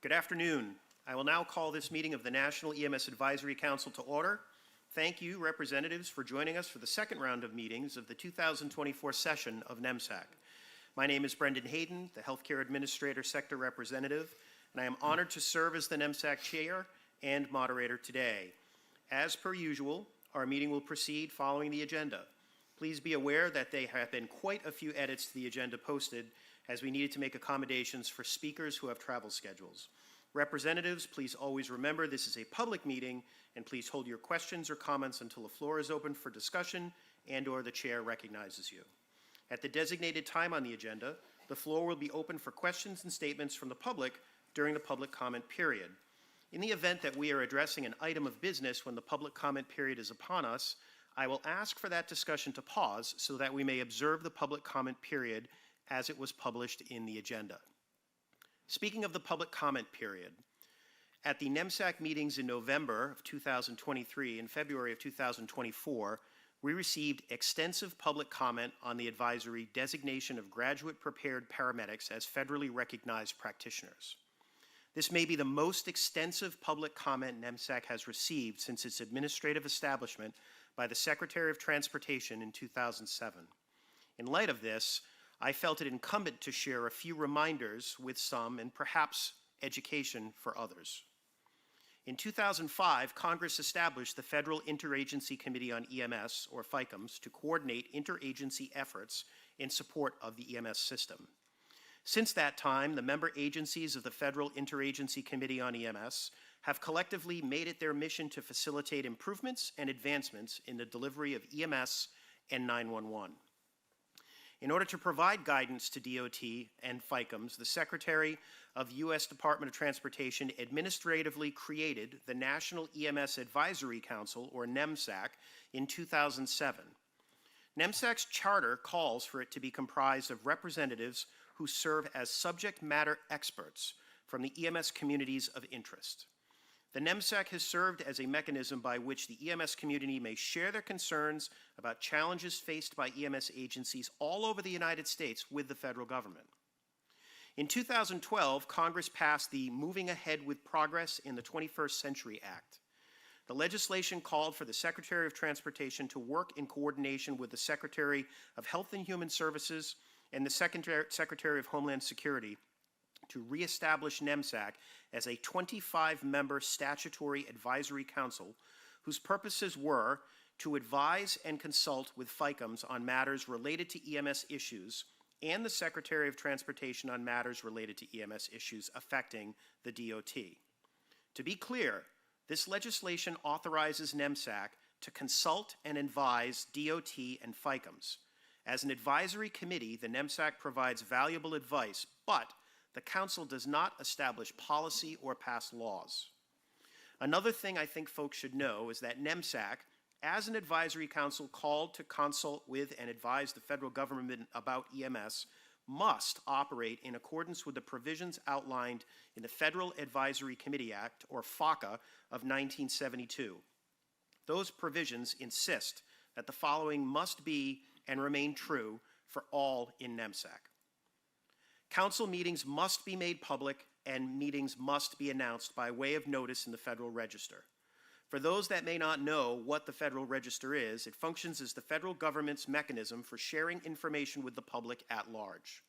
Good afternoon. I will now call this meeting of the National EMS Advisory Council to order. Thank you, representatives, for joining us for the second round of meetings of the 2024 session of NEMSAC. My name is Brendan Hayden, the Healthcare Administrator Sector Representative, and I am honored to serve as the NEMSAC Chair and Moderator today. As per usual, our meeting will proceed following the agenda. Please be aware that there have been quite a few edits to the agenda posted, as we needed to make accommodations for speakers who have travel schedules. Representatives, please always remember this is a public meeting, and please hold your questions or comments until the floor is open for discussion and/or the chair recognizes you. At the designated time on the agenda, the floor will be open for questions and statements from the public during the public comment period. In the event that we are addressing an item of business when the public comment period is upon us, I will ask for that discussion to pause so that we may observe the public comment period as it was published in the agenda. Speaking of the public comment period, at the NEMSAC meetings in November of 2023 and February of 2024, we received extensive public comment on the advisory designation of graduate-prepared paramedics as federally recognized practitioners. This may be the most extensive public comment NEMSAC has received since its administrative establishment by the Secretary of Transportation in 2007. In light of this, I felt it incumbent to share a few reminders with some and perhaps education for others. In 2005, Congress established the Federal Interagency Committee on EMS, or FICOMS, to coordinate interagency efforts in support of the EMS system. Since that time, the member agencies of the Federal Interagency Committee on EMS have collectively made it their mission to facilitate improvements and advancements in the delivery of EMS and 911. In order to provide guidance to DOT and FICOMS, the Secretary of the U.S. Department of Transportation administratively created the National EMS Advisory Council, or NEMSAC, in 2007. NEMSAC's charter calls for it to be comprised of representatives who serve as subject matter experts from the EMS communities of interest. The NEMSAC has served as a mechanism by which the EMS community may share their concerns about challenges faced by EMS agencies all over the United States with the federal government. In 2012, Congress passed the Moving Ahead with Progress in the 21st Century Act. The legislation called for the Secretary of Transportation to work in coordination with the Secretary of Health and Human Services and the Secretary of Homeland Security to reestablish NEMSAC as a 25-member statutory advisory council whose purposes were to advise and consult with FICOMS on matters related to EMS issues and the Secretary of Transportation on matters related to EMS issues affecting the DOT. To be clear, this legislation authorizes NEMSAC to consult and advise DOT and FICOMS. As an advisory committee, the NEMSAC provides valuable advice, but the Council does not establish policy or pass laws. Another thing I think folks should know is that NEMSAC, as an advisory council called to consult with and advise the federal government about EMS, must operate in accordance with the provisions outlined in the Federal Advisory Committee Act, or FACA, of 1972. Those provisions insist that the following must be and remain true for all in NEMSAC. Council meetings must be made public and meetings must be announced by way of notice in the Federal Register. For those that may not know what the Federal Register is, it functions as the federal government's mechanism for sharing information with the public at large.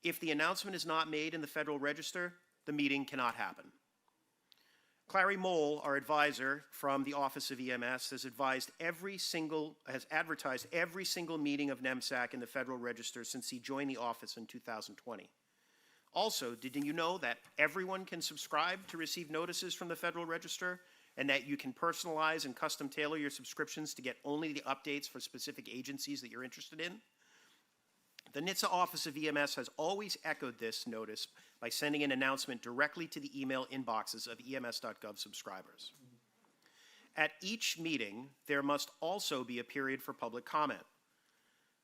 If the announcement is not made in the Federal Register, the meeting cannot happen. Clary Mole, our advisor from the Office of EMS, has advertised every single meeting of NEMSAC in the Federal Register since he joined the office in 2020. Also, did you know that everyone can subscribe to receive notices from the Federal Register, and that you can personalize and custom tailor your subscriptions to get only the updates for specific agencies that you're interested in? The NHTSA Office of EMS has always echoed this notice by sending an announcement directly to the email inboxes of ems.gov subscribers. At each meeting, there must also be a period for public comment.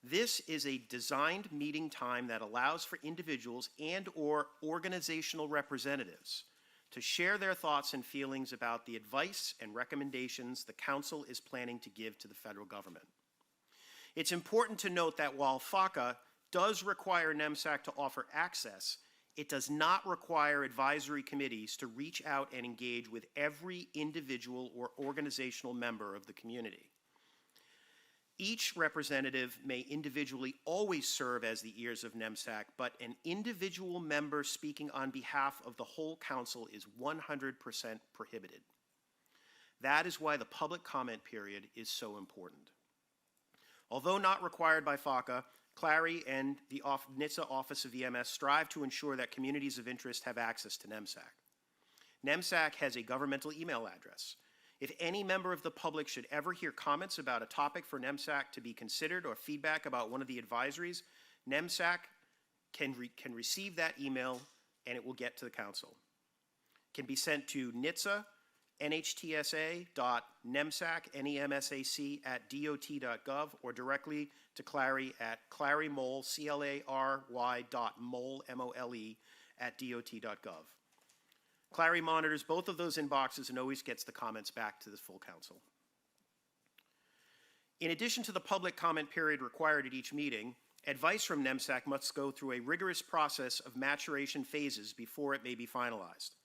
This is a designed meeting time that allows for individuals and/or organizational representatives to share their thoughts and feelings about the advice and recommendations the Council is planning to give to the federal government. It's important to note that while FACA does require NEMSAC to offer access, It does not require advisory committees to reach out and engage with every individual or organizational member of the community. Each representative may individually always serve as the ears of NEMSAC, but an individual member speaking on behalf of the whole council is 100% prohibited. That is why the public comment period is so important. Although not required by FACA, Clary and the NHTSA Office of EMS strive to ensure that communities of interest have access to NEMSAC. NEMSAC has a governmental email address. If any member of the public should ever hear comments about a topic for NEMSAC to be considered or feedback about one of the advisories, NEMSAC can receive that email and it will get to the council. It can be sent to NHTSA, NHTSA.nemsac@dot.gov, or directly to Clary at clarymole, CLARY.mole, MOLE, @dot.gov. Clary monitors both of those inboxes and always gets the comments back to the full council. In addition to the public comment period required at each meeting, advice from NEMSAC must go through a rigorous process of maturation phases before it may be finalized.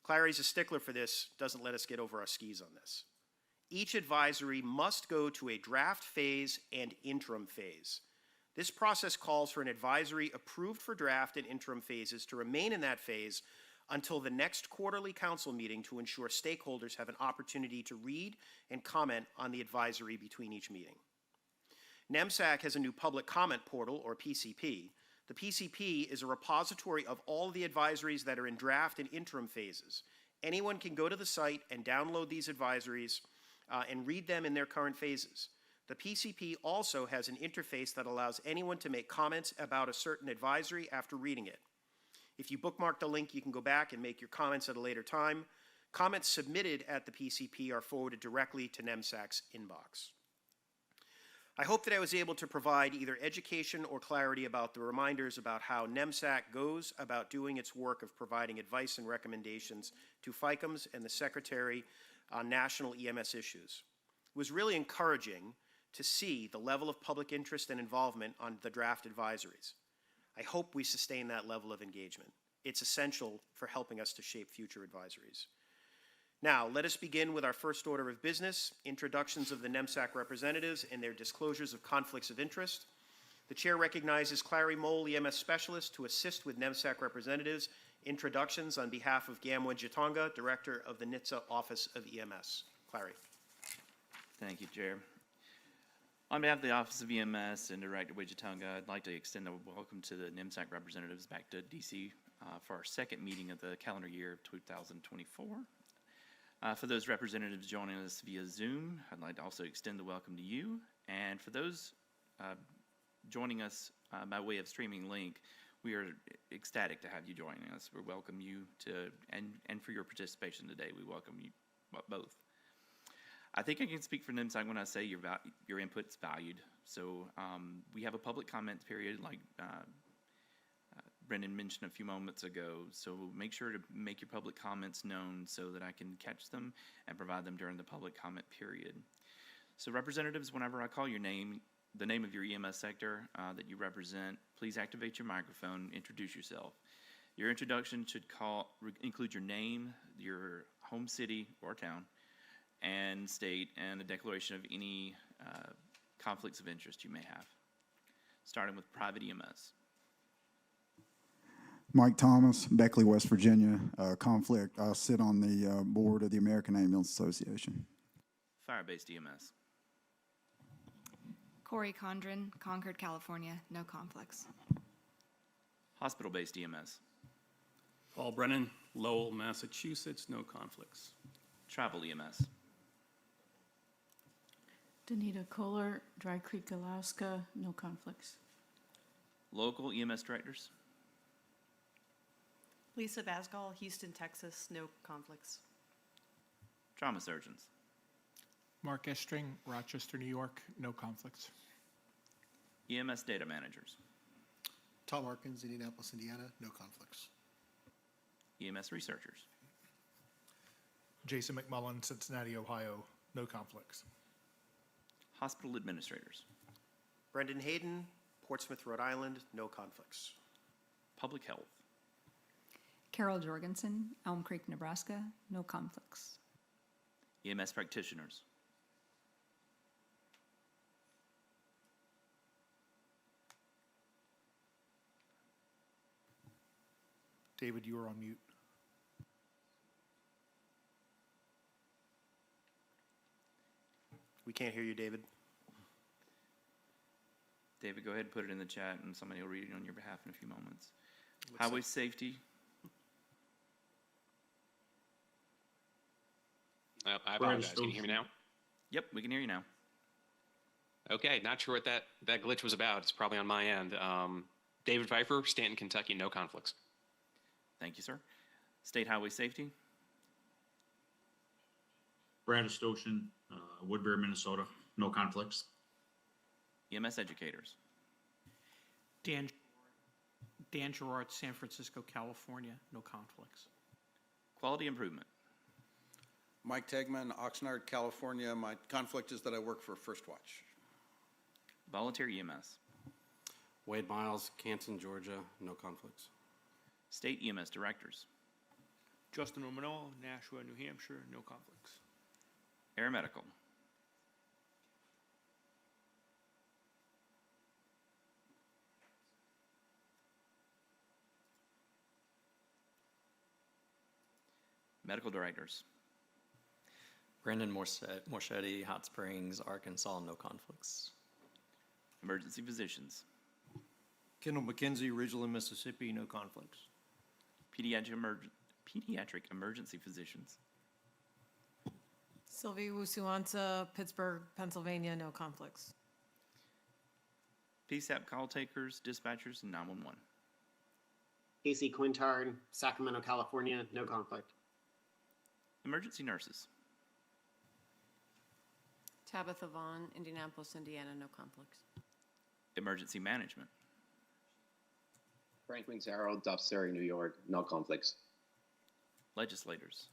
Clary's a stickler for this, doesn't let us get over our skis on this. Each advisory must go to a draft phase and interim phase. This process calls for an advisory approved for draft and interim phases to remain in that phase until the next quarterly council meeting to ensure stakeholders have an opportunity to read and comment on the advisory between each meeting. NEMSAC has a new public comment portal, or PCP. The PCP is a repository of all the advisories that are in draft and interim phases. Anyone can go to the site and download these advisories and read them in their current phases. The PCP also has an interface that allows anyone to make comments about a certain advisory after reading it. If you bookmark the link, you can go back and make your comments at a later time. Comments submitted at the PCP are forwarded directly to NEMSAC's inbox. I hope that I was able to provide either education or clarity about the reminders about how NEMSAC goes about doing its work of providing advice and recommendations to FICOMs and the Secretary on national EMS issues. It was really encouraging to see the level of public interest and involvement on the draft advisories. I hope we sustain that level of engagement. It's essential for helping us to shape future advisories. Now, let us begin with our first order of business, introductions of the NEMSAC representatives and their disclosures of conflicts of interest. The chair recognizes Clary Mole, EMS specialist, to assist with NEMSAC representatives' introductions on behalf of Gamwa Jitonga, director of the NHTSA Office of EMS. Clary. Thank you, Chair. On behalf of the Office of EMS and Director Wijitonga, I'd like to extend a welcome to the NEMSAC representatives back to DC for our second meeting of the calendar year of 2024. For those representatives joining us via Zoom, I'd like to also extend the welcome to you. And for those joining us by way of streaming link, we are ecstatic to have you joining us. We welcome you to, and for your participation today, we welcome you both. I think I can speak for NEMSAC when I say your input's valued. So we have a public comment period like Brendan mentioned a few moments ago, so make sure to make your public comments known so that I can catch them and provide them during the public comment period. So representatives, whenever I call your name, the name of your EMS sector that you represent, please activate your microphone, introduce yourself. Your introduction should include your name, your home city or town, and state, and a declaration of any conflicts of interest you may have. Starting with private EMS. Mike Thomas, Beckley, West Virginia. Conflict, I sit on the board of the American Ambulance Association. Fire-based EMS. Corey Condren, Concord, California. No conflicts. Hospital-based EMS. Paul Brennan, Lowell, Massachusetts. No conflicts. Travel EMS. Danita Kohler, Dry Creek, Alaska. No conflicts. Local EMS directors. Lisa Basgall, Houston, Texas. No conflicts. Trauma surgeons. Mark Estring, Rochester, New York. No conflicts. EMS data managers. Tom Harkins, Indianapolis, Indiana. No conflicts. EMS researchers. Jason McMullen, Cincinnati, Ohio. No conflicts. Hospital administrators. Brendan Hayden, Portsmouth, Rhode Island. No conflicts. Public health. Carol Jorgensen, Elm Creek, Nebraska, no conflicts. EMS practitioners. David, you are on mute. We can't hear you, David. David, go ahead and put it in the chat, and somebody will read it on your behalf in a few moments. Highway safety. I apologize. Can you hear me now? Yep, we can hear you now. Okay, not sure what that glitch was about. It's probably on my end. David Pfeiffer, Stanton, Kentucky, no conflicts. Thank you, sir. State highway safety. Brad Stoshin, Woodbury, Minnesota, no conflicts. EMS educators. Dan Gerard, San Francisco, California, no conflicts. Quality improvement. Mike Tegman, Oxnard, California. My conflict is that I work for First Watch. Volunteer EMS. Wade Miles, Canton, Georgia, no conflicts. State EMS directors. Justin Romano, Nashua, New Hampshire, no conflicts. Aeromedical. Medical directors. Brandon Morchetti, Hot Springs, Arkansas, no conflicts. Emergency physicians. Kendall McKenzie, Ridgeland, Mississippi, no conflicts. Pediatric emergency physicians. Sylvie Wusuanza, Pittsburgh, Pennsylvania, no conflicts. PSAP call takers, dispatchers, and 911. Casey Quintard, Sacramento, California, no conflict. Emergency nurses. Tabitha Vaughn, Indianapolis, Indiana, no conflicts. Emergency management. Franklin Zarrow, Duff Surrey, New York, no conflicts. Legislators.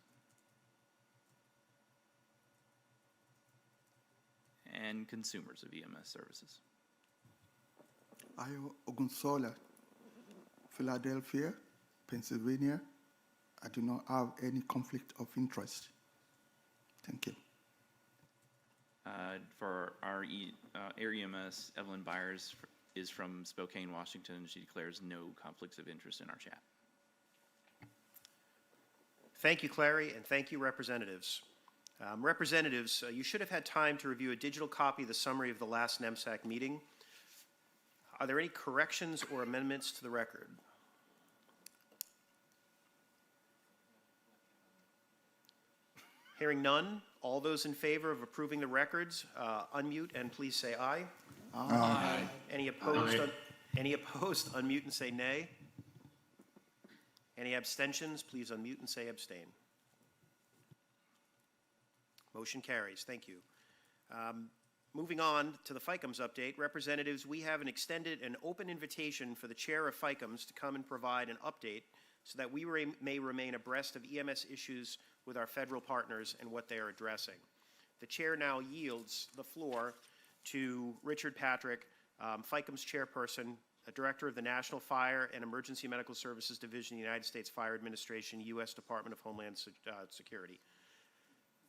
And consumers of EMS services. Ayo Ogunsola, Philadelphia, Pennsylvania. I do not have any conflict of interest. Thank you. For our Air EMS, Evelyn Byers is from Spokane, Washington. She declares no conflicts of interest in our chat. Thank you, Clary, and thank you, representatives. Representatives, you should have had time to review a digital copy of the summary of the last NEMSAC meeting. Are there any corrections or amendments to the record? Hearing none, all those in favor of approving the records, unmute and please say aye. Aye. Any opposed? Aye. Any opposed? Unmute and say nay. Any abstentions? Please unmute and say abstain. Motion carries. Thank you. Moving on to the FICOMS update, representatives, we have an extended and open invitation for the chair of FICOMS to come and provide an update so that we may remain abreast of EMS issues with our federal partners and what they are addressing. The chair now yields the floor to Richard Patrick, FICOMS chairperson, director of the National Fire and Emergency Medical Services Division, United States Fire Administration, U.S. Department of Homeland Security.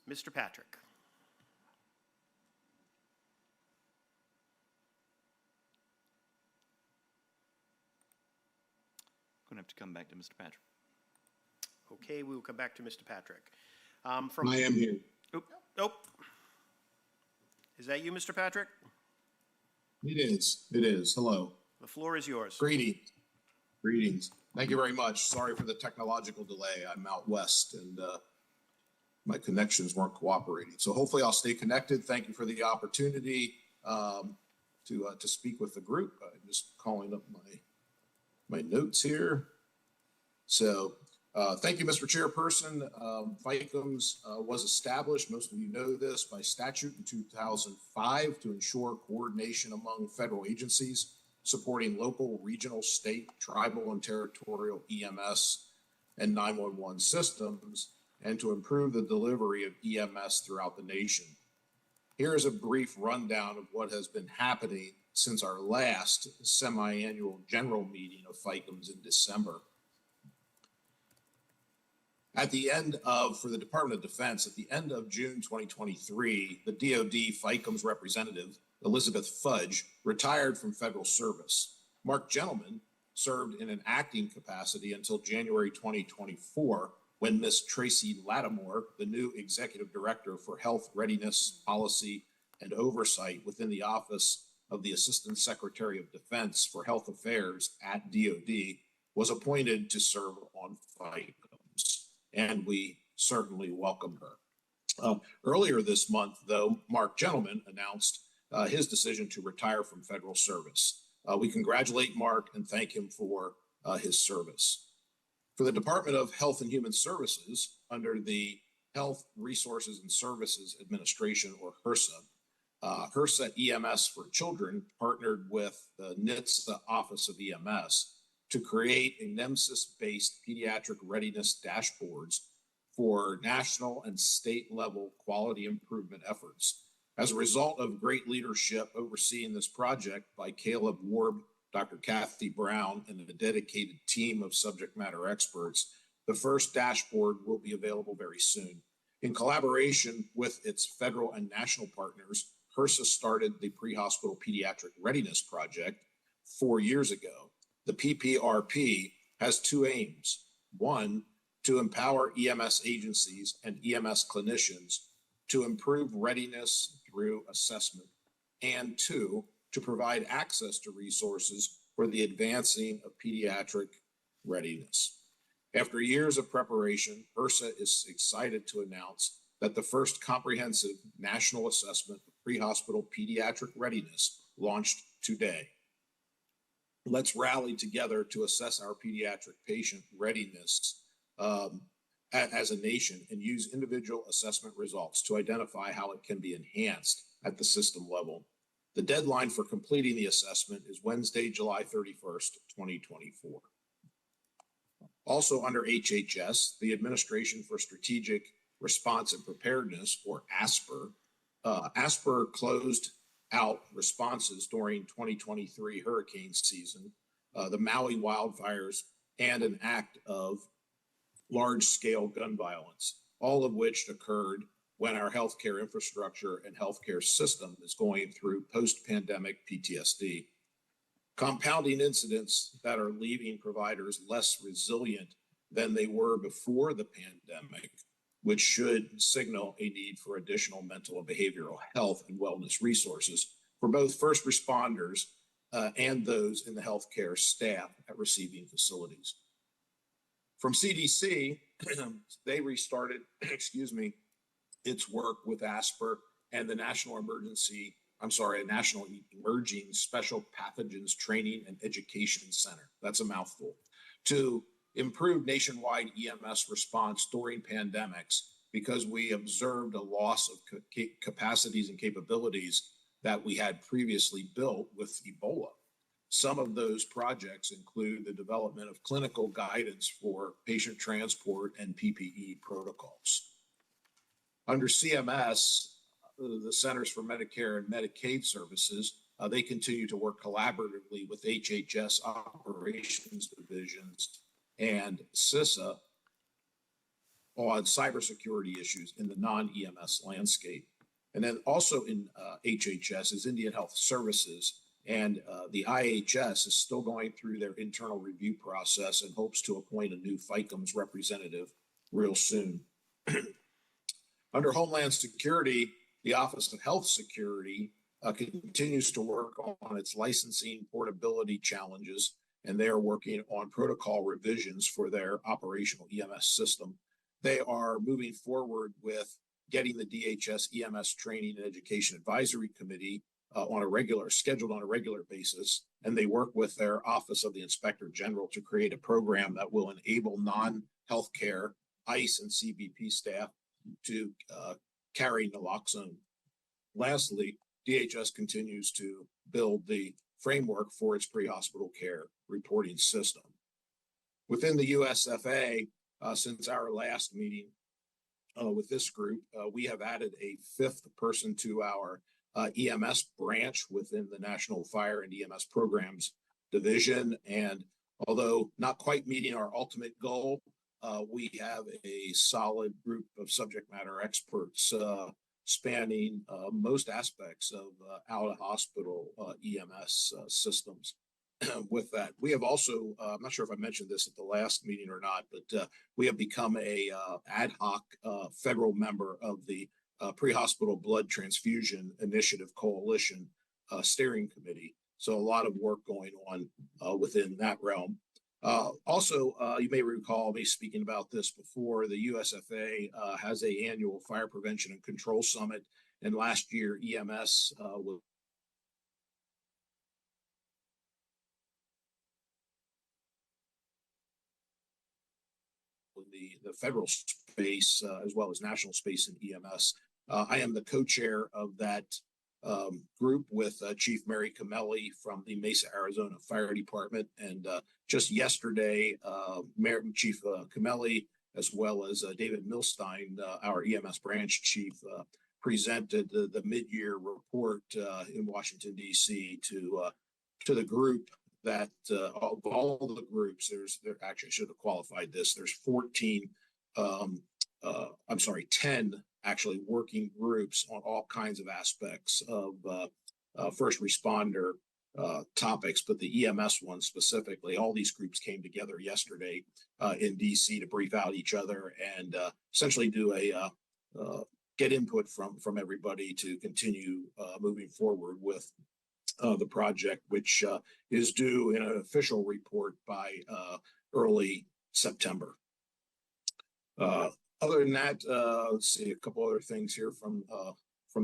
Mr. Patrick. Going to have to come back to Mr. Patrick. Okay, we will come back to Mr. Patrick. I am here. Nope. Is that you, Mr. Patrick? It is. It is. Hello. The floor is yours. Greetings. Greetings. Thank you very much. Sorry for the technological delay. I'm out west and my connections weren't cooperating. So hopefully I'll stay connected. Thank you for the opportunity to speak with the group. I'm just calling up my notes here. So thank you, Mr. Chairperson. FICOMS was established, most of you know this, by statute in 2005 to ensure coordination among federal agencies supporting local, regional, state, tribal, and territorial EMS and 911 systems, and to improve the delivery of EMS throughout the nation. Here is a brief rundown of what has been happening since our last semi-annual general meeting of FICOMS in December. For the Department of Defense, at the end of June 2023, the DoD FICOM's representative, Elizabeth Fudge, retired from federal service. Mark Gentleman served in an acting capacity until January 2024, when Ms. Tracy Lattimore, the new Executive Director for Health Readiness, Policy, and Oversight within the Office of the Assistant Secretary of Defense for Health Affairs at DoD, was appointed to serve on FICOMS, and we certainly welcome her. Earlier this month, though, Mark Gentleman announced his decision to retire from federal service. We congratulate Mark and thank him for his service. For the Department of Health and Human Services, under the Health Resources and Services Administration, or HRSA, HRSA EMS for Children partnered with the NHTSA Office of EMS to create a NEMSIS-based pediatric readiness dashboards for national and state-level quality improvement efforts. As a result of great leadership overseeing this project by Caleb Warb, Dr. Kathy Brown, and a dedicated team of subject matter experts, the first dashboard will be available very soon. In collaboration with its federal and national partners, HRSA started the Pre-Hospital Pediatric Readiness Project 4 years ago. The PPRP has two aims. One, to empower EMS agencies and EMS clinicians to improve readiness through assessment, and two, to provide access to resources for the advancing of pediatric readiness. After years of preparation, HRSA is excited to announce that the first comprehensive national assessment of pre-hospital pediatric readiness launched today. Let's rally together to assess our pediatric patient readiness as a nation and use individual assessment results to identify how it can be enhanced at the system level. The deadline for completing the assessment is Wednesday, July 31st, 2024. Also under HHS, the Administration for Strategic Response and Preparedness, or ASPR, ASPR closed out responses during 2023 hurricane season, the Maui wildfires, and an act of large-scale gun violence, all of which occurred when our healthcare infrastructure and healthcare system is going through post-pandemic PTSD. Compounding incidents that are leaving providers less resilient than they were before the pandemic, which should signal a need for additional mental and behavioral health and wellness resources for both first responders and those in the healthcare staff at receiving facilities. From CDC, they restarted, its work with ASPR and the National Emerging Special Pathogens Training and Education Center. That's a mouthful. To improve nationwide EMS response during pandemics, because we observed a loss of capacities and capabilities that we had previously built with Ebola. Some of those projects include the development of clinical guidance for patient transport and PPE protocols. Under CMS, the Centers for Medicare and Medicaid Services, they continue to work collaboratively with HHS operations divisions and CISA on cybersecurity issues in the non-EMS landscape. And then also in HHS is Indian Health Services, and the IHS is still going through their internal review process and hopes to appoint a new FICOMS representative real soon. Under Homeland Security, the Office of Health Security continues to work on its licensing portability challenges, and they are working on protocol revisions for their operational EMS system. They are moving forward with getting the DHS EMS Training and Education Advisory Committee scheduled on a regular basis, and they work with their Office of the Inspector General to create a program that will enable non-healthcare ICE and CBP staff to carry naloxone. Lastly, DHS continues to build the framework for its pre-hospital care reporting system. Within the USFA, since our last meeting with this group, we have added a fifth person to our EMS branch within the National Fire and EMS Programs Division. And although not quite meeting our ultimate goal, we have a solid group of subject matter experts spanning most aspects of out-of-hospital EMS systems. With that, we have also, I'm not sure if I mentioned this at the last meeting or not, but we have become a ad hoc federal member of the Pre-Hospital Blood Transfusion Initiative Coalition steering committee. So a lot of work going on within that realm. Also, you may recall me speaking about this before. The USFA has an annual Fire Prevention and Control Summit, and last year EMS was the federal space as well as national space in EMS. I am the co-chair of that group with Chief Mary Camelli from the Mesa, Arizona Fire Department. And just yesterday, Chief Camelli, as well as David Milstein, our EMS branch chief, presented the mid-year report in Washington, D.C. to the group that of all the groups, there actually I should have qualified this. There's 10 actually working groups on all kinds of aspects of first responder topics, but the EMS one specifically, all these groups came together yesterday in DC to brief out each other and essentially do a get input from everybody to continue moving forward with the project, which is due in an official report by early September. Other than that, let's see a couple other things here from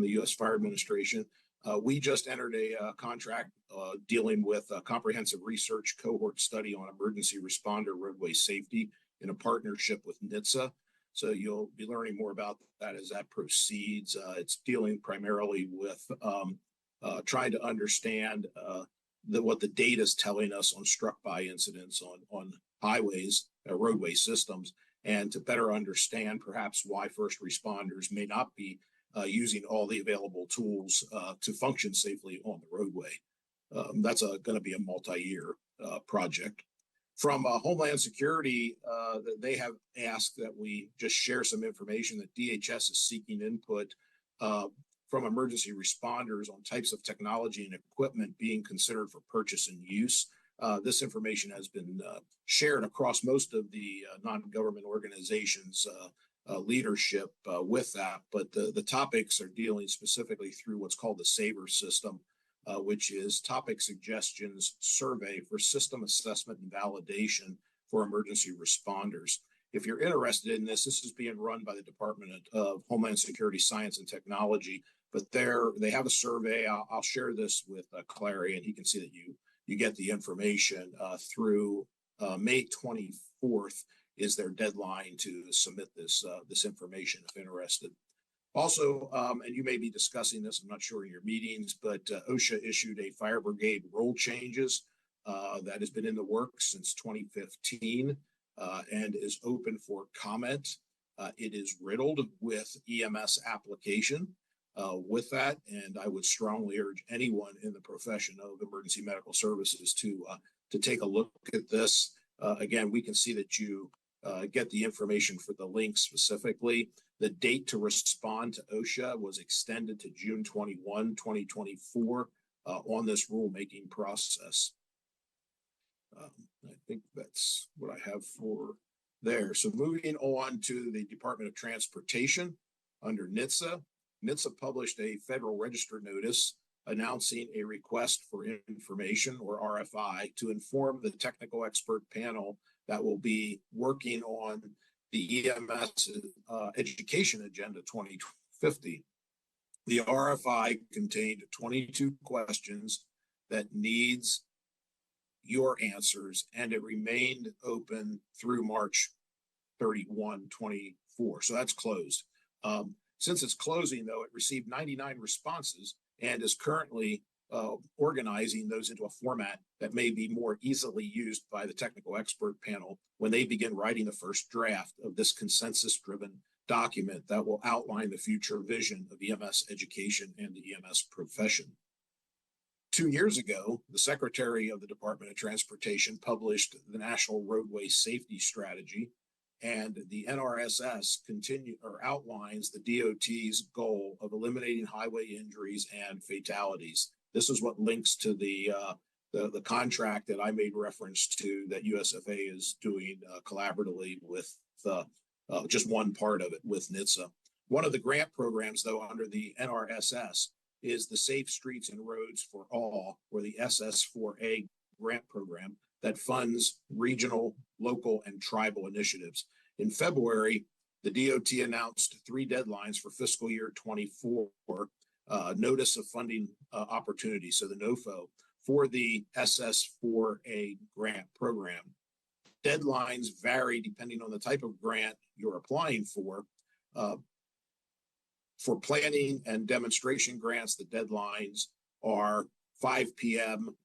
the U.S. Fire Administration. We just entered a contract dealing with a comprehensive research cohort study on emergency responder roadway safety in a partnership with NHTSA. So you'll be learning more about that as that proceeds. It's dealing primarily with trying to understand what the data is telling us on struck by incidents on highways, roadway systems, and to better understand perhaps why first responders may not be using all the available tools to function safely on the roadway. That's going to be a multi-year project. From Homeland Security, they have asked that we just share some information that DHS is seeking input from emergency responders on types of technology and equipment being considered for purchase and use. This information has been shared across most of the non-government organizations' leadership with that, but the topics are dealing specifically through what's called the SAVER system, which is Topic Suggestions Survey for System Assessment and Validation for Emergency Responders. If you're interested in this is being run by the Department of Homeland Security, Science and Technology, but they have a survey. I'll share this with Clary, and he can see that you get the information through May 24th is their deadline to submit this information if interested. Also, and you may be discussing this, I'm not sure in your meetings, but OSHA issued a fire brigade rule changes that has been in the works since 2015 and is open for comment. It is riddled with EMS application with that, and I would strongly urge anyone in the profession of emergency medical services to take a look at this. Again, we can see that you get the information for the link specifically. The date to respond to OSHA was extended to June 21, 2024 on this rulemaking process. I think that's what I have for there. So moving on to the Department of Transportation under NHTSA. NHTSA published a Federal Register notice announcing a request for information, or RFI, to inform the technical expert panel that will be working on the EMS Education Agenda 2050. The RFI contained 22 questions that needs your answers, and it remained open through March 31, 24. So that's closed. Since it's closing, though, it received 99 responses and is currently organizing those into a format that may be more easily used by the technical expert panel when they begin writing the first draft of this consensus-driven document that will outline the future vision of EMS education and the EMS profession. 2 years ago, the Secretary of the Department of Transportation published the National Roadway Safety Strategy. And the NRSS outlines the DOT's goal of eliminating highway injuries and fatalities. This is what links to the contract that I made reference to that USFA is doing collaboratively with just one part of it with NHTSA. One of the grant programs, though, under the NRSS is the Safe Streets and Roads for All, or the SS4A grant program that funds regional, local, and tribal initiatives. In February, the DOT announced 3 deadlines for fiscal year 24, notice of funding opportunity, so the NOFO, for the SS4A grant program. Deadlines vary depending on the type of grant you're applying for. For planning and demonstration grants, the deadlines are 5 p.m.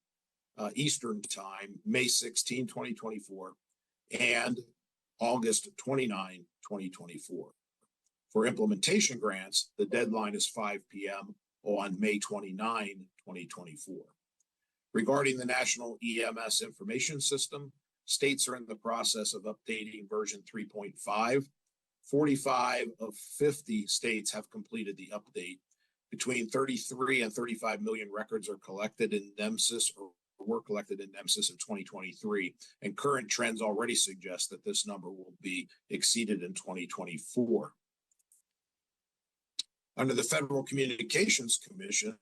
Eastern Time, May 16, 2024, and August 29, 2024. For implementation grants, the deadline is 5 p.m. on May 29, 2024. Regarding the National EMS Information System, states are in the process of updating version 3.5. 45 of 50 states have completed the update. Between 33 and 35 million records are collected in NEMSIS or were collected in NEMSIS in 2023, and current trends already suggest that this number will be exceeded in 2024. Under the Federal Communications Commission,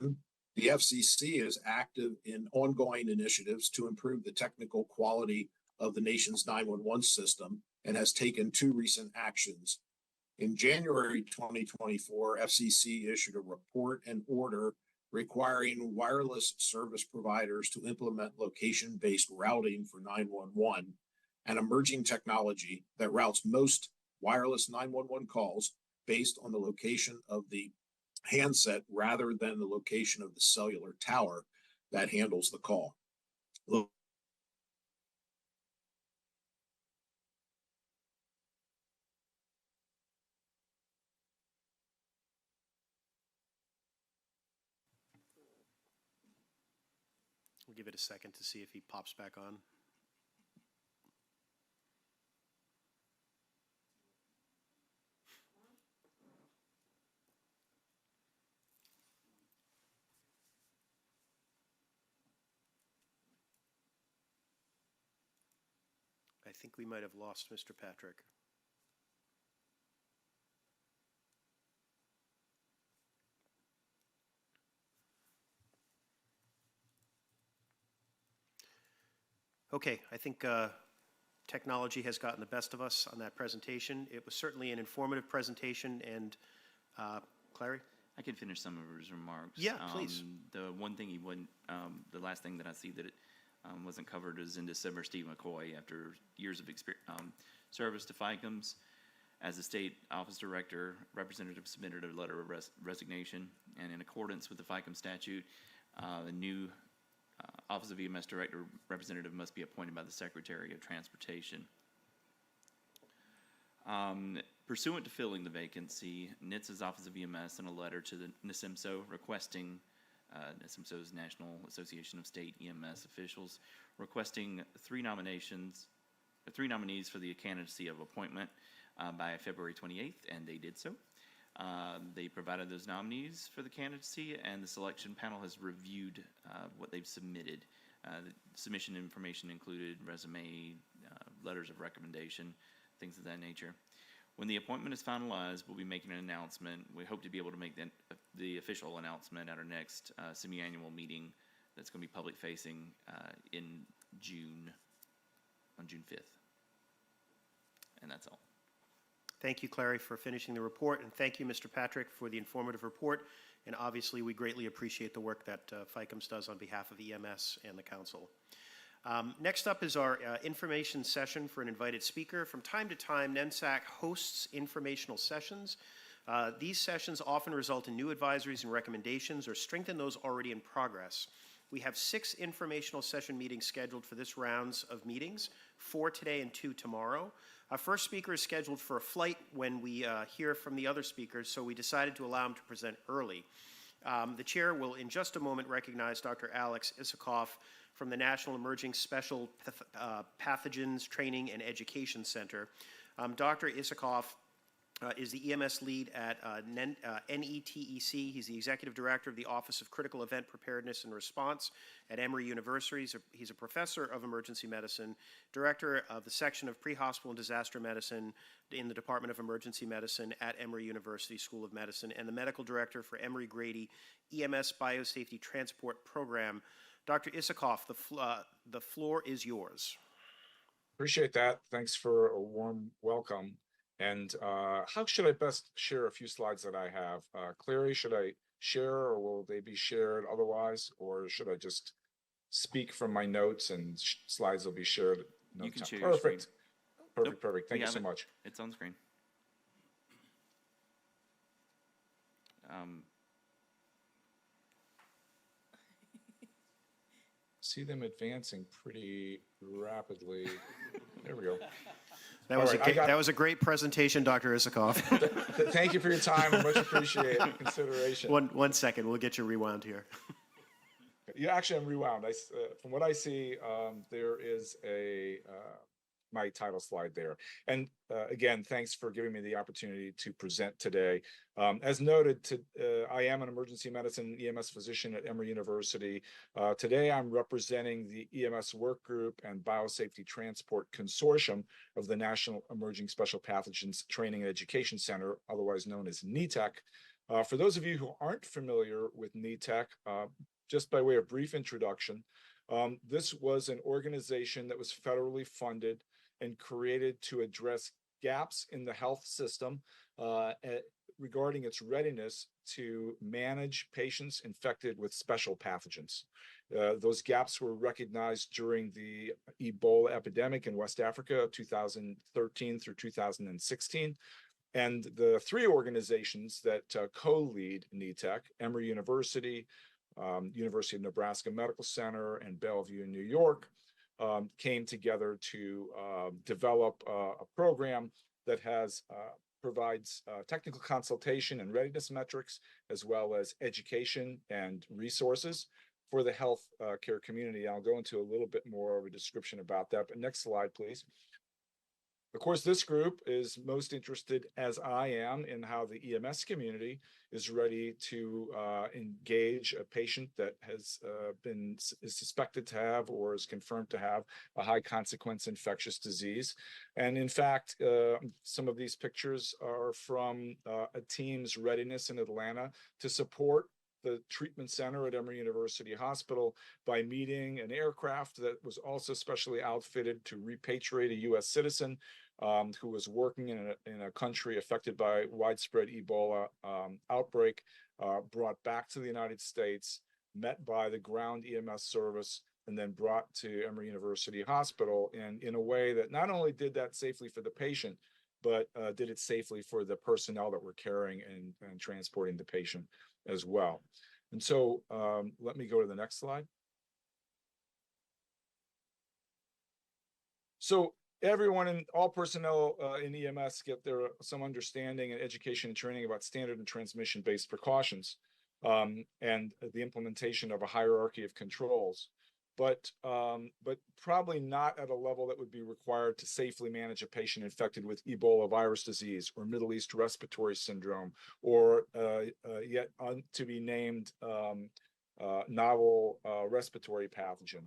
the FCC is active in ongoing initiatives to improve the technical quality of the nation's 911 system and has taken 2 recent actions. In January 2024, FCC issued a report and order requiring wireless service providers to implement location-based routing for 911, an emerging technology that routes most wireless 911 calls based on the location of the handset rather than the location of the cellular tower that handles the call. We'll give it a second to see if he pops back on. I think we might have lost Mr. Patrick. Okay, I think technology has gotten the best of us on that presentation. It was certainly an informative presentation, and Clary? I could finish some of his remarks. Yeah, please. The one thing he wouldn't, the last thing that I see that it wasn't covered is in December, Steve McCoy, after years of service to FICOMS, as a state office director, representative submitted a letter of resignation, and in accordance with the FICOM statute, the new Office of EMS Director representative must be appointed by the Secretary of Transportation. Pursuant to filling the vacancy, NHTSA's Office of EMS sent a letter to the NSIMSO requesting, NSIMSO's National Association of State EMS Officials, requesting 3 nominees for the candidacy of appointment by February 28th, and they did so. They provided those nominees for the candidacy, and the selection panel has reviewed what they've submitted. The submission information included resume, letters of recommendation, things of that nature. When the appointment is finalized, we'll be making an announcement. We hope to be able to make the official announcement at our next semi-annual meeting that's going to be public-facing in June, on June 5th. And that's all. Thank you, Clary, for finishing the report, and thank you, Mr. Patrick, for the informative report. And obviously, we greatly appreciate the work that FICOMS does on behalf of EMS and the Council. Next up is our information session for an invited speaker. From time to time, NEMSAC hosts informational sessions. These sessions often result in new advisories and recommendations or strengthen those already in progress. We have 6 informational session meetings scheduled for this rounds of meetings, 4 today and 2 tomorrow. Our first speaker is scheduled for a flight when we hear from the other speakers, so we decided to allow him to present early. The chair will in just a moment recognize Dr. Alex Isikoff from the National Emerging Special Pathogens Training and Education Center. Dr. Isikoff is the EMS lead at NETEC. He's the executive director of the Office of Critical Event Preparedness and Response at Emory University. He's a professor of emergency medicine, director of the section of pre-hospital and disaster medicine in the Department of Emergency Medicine at Emory University School of Medicine, and the medical director for Emory Grady EMS Biosafety Transport Program. Dr. Isikoff, the floor is yours. Appreciate that. Thanks for a warm welcome. And how should I best share a few slides that I have? Clary, should I share or will they be shared otherwise? Or should I just speak from my notes and slides will be shared? No You can time? share your screen. Perfect. Perfect, perfect. Thank We you so have it. much. It's on screen. See them advancing pretty rapidly. There we go. That was a great presentation, Dr. Isikoff. Thank you for your time. I much appreciate consideration. One second, we'll get you rewound here. Yeah, actually, I'm rewound. From what I see, there is my title slide there. And again, thanks for giving me the opportunity to present today. As noted, I am an emergency medicine EMS physician at Emory University. Today, I'm representing the EMS Work Group and Biosafety Transport Consortium of the National Emerging Special Pathogens Training and Education Center, otherwise known as NETEC. For those of you who aren't familiar with NETEC, just by way of brief introduction, this was an organization that was federally funded and created to address gaps in the health system regarding its readiness to manage patients infected with special pathogens. Those gaps were recognized during the Ebola epidemic in West Africa, 2013 through 2016. And the three organizations that co-lead NETEC, Emory University, University of Nebraska Medical Center, and Bellevue in New York, came together to develop a program that provides technical consultation and readiness metrics, as well as education and resources for the health care community. I'll go into a little bit more of a description about that, but next slide, please. Of course, this group is most interested, as I am, in how the EMS community is ready to engage a patient that is suspected to have or is confirmed to have a high consequence infectious disease. And in fact, some of these pictures are from a team's readiness in Atlanta to support the treatment center at Emory University Hospital by meeting an aircraft that was also specially outfitted to repatriate a U.S. citizen who was working in a country affected by widespread Ebola outbreak, brought back to the United States, met by the ground EMS service, and then brought to Emory University Hospital, and in a way that not only did that safely for the patient, but did it safely for the personnel that were carrying and transporting the patient as well. And so let me go to the next slide. So everyone and all personnel in EMS get some understanding and education and training about standard and transmission-based precautions and the implementation of a hierarchy of controls. But probably not at a level that would be required to safely manage a patient infected with Ebola virus disease or Middle East respiratory syndrome or yet to be named novel respiratory pathogen.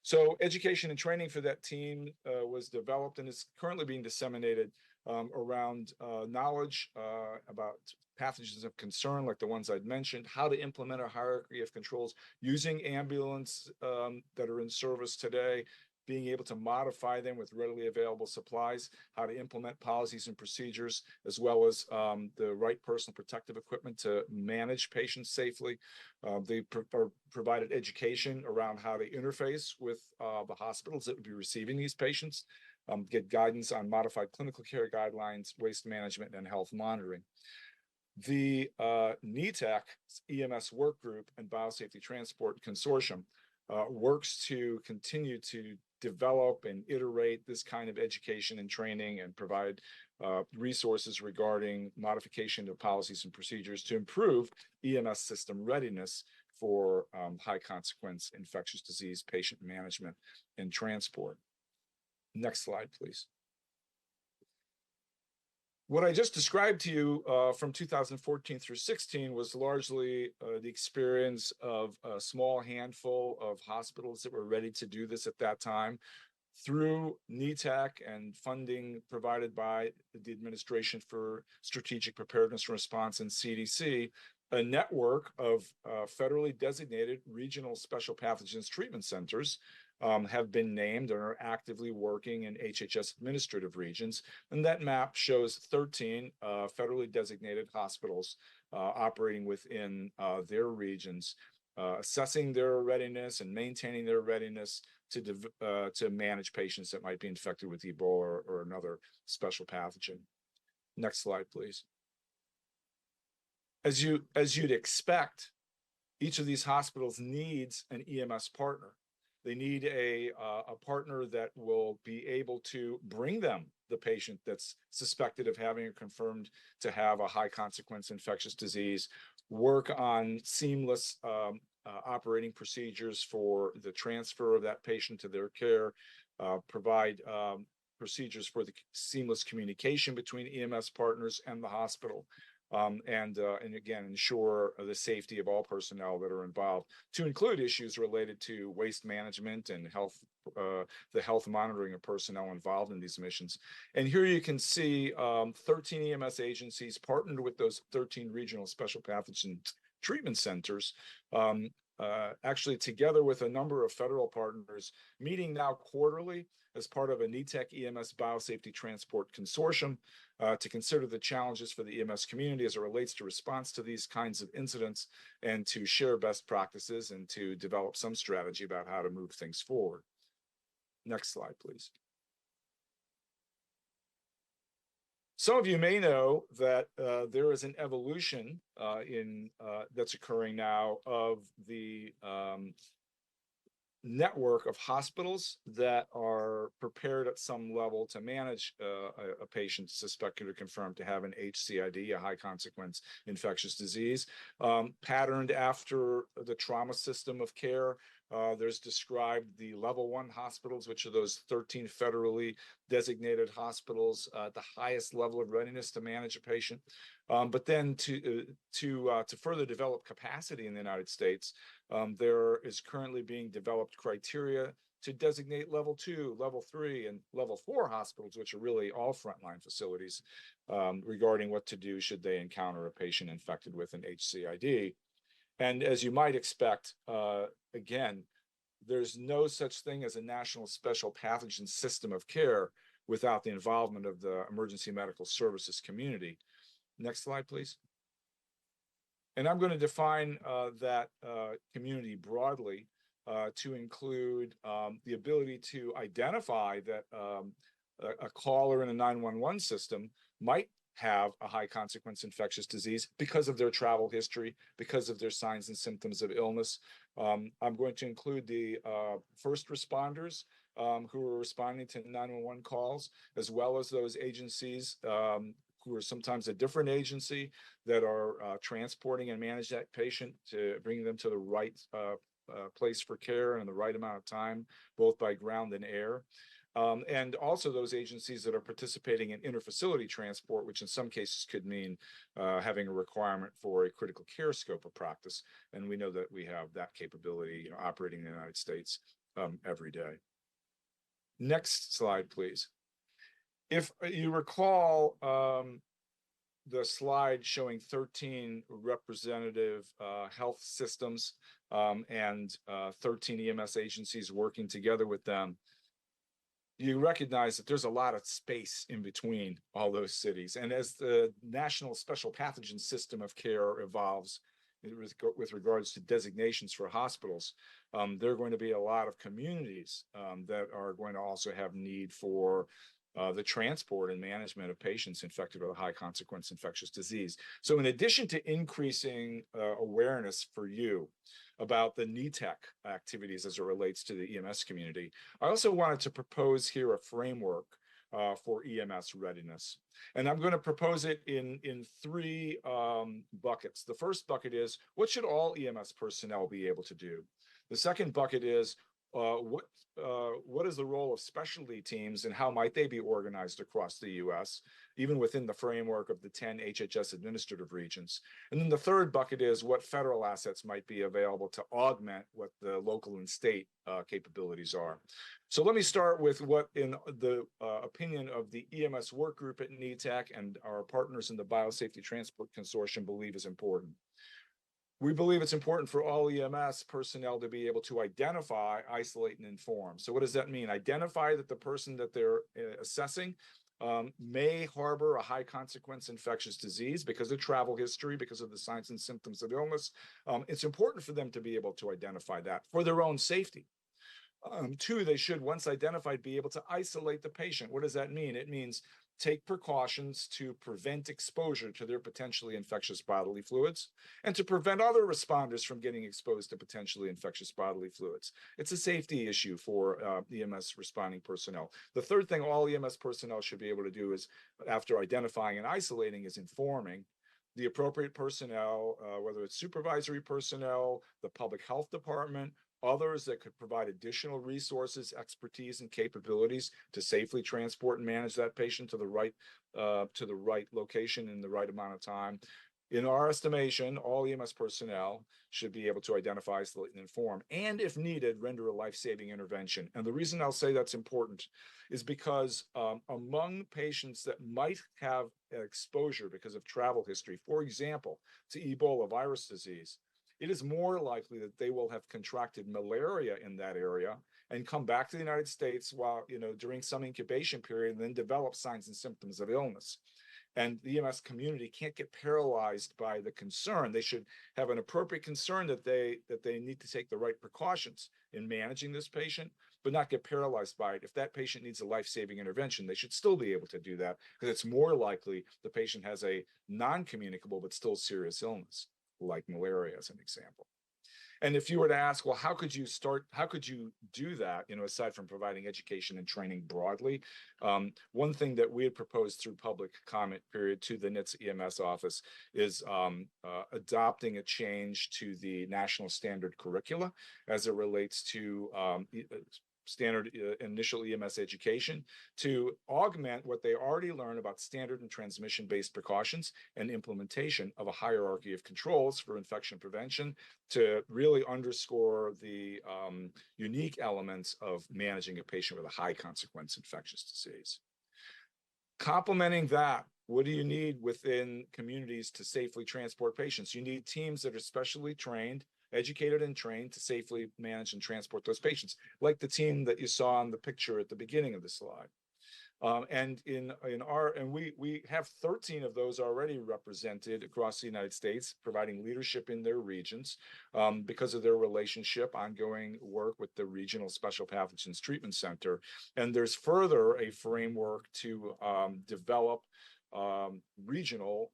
So education and training for that team was developed and is currently being disseminated around knowledge about pathogens of concern, like the ones I'd mentioned, how to implement a hierarchy of controls using ambulance that are in service today, being able to modify them with readily available supplies, how to implement policies and procedures, as well as the right personal protective equipment to manage patients safely. They provided education around how to interface with the hospitals that would be receiving these patients, get guidance on modified clinical care guidelines, waste management, and health monitoring. The NETEC EMS Work Group and Biosafety Transport Consortium works to continue to develop and iterate this kind of education and training and provide resources regarding modification of policies and procedures to improve EMS system readiness for high consequence infectious disease patient management and transport. Next slide, please. What I just described to you from 2014 through 16 was largely the experience of a small handful of hospitals that were ready to do this at that time. Through NETAC and funding provided by the Administration for Strategic Preparedness and Response and CDC, a network of federally designated regional special pathogens treatment centers have been named and are actively working in HHS administrative regions. And that map shows 13 federally designated hospitals operating within their regions, assessing their readiness and maintaining their readiness to manage patients that might be infected with Ebola or another special pathogen. Next slide, please. As you'd expect, each of these hospitals needs an EMS partner. They need a partner that will be able to bring them the patient that's suspected of having or confirmed to have a high consequence infectious disease, work on seamless operating procedures for the transfer of that patient to their care, provide procedures for the seamless communication between EMS partners and the hospital. And again, ensure the safety of all personnel that are involved, to include issues related to waste management and health, the health monitoring of personnel involved in these missions. And here you can see 13 EMS agencies partnered with those 13 regional special pathogen treatment centers, actually together with a number of federal partners, meeting now quarterly as part of a NETAC EMS Biosafety Transport Consortium to consider the challenges for the EMS community as it relates to response to these kinds of incidents, and to share best practices and to develop some strategy about how to move things forward. Next slide, please. Some of you may know that there is an evolution that's occurring now of the network of hospitals that are prepared at some level to manage a patient suspected or confirmed to have an HCID, a high consequence infectious disease, patterned after the trauma system of care. There's described the level 1 hospitals, which are those 13 federally designated hospitals at the highest level of readiness to manage a patient. But then to further develop capacity in the United States, there is currently being developed criteria to designate level 2, level 3, and level 4 hospitals, which are really all frontline facilities, regarding what to do should they encounter a patient infected with an HCID. And as you might expect, again, there's no such thing as a national special pathogen system of care without the involvement of the emergency medical services community. Next slide, please. And I'm going to define that community broadly to include the ability to identify that a caller in a 911 system might have a high consequence infectious disease because of their travel history, because of their signs and symptoms of illness. I'm going to include the first responders who are responding to 911 calls, as well as those agencies who are sometimes a different agency that are transporting and manage that patient to bring them to the right place for care and the right amount of time, both by ground and air. And also those agencies that are participating in interfacility transport, which in some cases could mean having a requirement for a critical care scope of practice. And we know that we have that capability operating in the United States every day. Next slide, please. If you recall the slide showing 13 representative health systems and 13 EMS agencies working together with them, you recognize that there's a lot of space in between all those cities. And as the national special pathogen system of care evolves with regards to designations for hospitals, there are going to be a lot of communities that are going to also have need for the transport and management of patients infected with a high consequence infectious disease. So in addition to increasing awareness for you about the NETAC activities as it relates to the EMS community, I also wanted to propose here a framework for EMS readiness. And I'm going to propose it in 3 buckets. The first bucket is, what should all EMS personnel be able to do? The second bucket is, what is the role of specialty teams and how might they be organized across the U.S., even within the framework of the 10 HHS administrative regions? And then the third bucket is what federal assets might be available to augment what the local and state capabilities are. So let me start with what, in the opinion of the EMS work group at NETAC and our partners in the Biosafety Transport Consortium, believe is important. We believe it's important for all EMS personnel to be able to identify, isolate, and inform. So what does that mean? Identify that the person that they're assessing may harbor a high consequence infectious disease because of travel history, because of the signs and symptoms of illness. It's important for them to be able to identify that for their own safety. Two, they should, once identified, be able to isolate the patient. What does that mean? It means take precautions to prevent exposure to their potentially infectious bodily fluids and to prevent other responders from getting exposed to potentially infectious bodily fluids. It's a safety issue for EMS responding personnel. The third thing all EMS personnel should be able to do is, after identifying and isolating, is informing the appropriate personnel, whether it's supervisory personnel, the public health department, others that could provide additional resources, expertise, and capabilities to safely transport and manage that patient to the right location in the right amount of time. In our estimation, all EMS personnel should be able to identify, isolate, and inform, and if needed, render a life-saving intervention. And the reason I'll say that's important is because among patients that might have exposure because of travel history, for example, to Ebola virus disease, it is more likely that they will have contracted malaria in that area and come back to the United States while, during some incubation period and then develop signs and symptoms of illness. And the EMS community can't get paralyzed by the concern. They should have an appropriate concern that they need to take the right precautions in managing this patient, but not get paralyzed by it. If that patient needs a life-saving intervention, they should still be able to do that because it's more likely the patient has a non-communicable but still serious illness, like malaria as an example. And if you were to ask, well, how could you do that, aside from providing education and training broadly? One thing that we had proposed through public comment period to the NHTSA EMS office is adopting a change to the national standard curricula as it relates to standard initial EMS education to augment what they already learn about standard and transmission-based precautions and implementation of a hierarchy of controls for infection prevention to really underscore the unique elements of managing a patient with a high consequence infectious disease. Complementing that, what do you need within communities to safely transport patients? You need teams that are specially trained, educated and trained to safely manage and transport those patients, like the team that you saw in the picture at the beginning of the slide. And we have 13 of those already represented across the United States, providing leadership in their regions because of their relationship, ongoing work with the Regional Special Pathogens Treatment Center. And there's further a framework to develop regional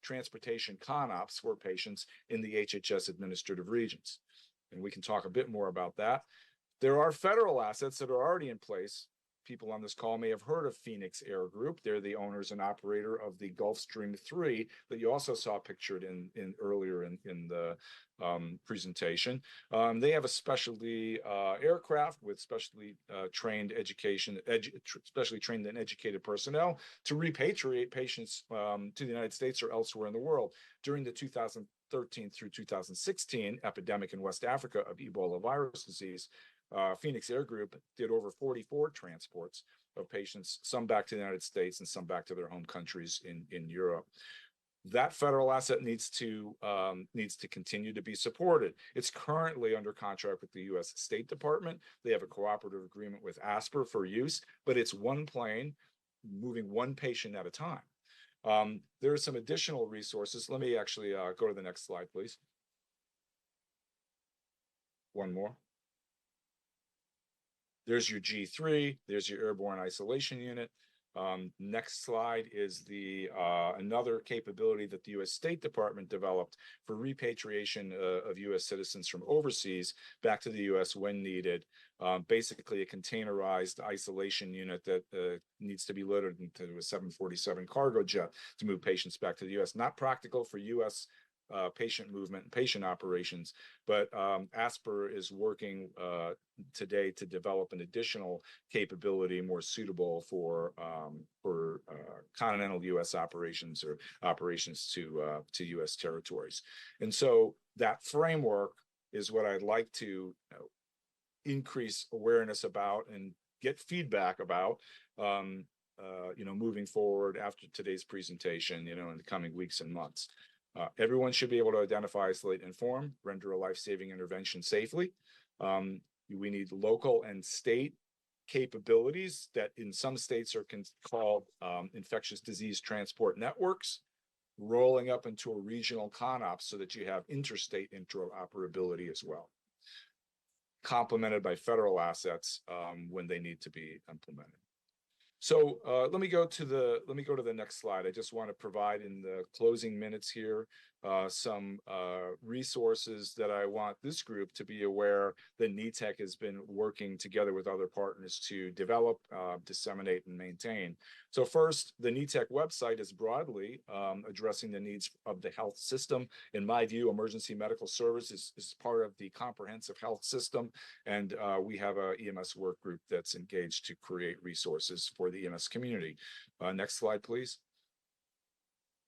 transportation CONOPS for patients in the HHS administrative regions. And we can talk a bit more about that. There are federal assets that are already in place. People on this call may have heard of Phoenix Air Group. They're the owners and operator of the Gulfstream 3 that you also saw pictured earlier in the presentation. They have a specialty aircraft with specially trained specially trained and educated personnel to repatriate patients to the United States or elsewhere in the world. During the 2013 through 2016 epidemic in West Africa of Ebola virus disease, Phoenix Air Group did over 44 transports of patients, some back to the United States and some back to their home countries in Europe. That federal asset needs to continue to be supported. It's currently under contract with the U.S. State Department. They have a cooperative agreement with ASPR for use, but it's one plane moving one patient at a time. There are some additional resources. Let me actually go to the next slide, please. One more. There's your G3, there's your airborne isolation unit. Next slide is another capability that the U.S. State Department developed for repatriation of U.S. citizens from overseas back to the U.S. when needed. Basically a containerized isolation unit that needs to be loaded into a 747 cargo jet to move patients back to the U.S. Not practical for U.S. patient movement and patient operations. But ASPR is working today to develop an additional capability more suitable for continental U.S. operations or operations to U.S. territories. And so that framework is what I'd like to increase awareness about and get feedback about, moving forward after today's presentation, in the coming weeks and months. Everyone should be able to identify, isolate, inform, render a life-saving intervention safely. We need local and state capabilities that in some states are called infectious disease transport networks, rolling up into a regional CONOPS so that you have interstate interoperability as well, complemented by federal assets when they need to be implemented. So let me go to the next slide. I just want to provide in the closing minutes here some resources that I want this group to be aware that NETEC has been working together with other partners to develop, disseminate, and maintain. So first, the NETEC website is broadly addressing the needs of the health system. In my view, emergency medical services is part of the comprehensive health system, and we have a EMS work group that's engaged to create resources for the EMS community. Next slide, please.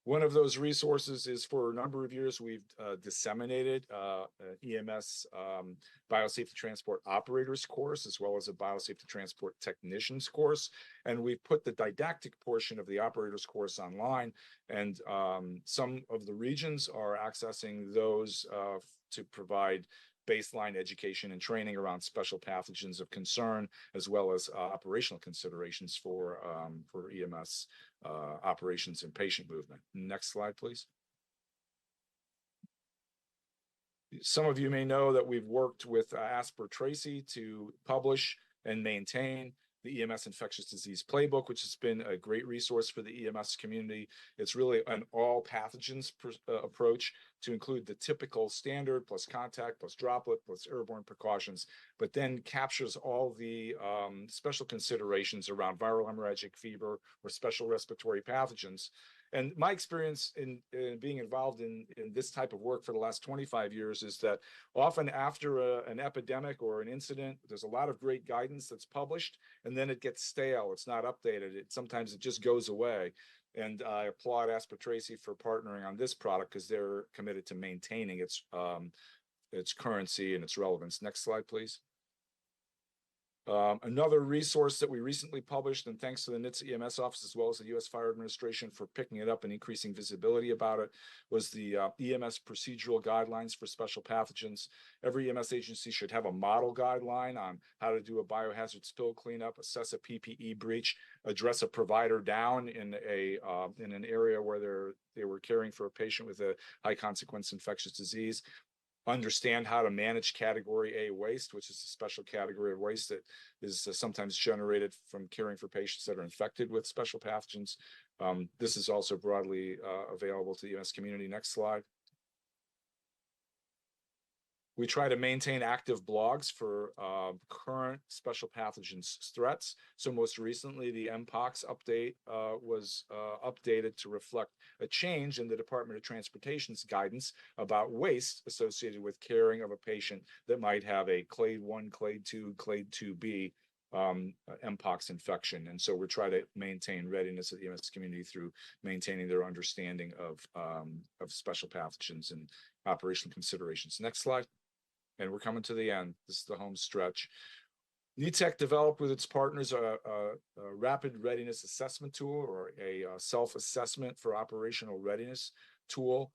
One of those resources is for a number of years, we've disseminated EMS biosafety transport operators course, as well as a biosafety transport technicians course. And we've put the didactic portion of the operators course online, and some of the regions are accessing those to provide baseline education and training around special pathogens of concern, as well as operational considerations for EMS operations and patient movement. Next slide, please. Some of you may know that we've worked with ASPR Tracy to publish and maintain the EMS infectious disease playbook, which has been a great resource for the EMS community. It's really an all pathogens approach to include the typical standard plus contact plus droplet plus airborne precautions, but then captures all the special considerations around viral hemorrhagic fever or special respiratory pathogens. And my experience in being involved in this type of work for the last 25 years is that often after an epidemic or an incident, there's a lot of great guidance that's published, and then it gets stale. It's not updated. Sometimes it just goes away. And I applaud ASPR Tracy for partnering on this product because they're committed to maintaining its currency and its relevance. Next slide, please. Another resource that we recently published, and thanks to the NHTSA EMS office as well as the U.S. Fire Administration for picking it up and increasing visibility about it, was the EMS procedural guidelines for special pathogens. Every EMS agency should have a model guideline on how to do a biohazard spill cleanup, assess a PPE breach, address a provider down in an area where they were caring for a patient with a high consequence infectious disease. Understand how to manage category A waste, which is a special category of waste that is sometimes generated from caring for patients that are infected with special pathogens. This is also broadly available to the EMS community. Next slide. We try to maintain active blogs for current special pathogens threats. So most recently, the MPOX update was updated to reflect a change in the Department of Transportation's guidance about waste associated with caring of a patient that might have a clade 1, clade 2, clade 2B MPOX infection. And so we're trying to maintain readiness of the EMS community through maintaining their understanding of special pathogens and operational considerations. Next slide. And we're coming to the end. This is the home stretch. NETEC developed with its partners a rapid readiness assessment tool, or a self-assessment for operational readiness tool.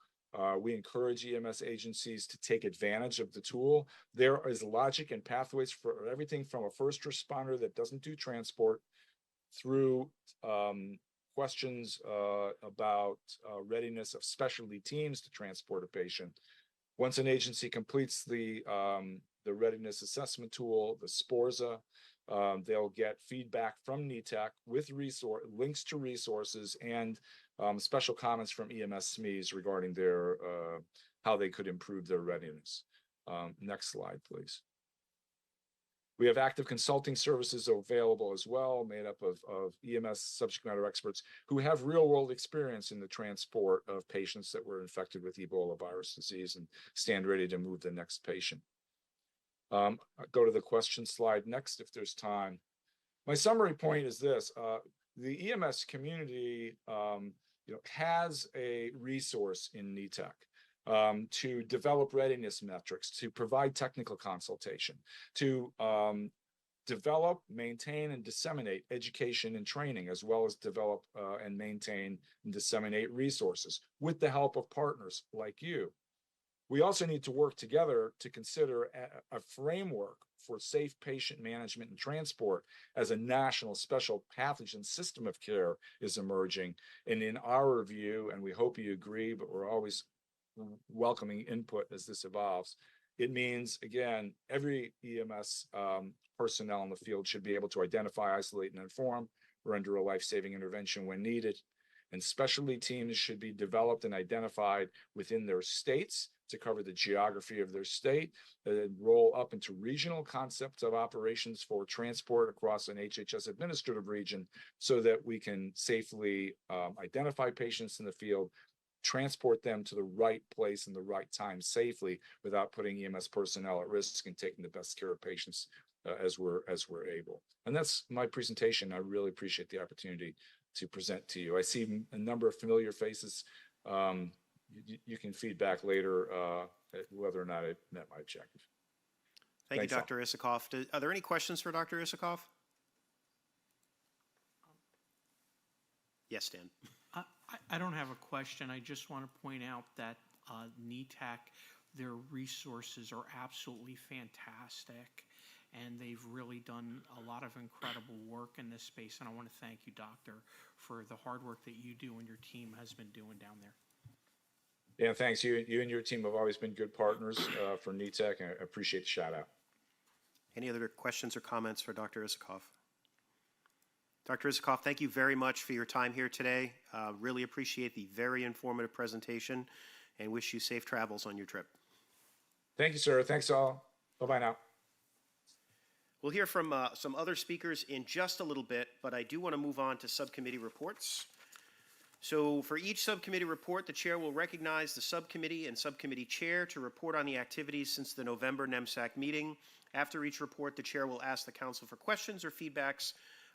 We encourage EMS agencies to take advantage of the tool. There is logic and pathways for everything from a first responder that doesn't do transport through questions about readiness of specialty teams to transport a patient. Once an agency completes the readiness assessment tool, the SPORZA, they'll get feedback from NETEC with links to resources and special comments from EMS SMEs regarding their how they could improve their readiness. Next slide, please. We have active consulting services available as well, made up of EMS subject matter experts who have real world experience in the transport of patients that were infected with Ebola virus disease and stand ready to move the next patient. I'll go to the question slide next if there's time. My summary point is this. The EMS community has a resource in NETEC to develop readiness metrics, to provide technical consultation, to develop, maintain, and disseminate education and training, as well as develop and maintain and disseminate resources with the help of partners like you. We also need to work together to consider a framework for safe patient management and transport as a national special pathogen system of care is emerging. And in our view, and we hope you agree, but we're always welcoming input as this evolves, it means, again, every EMS personnel in the field should be able to identify, isolate, and inform, render a life-saving intervention when needed. And specialty teams should be developed and identified within their states to cover the geography of their state, and roll up into regional concepts of operations for transport across an HHS administrative region so that we can safely identify patients in the field, transport them to the right place in the right time safely without putting EMS personnel at risk and taking the best care of patients as we're able. And that's my presentation. I really appreciate the opportunity to present to you. I see a number of familiar faces. You can feedback later whether or not it met my objective. Thank you, Thanks all. Dr. Isikoff. Are there any questions for Dr. Isikoff? Yes, Dan. I don't have a question. I just want to point out that NETEC, their resources are absolutely fantastic, and they've really done a lot of incredible work in this space. And I want to thank you, Doctor, for the hard work that you do and your team has been doing down there. Yeah, thanks. You and your team have always been good partners for NETEC, and I appreciate the shout out. Any other questions or comments for Dr. Isikoff? Dr. Isikoff, thank you very much for your time here today. Really appreciate the very informative presentation and wish you safe travels on your trip. Thank you, sir. Thanks all. Bye-bye now. We'll hear from some other speakers in just a little bit, but I do want to move on to subcommittee reports. So for each subcommittee report, the chair will recognize the subcommittee and subcommittee chair to report on the activities since the November NEMSAC meeting. After each report, the chair will ask the council for questions or feedback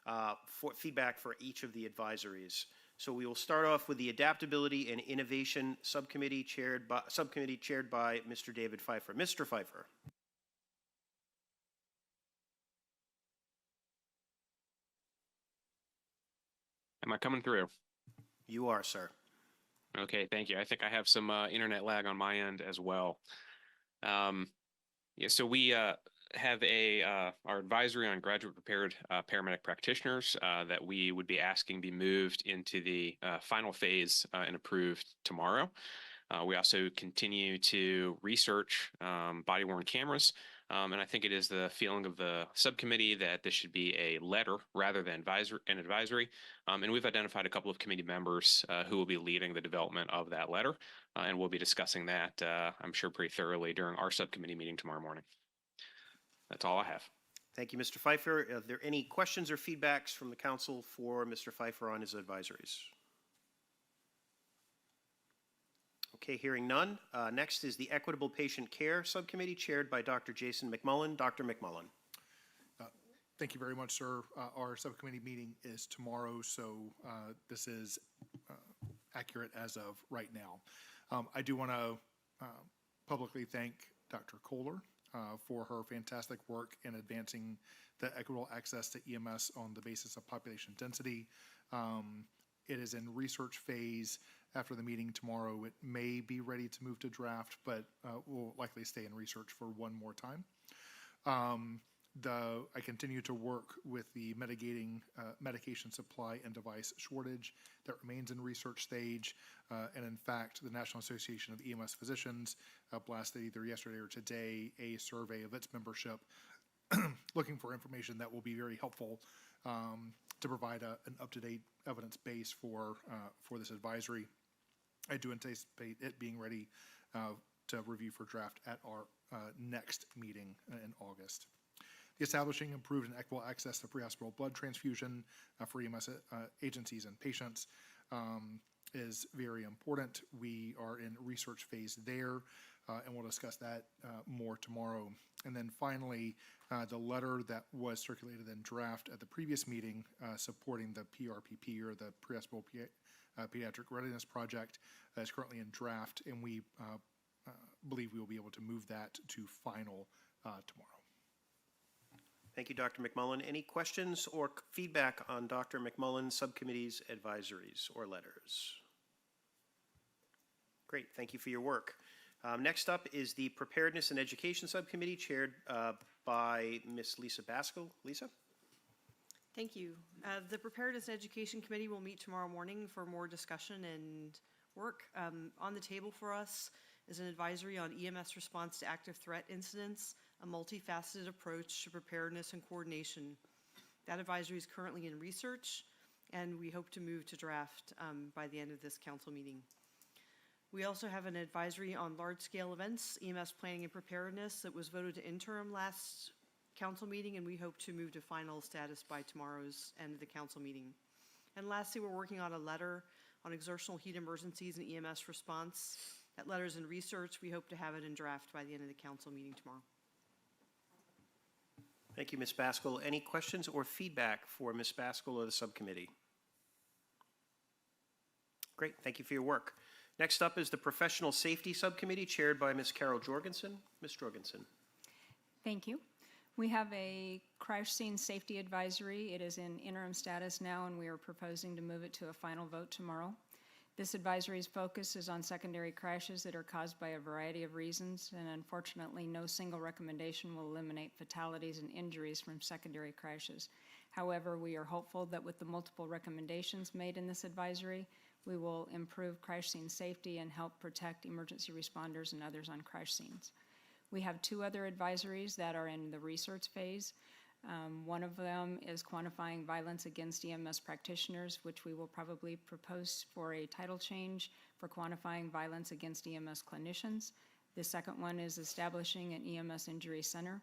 for each of the advisories. So we will start off with the Adaptability and Innovation Subcommittee chaired by Mr. David Pfeiffer. Mr. Pfeiffer. Am I coming through? You are, sir. Okay, thank you. I think I have some internet lag on my end as well. So we have our advisory on graduate prepared paramedic practitioners that we would be asking be moved into the final phase and approved tomorrow. We also continue to research body-worn cameras, and I think it is the feeling of the subcommittee that this should be a letter rather than an advisory. And we've identified a couple of committee members who will be leading the development of that letter, and we'll be discussing that, I'm sure, pretty thoroughly during our subcommittee meeting tomorrow morning. That's all I have. Thank you, Mr. Pfeiffer. Are there any questions or feedbacks from the council for Mr. Pfeiffer on his advisories? Okay, hearing none. Next is the Equitable Patient Care Subcommittee chaired by Dr. Jason McMullen. Dr. McMullen. Thank you very much, sir. Our subcommittee meeting is tomorrow, so this is accurate as of right now. I do want to publicly thank Dr. Kohler for her fantastic work in advancing the equitable access to EMS on the basis of population density. It is in research phase. After the meeting tomorrow, it may be ready to move to draft, but will likely stay in research for one more time. I continue to work with the mitigating medication supply and device shortage that remains in research stage. And in fact, the National Association of EMS Physicians blasted either yesterday or today a survey of its membership looking for information that will be very helpful to provide an up-to-date evidence base for this advisory. I do anticipate it being ready to review for draft at our next meeting in August. establishing improved and equitable access to pre-hospital blood transfusion for EMS agencies and patients is very important. We are in research phase there, and we'll discuss that more tomorrow. And then finally, the letter that was circulated in draft at the previous meeting supporting the PRPP, or the Pre-Hospital Pediatric Readiness Project, is currently in draft, and we believe we will be able to move that to final tomorrow. Thank you, Dr. McMullen. Any questions or feedback on Dr. McMullen's subcommittee's advisories or letters? Great, thank you for your work. Next up is the Preparedness and Education Subcommittee, chaired by Ms. Lisa Baskell. Lisa? Thank you. The Preparedness and Education Committee will meet tomorrow morning for more discussion and work. On the table for us is an advisory on EMS response to active threat incidents, a multifaceted approach to preparedness and coordination. That advisory is currently in research, and we hope to move to draft by the end of this council meeting. We also have an advisory on large-scale events, EMS planning and preparedness, that was voted to interim last council meeting, and we hope to move to final status by tomorrow's end of the council meeting. And lastly, we're working on a letter on exertional heat emergencies and EMS response. That letter's in research. We hope to have it in draft by the end of the council meeting tomorrow. Thank you, Ms. Baskell. Any questions or feedback for Ms. Baskell or the subcommittee? Great, thank you for your work. Next up is the Professional Safety Subcommittee, chaired by Ms. Carol Jorgensen. Ms. Jorgensen. Thank you. We have a crash scene safety advisory. It is in interim status now, and we are proposing to move it to a final vote tomorrow. This advisory's focus is on secondary crashes that are caused by a variety of reasons, and unfortunately, no single recommendation will eliminate fatalities and injuries from secondary crashes. However, we are hopeful that with the multiple recommendations made in this advisory, we will improve crash scene safety and help protect emergency responders and others on crash scenes. We have two other advisories that are in the research phase. One of them is quantifying violence against EMS practitioners, which we will probably propose for a title change for quantifying violence against EMS clinicians. The second one is establishing an EMS injury center.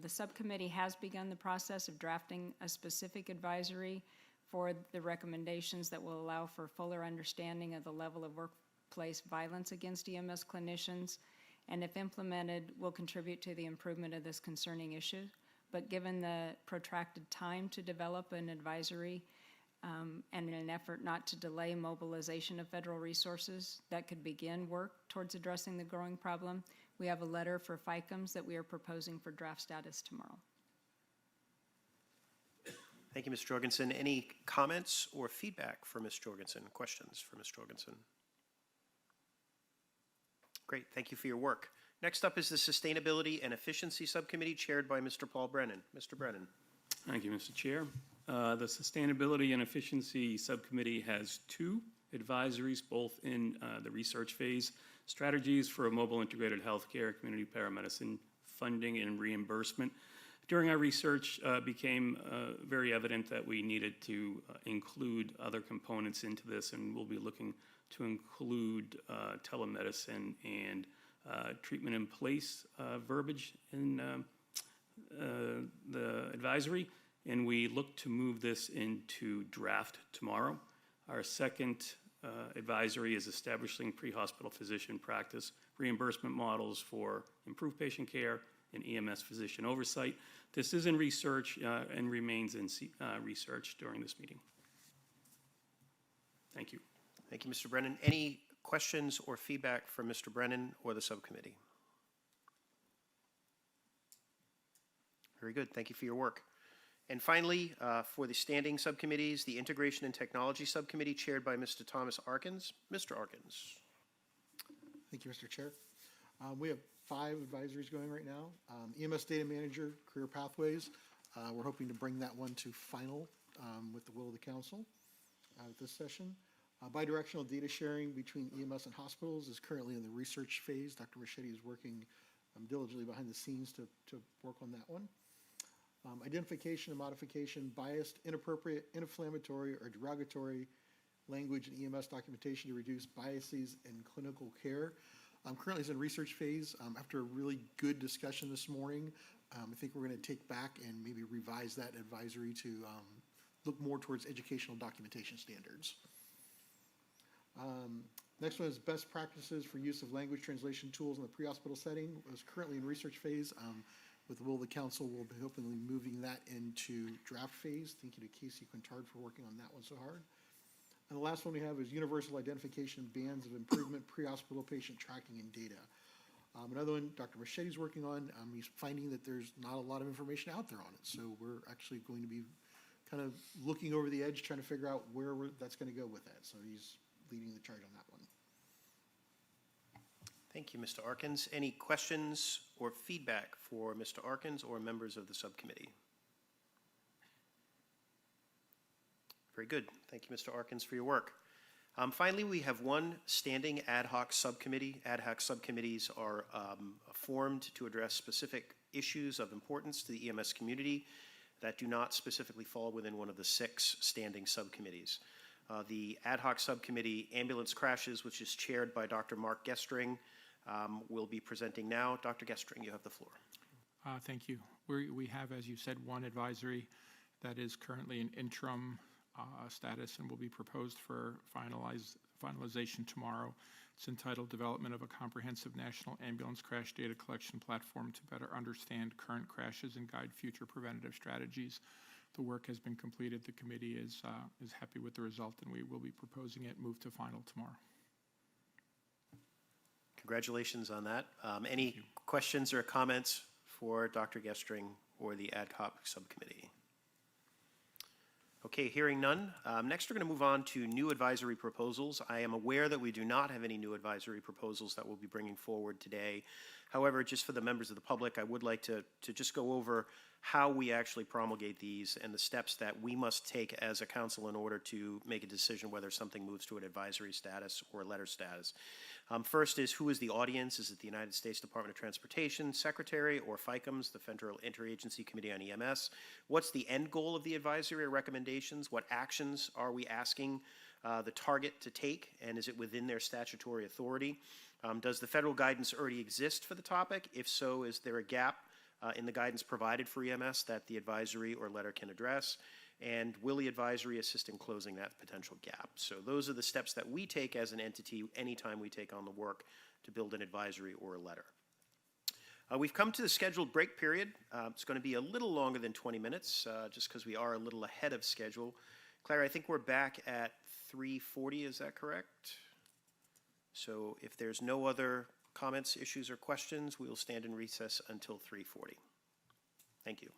The subcommittee has begun the process of drafting a specific advisory for the recommendations that will allow for fuller understanding of the level of workplace violence against EMS clinicians, and if implemented, will contribute to the improvement of this concerning issue. But given the protracted time to develop an advisory and in an effort not to delay mobilization of federal resources that could begin work towards addressing the growing problem, we have a letter for FICAMs that we are proposing for draft status tomorrow. Thank you, Ms. Jorgensen. Any comments or feedback for Ms. Jorgensen? Questions for Ms. Jorgensen? Great, thank you for your work. Next up is the Sustainability and Efficiency Subcommittee, chaired by Mr. Paul Brennan. Mr. Brennan. Thank you, Mr. Chair. The Sustainability and Efficiency Subcommittee has two advisories, both in the research phase: strategies for a mobile integrated healthcare, community paramedicine funding and reimbursement. During our research, became very evident that we needed to include other components into this, and we'll be looking to include telemedicine and treatment in place verbiage in the advisory, and we look to move this into draft tomorrow. Our second advisory is establishing pre-hospital physician practice reimbursement models for improved patient care and EMS physician oversight. This is in research and remains in research during this meeting. Thank you. Thank you, Mr. Brennan. Any questions or feedback from Mr. Brennan or the subcommittee? Very good. Thank you for your work. And finally, for the standing subcommittees, the Integration and Technology Subcommittee, chaired by Mr. Thomas Arkins. Mr. Arkins. Thank you, Mr. Chair. We have 5 advisories going right now. EMS Data Manager, Career Pathways. We're hoping to bring that one to final with the will of the council at this session. Bidirectional data sharing between EMS and hospitals is currently in the research phase. Dr. Machete is working diligently behind the scenes to work on that one. Identification and modification, biased, inappropriate, inflammatory, or derogatory language in EMS documentation to reduce biases in clinical care. Currently it's in research phase. After a really good discussion this morning, I think we're going to take back and maybe revise that advisory to look more towards educational documentation standards. Next one is best practices for use of language translation tools in the pre-hospital setting. It was currently in research phase. With the will of the council, we'll be hopefully moving that into draft phase. Thank you to Casey Quintard for working on that one so hard. And the last one we have is universal identification bands of improvement pre-hospital patient tracking and data. Another one Dr. Marchetti's working on, he's finding that there's not a lot of information out there on it. So we're actually going to be kind of looking over the edge, trying to figure out where that's going to go with that. So he's leading the charge on that one. Thank you, Mr. Arkins. Any questions or feedback for Mr. Arkins or members of the subcommittee? Very good. Thank you, Mr. Arkins, for your work. Finally, we have one standing ad hoc subcommittee. Ad hoc subcommittees are formed to address specific issues of importance to the EMS community that do not specifically fall within one of the 6 standing subcommittees. The ad hoc subcommittee ambulance crashes, which is chaired by Dr. Mark Gestring, will be presenting now. Dr. Gestring, you have the floor. Thank you. We have, as you said, one advisory that is currently in interim status and will be proposed for finalization tomorrow. It's entitled Development of a Comprehensive National Ambulance Crash Data Collection Platform to Better Understand Current Crashes and Guide Future Preventative Strategies. The work has been completed. The committee is happy with the result, and we will be proposing it move to final tomorrow. Congratulations on that. Any questions or comments for Dr. Gestring or the ad hoc subcommittee? Okay, hearing none. Next, we're going to move on to new advisory proposals. I am aware that we do not have any new advisory proposals that we'll be bringing forward today. However, just for the members of the public, I would like to just go over how we actually promulgate these and the steps that we must take as a council in order to make a decision whether something moves to an advisory status or a letter status. First is, who is the audience? Is it the United States Department of Transportation, Secretary, or FICOMS, the Federal Interagency Committee on EMS? What's the end goal of the advisory or recommendations? What actions are we asking the target to take, and is it within their statutory authority? Does the federal guidance already exist for the topic? If so, is there a gap in the guidance provided for EMS that the advisory or letter can address? And will the advisory assist in closing that potential gap? So those are the steps that we take as an entity anytime we take on the work to build an advisory or a letter. We've come to the scheduled break period. It's going to be a little longer than 20 minutes, just because we are a little ahead of schedule. Claire, I think we're back at 3:40, is that correct? So if there's no other comments, issues, or questions, we will stand in recess until 3:40. Thank you.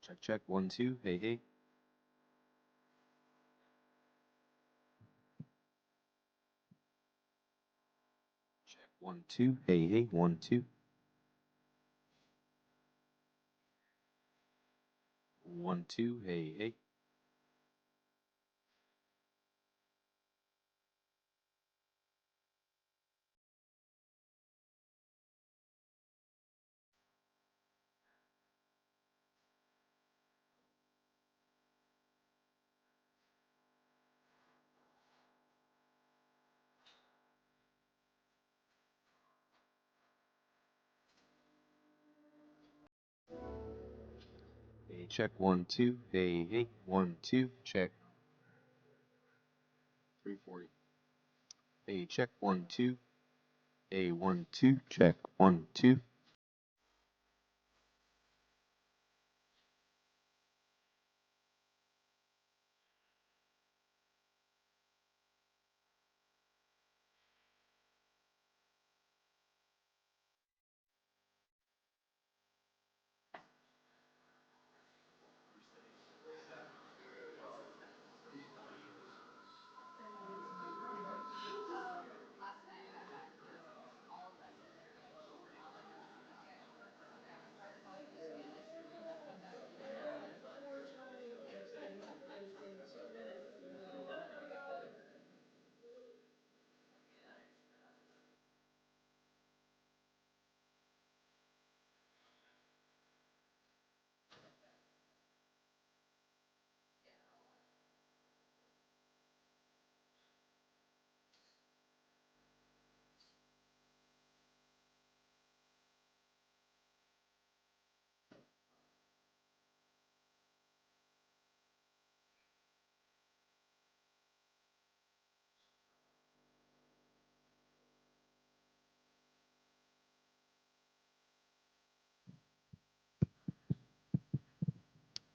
Check, check, 1, 2, hey, hey. Check, 1, 2, hey, hey, 1, 2. 1, 2, hey, hey. Hey, check, 1, 2, hey, hey, 1, 2, check. 340. Hey, check, 1, 2. Hey, 1, 2, check, 1, 2.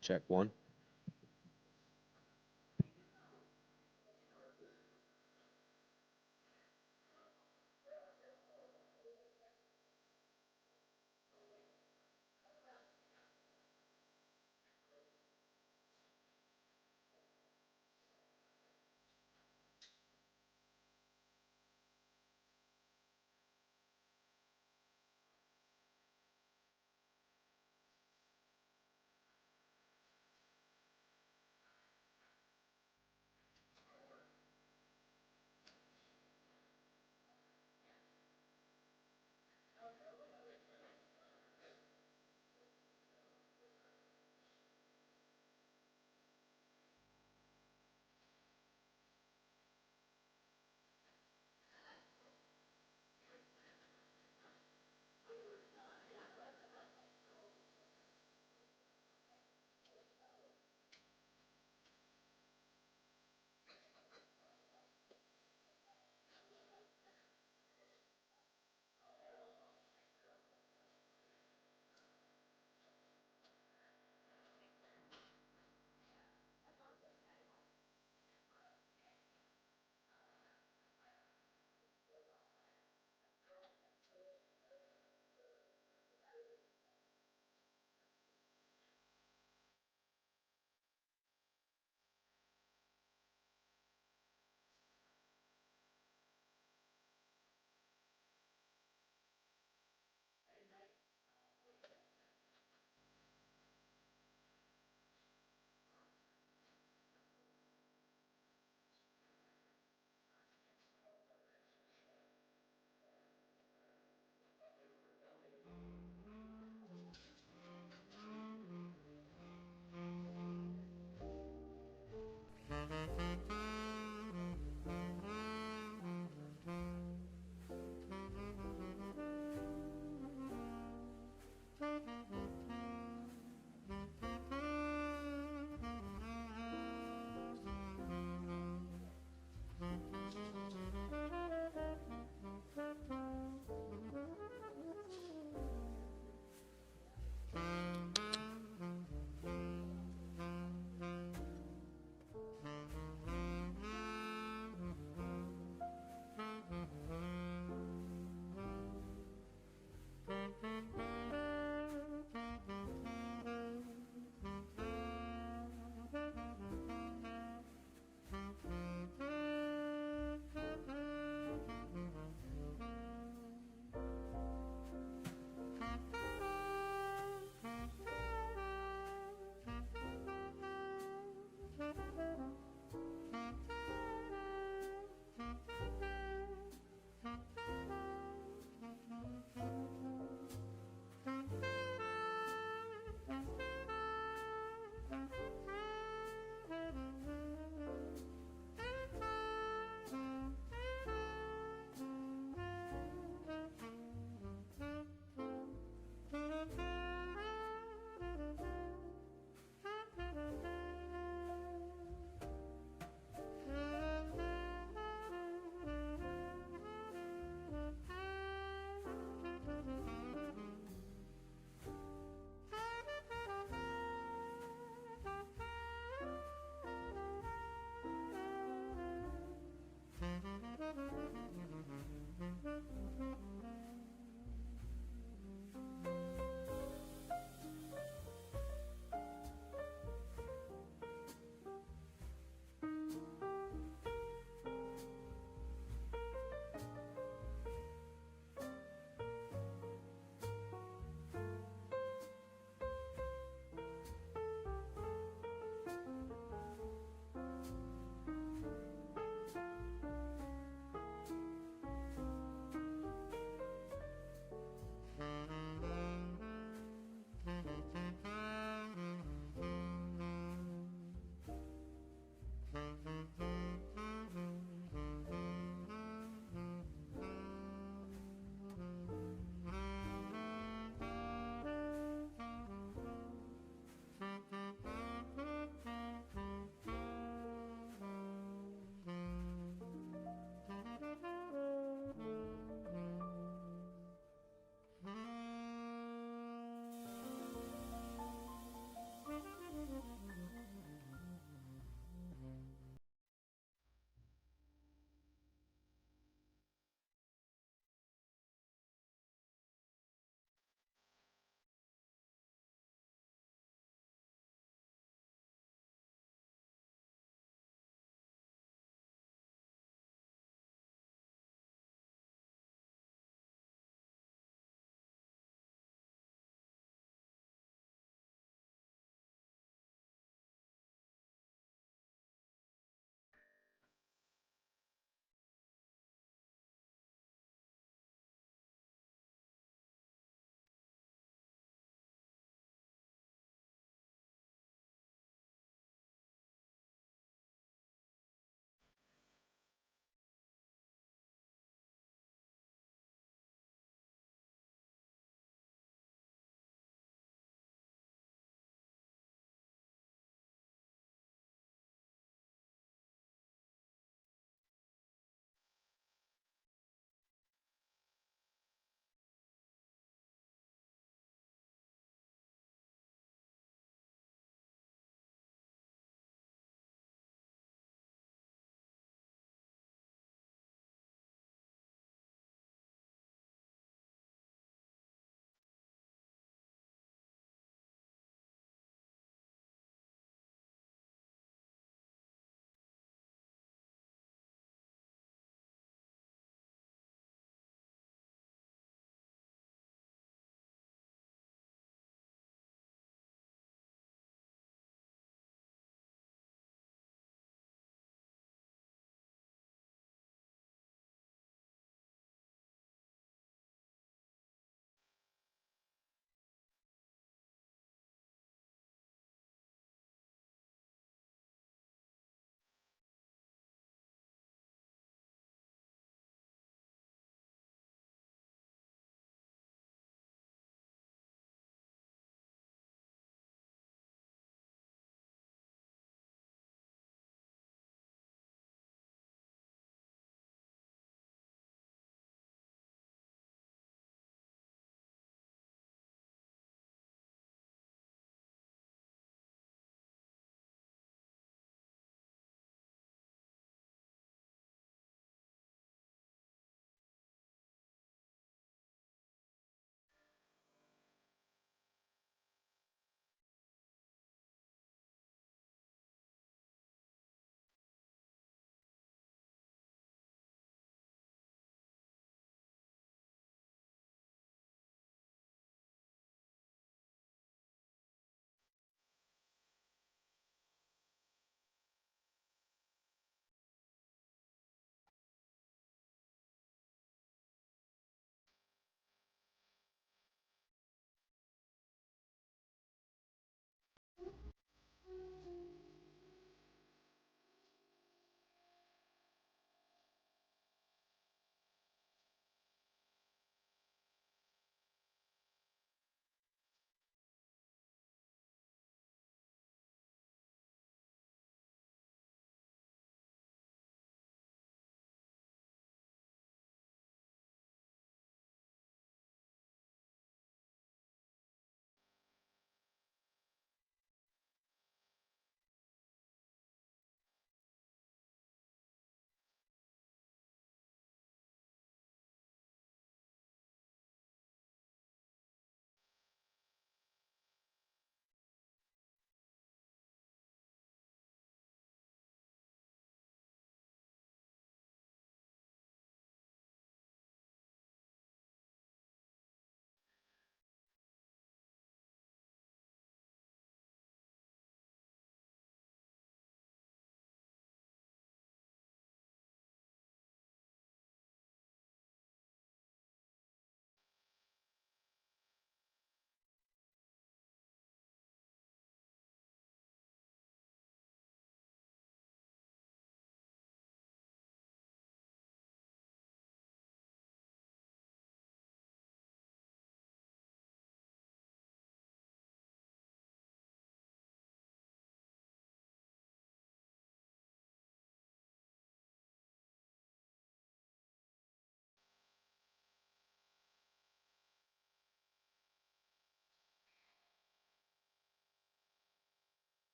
Check, 1.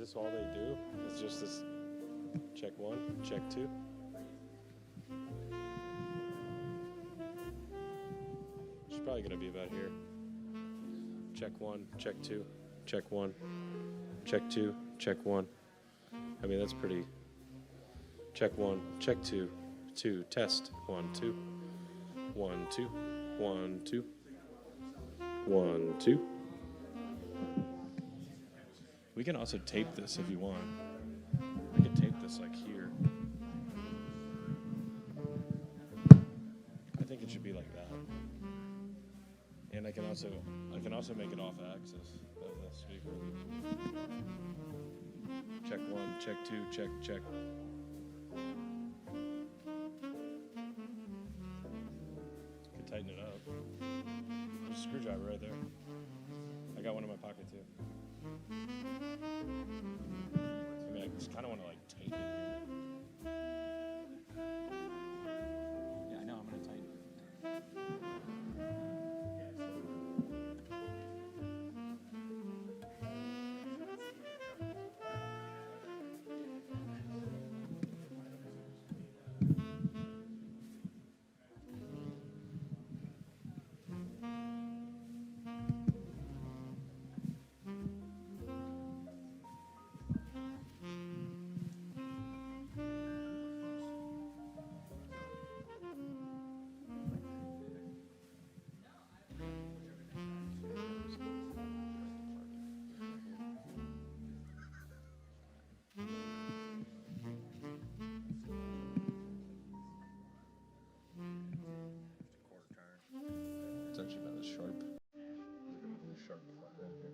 this all they do? It's just this check one, check two. It's probably gonna be about here. Check one, check two, check one, check two, check one. I mean, that's pretty. Check one, check two, two, test, 1, 2, 1, 2, 1, 2, 1, 2. We can also tape this if you want. I can tape this like here. I think it should be like that. And I can also make it off axis of the speaker. Check one, check two, check. Can tighten it up. There's a screwdriver right there. I got one in my pocket too. I mean, I just kind of want to like tape it here. Yeah, I know, I'm gonna tighten it. It's actually not as sharp. Sharp right here.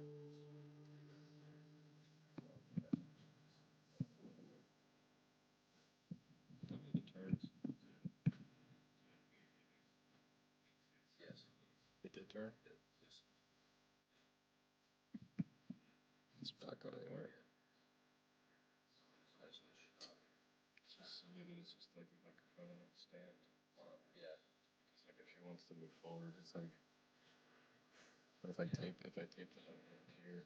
It turns. Yes. It did turn? Yes. It's back on anywhere. Maybe it's just like a microphone on a stand. Yeah. It's like if she wants to move forward, it's like. But if I tape it up here.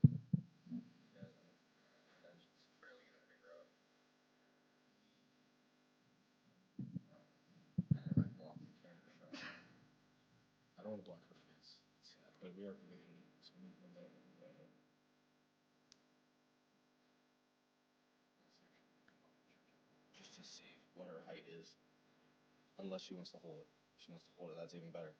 I don't want to block her face, but we are committed. So just to see what her height is, unless she wants to hold it. If she wants to hold it, that's even better.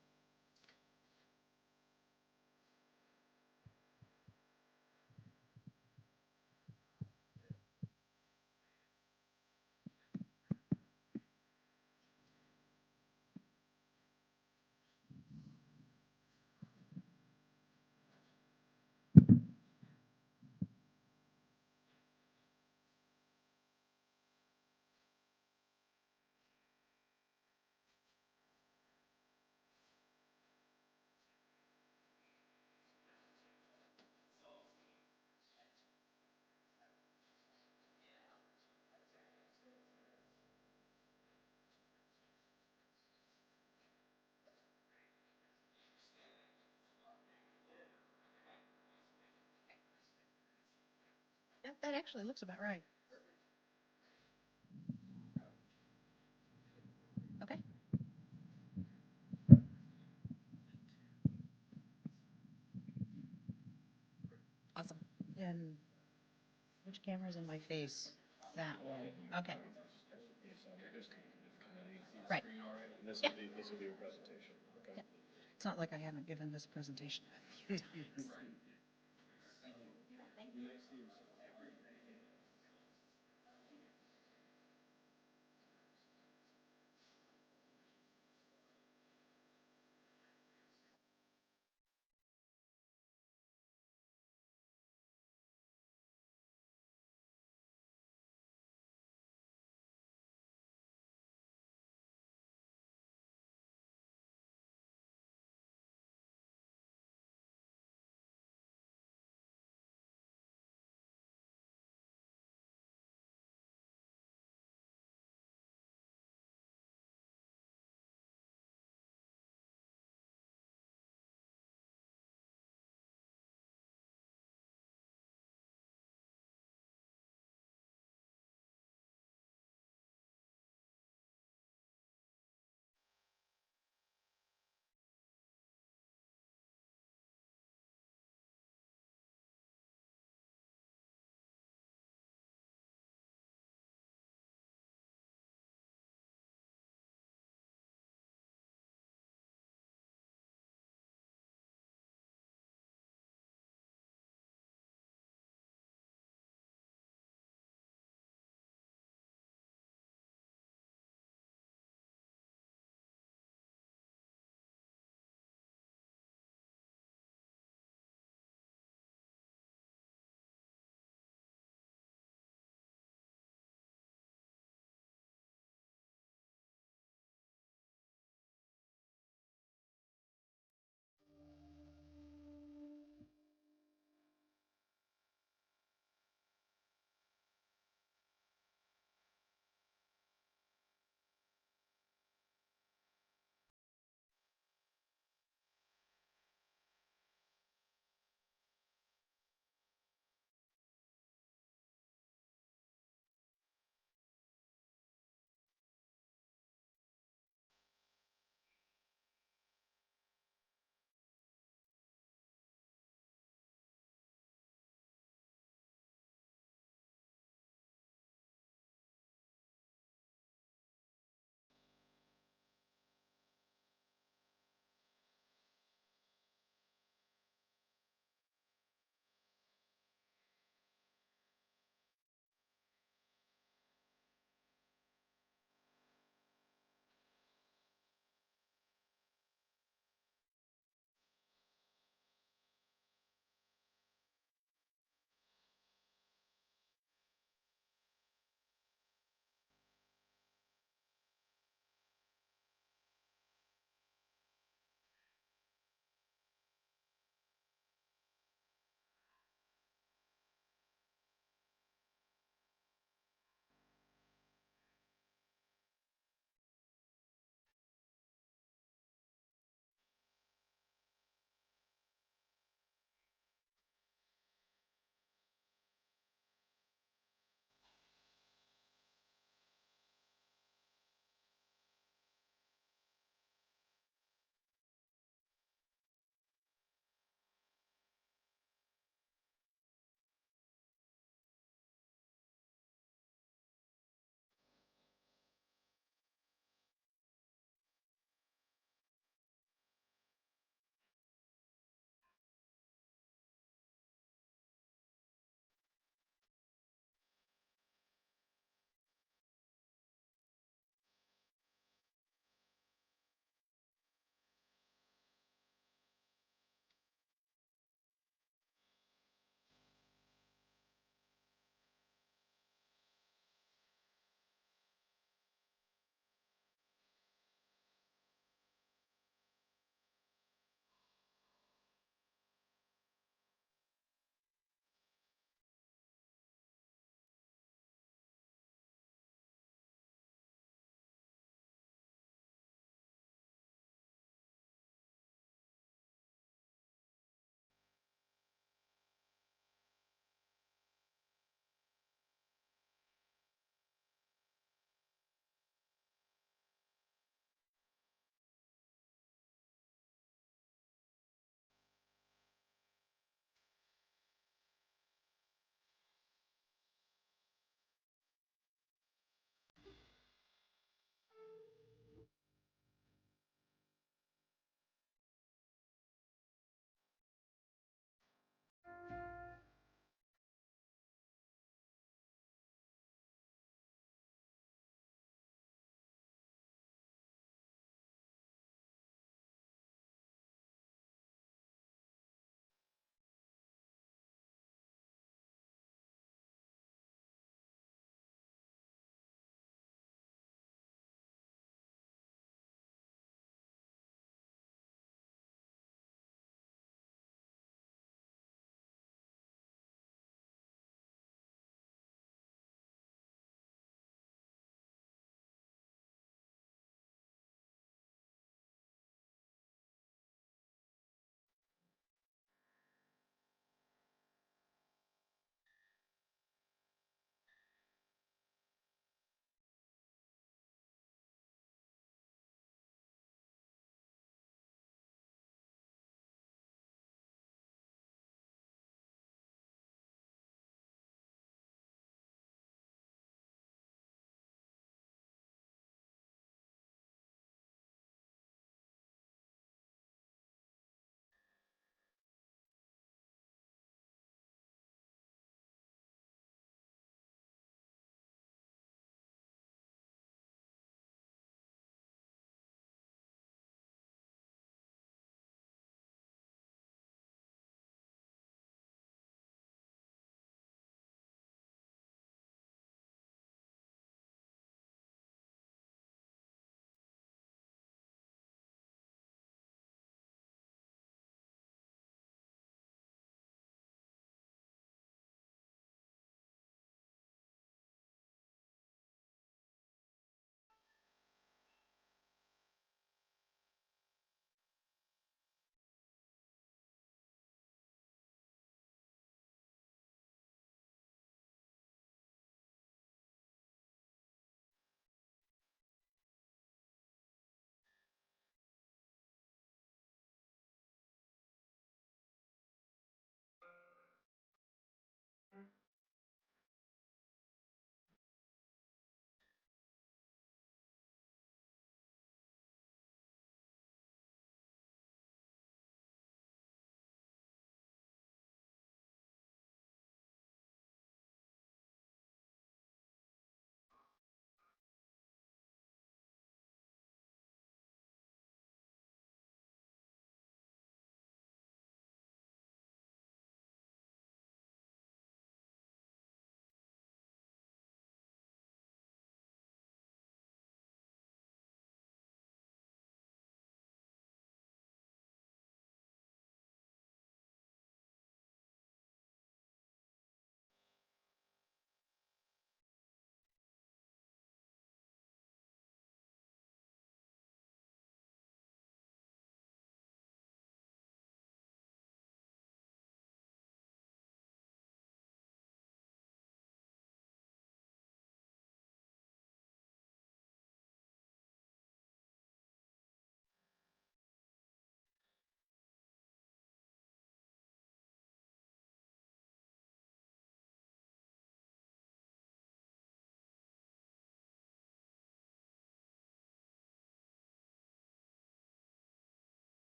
Yep, that actually looks about right. Okay. Awesome. And which camera's in my face? That one. Okay. Right. This Yeah. will be your presentation. Okay. Yeah. It's not like I haven't given this presentation.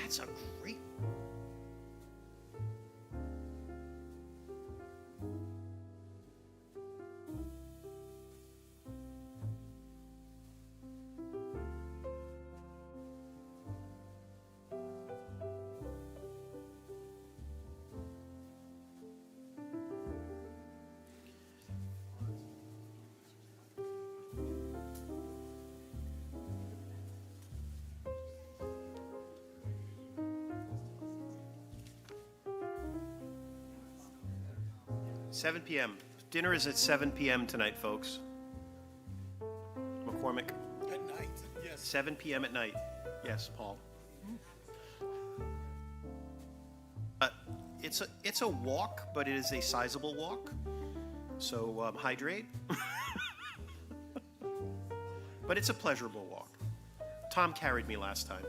That's a great. Seven p.m. Dinner is at 7 p.m. tonight, folks. McCormick. At night, yes. 7 p.m. at night. Yes, Paul. It's a walk, but it is a sizable walk. So hydrate. But it's a pleasurable walk. Tom carried me last time.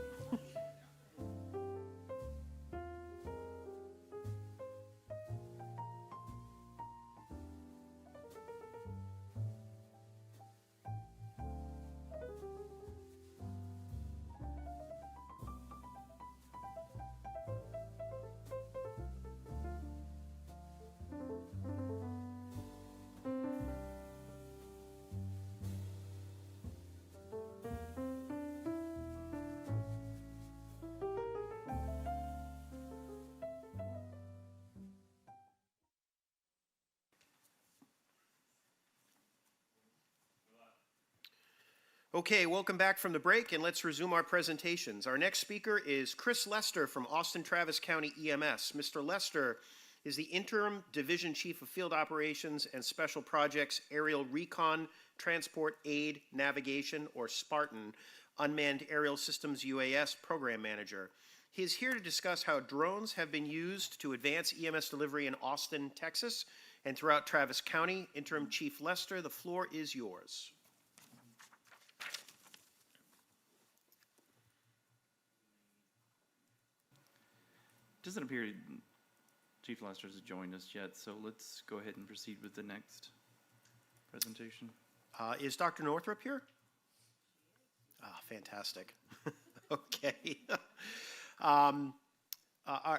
Okay, welcome back from the break, and let's resume our presentations. Our next speaker is Chris Lester from Austin Travis County EMS. Mr. Lester is the Interim Division Chief of Field Operations and Special Projects Aerial Recon, Transport, Aid, Navigation, or Spartan, Unmanned Aerial Systems UAS Program Manager. He is here to discuss how drones have been used to advance EMS delivery in Austin, Texas, and throughout Travis County. Interim Chief Lester, the floor is yours. Doesn't appear Chief Lester has joined us yet, so let's go ahead and proceed with the next presentation. Is Dr. Northrup here? Ah, fantastic. Okay.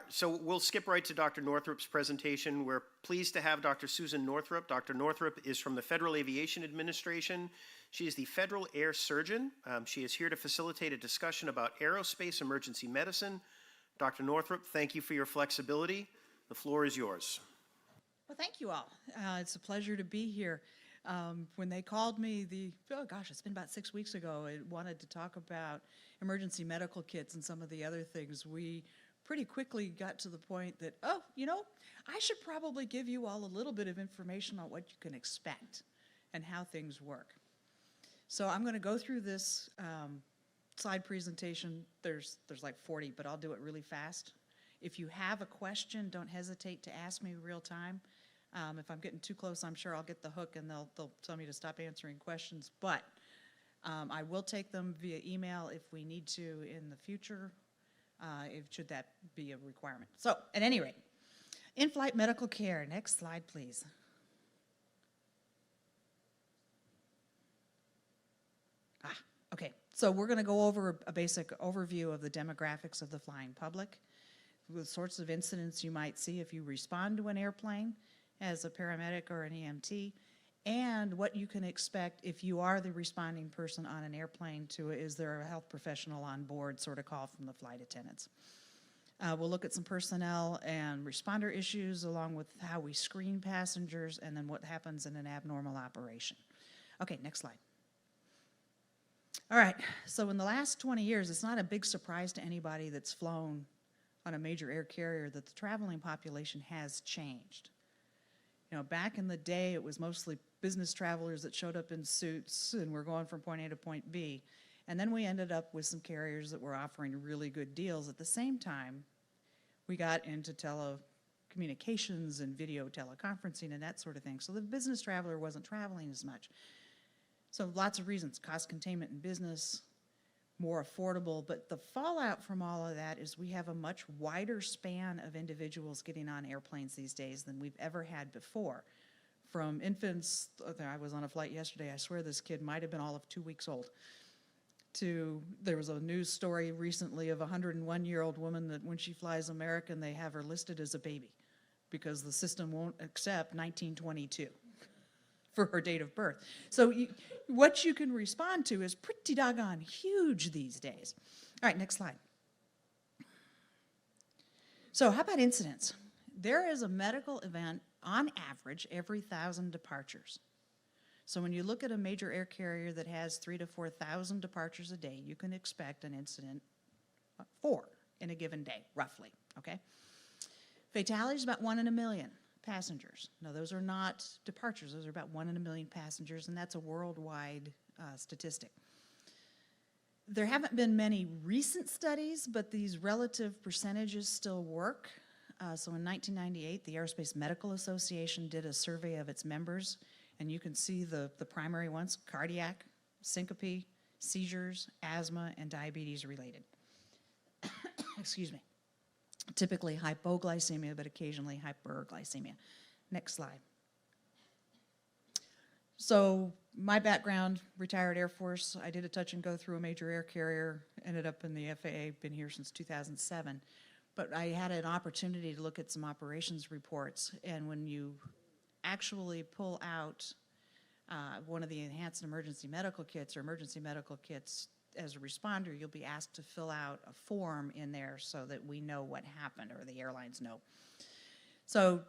So we'll skip right to Dr. Northrup's presentation. We're pleased to have Dr. Susan Northrup. Dr. Northrup is from the Federal Aviation Administration. She is the Federal Air Surgeon. She is here to facilitate a discussion about aerospace emergency medicine. Dr. Northrup, thank you for your flexibility. The floor is yours. Well, thank you all. It's a pleasure to be here. When they called me, it's been about 6 weeks ago, I wanted to talk about emergency medical kits and some of the other things. We pretty quickly got to the point that, I should probably give you all a little bit of information on what you can expect and how things work. So I'm going to go through this slide presentation. There's like 40, but I'll do it really fast. If you have a question, don't hesitate to ask me real time. If I'm getting too close, I'm sure I'll get the hook and they'll tell me to stop answering questions. But I will take them via email if we need to in the future, should that be a requirement. So at any rate, in-flight medical care. Next slide, please. Okay, so we're going to go over a basic overview of the demographics of the flying public, the sorts of incidents you might see if you respond to an airplane as a paramedic or an EMT, and what you can expect if you are the responding person on an airplane to is there a health professional on board sort of call from the flight attendants. We'll look at some personnel and responder issues along with how we screen passengers and then what happens in an abnormal operation. Okay, next slide. All right, so in the last 20 years, it's not a big surprise to anybody that's flown on a major air carrier that the traveling population has changed. Back in the day, it was mostly business travelers that showed up in suits and were going from point A to point B. And then we ended up with some carriers that were offering really good deals. At the same time, we got into telecommunications and video teleconferencing and that sort of thing. So the business traveler wasn't traveling as much. So lots of reasons, cost containment in business, more affordable, but the fallout from all of that is we have a much wider span of individuals getting on airplanes these days than we've ever had before. From infants, I was on a flight yesterday, I swear this kid might have been all of 2 weeks old, to, there was a news story recently of a 101-year-old woman that when she flies American, they have her listed as a baby because the system won't accept 1922 for her date of birth. So what you can respond to is pretty doggone huge these days. All right, next slide. So how about incidents? There is a medical event on average every 1,000 departures. So when you look at a major air carrier that has 3,000 to 4,000 departures a day, you can expect an incident 4 in a given day, roughly, okay? Fatalities, about 1 in a million passengers. Now, those are not departures. Those are about 1 in a million passengers, and that's a worldwide statistic. There haven't been many recent studies, but these relative percentages still work. So in 1998, the Aerospace Medical Association did a survey of its members, and you can see the primary ones: cardiac, syncope, seizures, asthma, and diabetes related. Excuse me. Typically hypoglycemia, but occasionally hyperglycemia. Next slide. So my background, retired Air Force. I did a touch and go through a major air carrier, ended up in the FAA, been here since 2007. But I had an opportunity to look at some operations reports, and when you actually pull out one of the enhanced emergency medical kits or emergency medical kits as a responder, you'll be asked to fill out a form in there so that we know what happened, or the airlines know. So